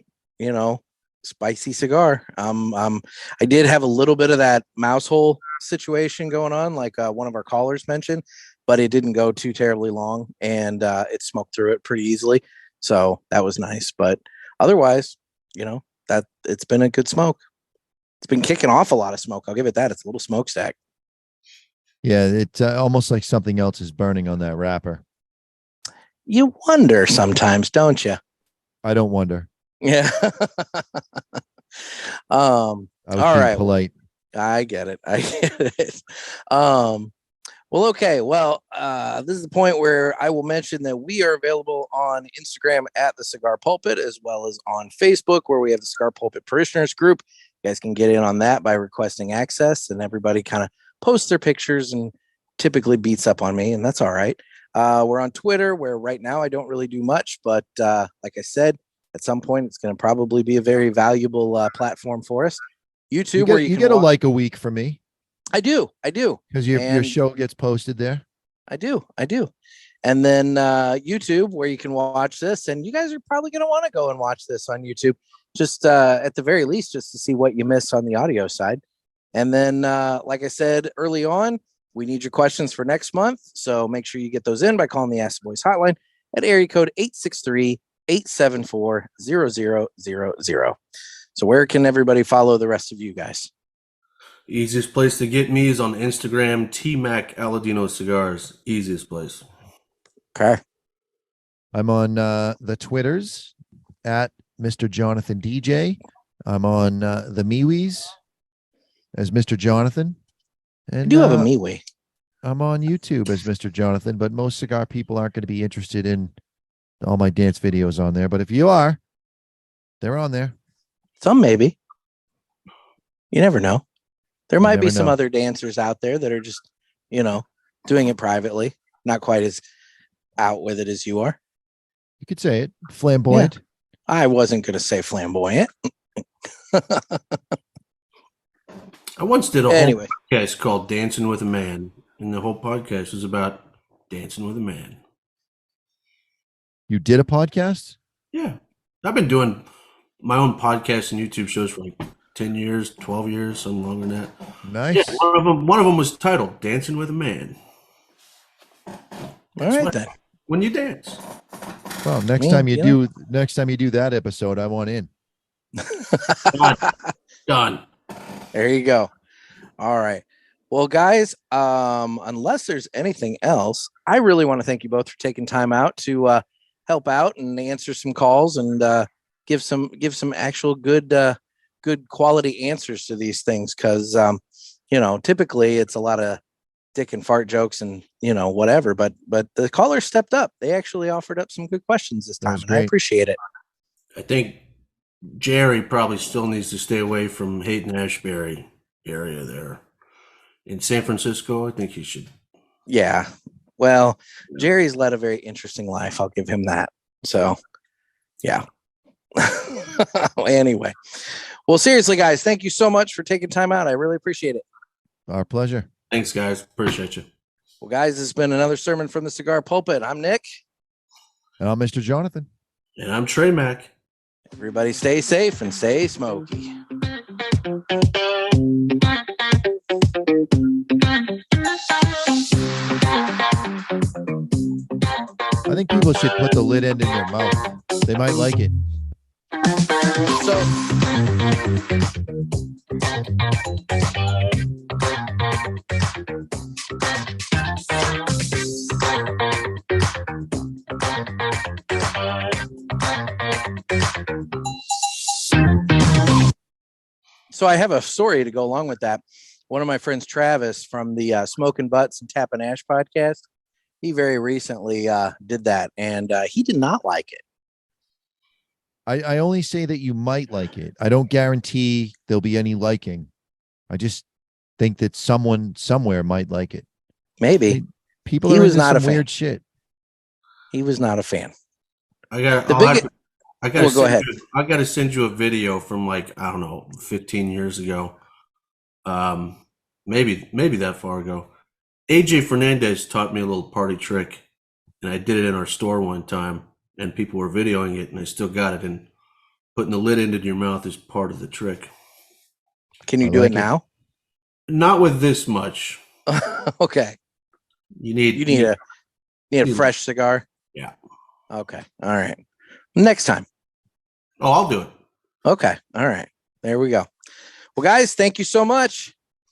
spicy cigar. I did have a little bit of that mouse hole situation going on, like one of our callers mentioned, but it didn't go too terribly long, and it smoked through it pretty easily. So that was nice. But otherwise, that it's been a good smoke. It's been kicking off a lot of smoke. I'll give it that. It's a little smokestack. Yeah, it's almost like something else is burning on that wrapper. You wonder sometimes, don't you? I don't wonder. Yeah. I was all being right. polite. I get it. Well, okay. Well, this is the point where I will mention that we are available on Instagram at the Cigar Pulpit, as well as on Facebook, where we have the Cigar Pulpit Parishioners group. You guys can get in on that by requesting access, and everybody kind of posts their pictures and typically beats up on me, and that's all right. We're on Twitter, where right now I don't really do much, but like I said, at some point it's going to probably be a very valuable platform for us. YouTube, where you get a like a week from me. I do. Because your show gets posted there. I do. And then YouTube, where you can watch this, and you guys are probably going to want to go and watch this on YouTube, just at the very least, just to see what you miss on the audio side. And then, like I said early on, we need your questions for next month. So make sure you get those in by calling the Ask the Boys hotline at area code 863-874-0000. So where can everybody follow the rest of you guys? Easiest place to get me is on Instagram, T-Mac Aladino Cigars. Easiest place. Okay. I'm on the Twitters at Mr. Jonathan DJ. I'm on the MeWe's as Mr. Jonathan. And you do have a MeWe. I'm on YouTube as Mr. Jonathan, but most cigar people aren't going to be interested in all my dance videos on there. But if you are, they're on there. Some maybe. You never know. There might be some other dancers out there that are just, doing it privately, not quite as out with it as you are. You could say it. Flamboyant. Yeah. I wasn't going to say flamboyant. I once did a whole podcast called Dancing with a Man, and the whole podcast was about dancing with a man. You did a podcast? Yeah. I've been doing my own podcast and YouTube shows for like 10 years, 12 years, something longer than that. Nice. Yeah, one of them was titled Dancing with a Man. All right, then. When you dance. Well, next time you do that episode, I want in. Done. There you go. All right. Well, guys, unless there's anything else, I really want to thank you both for taking time out to help out and answer some calls and give some actual good quality answers to these things. Because, typically it's a lot of dick and fart jokes and, whatever. But the callers stepped up. They actually offered up some good questions this time. And I appreciate it. I think Jerry probably still needs to stay away from Hayden Ashbury area there. In San Francisco, I think he should. Yeah. Well, Jerry's led a very interesting life. I'll give him that. So, yeah. Anyway. Well, seriously, guys, thank you so much for taking time out. I really appreciate it. Our pleasure. Thanks, guys. Appreciate you. Well, guys, this has been another sermon from the Cigar Pulpit. I'm Nick. And I'm Mr. Jonathan. And I'm Trey Mac. Everybody stay safe and stay smoky. I think people should put the lid end in their mouth. They might like it. So I have a story to go along with that. One of my friends, Travis, from the Smoking Butts and Tapping Ash podcast, he very recently did that, and he did not like it. I only say that you might like it. I don't guarantee there'll be any liking. I just think that someone somewhere might like it. Maybe. People He are was into not a some fan. weird shit. He was not a fan. I got go ahead. I got to send you a video from like, I don't know, 15 years ago. Maybe that far ago. AJ Fernandez taught me a little party trick, and I did it in our store one time, and people were videoing it, and I still got it. And putting the lid into your mouth is part of the trick. Can you do it now? Not with this much. Okay. You need a fresh cigar. Yeah. Okay. All right. Next time. Oh, I'll do it. Okay. All right. There we go. Well, guys, thank you so much.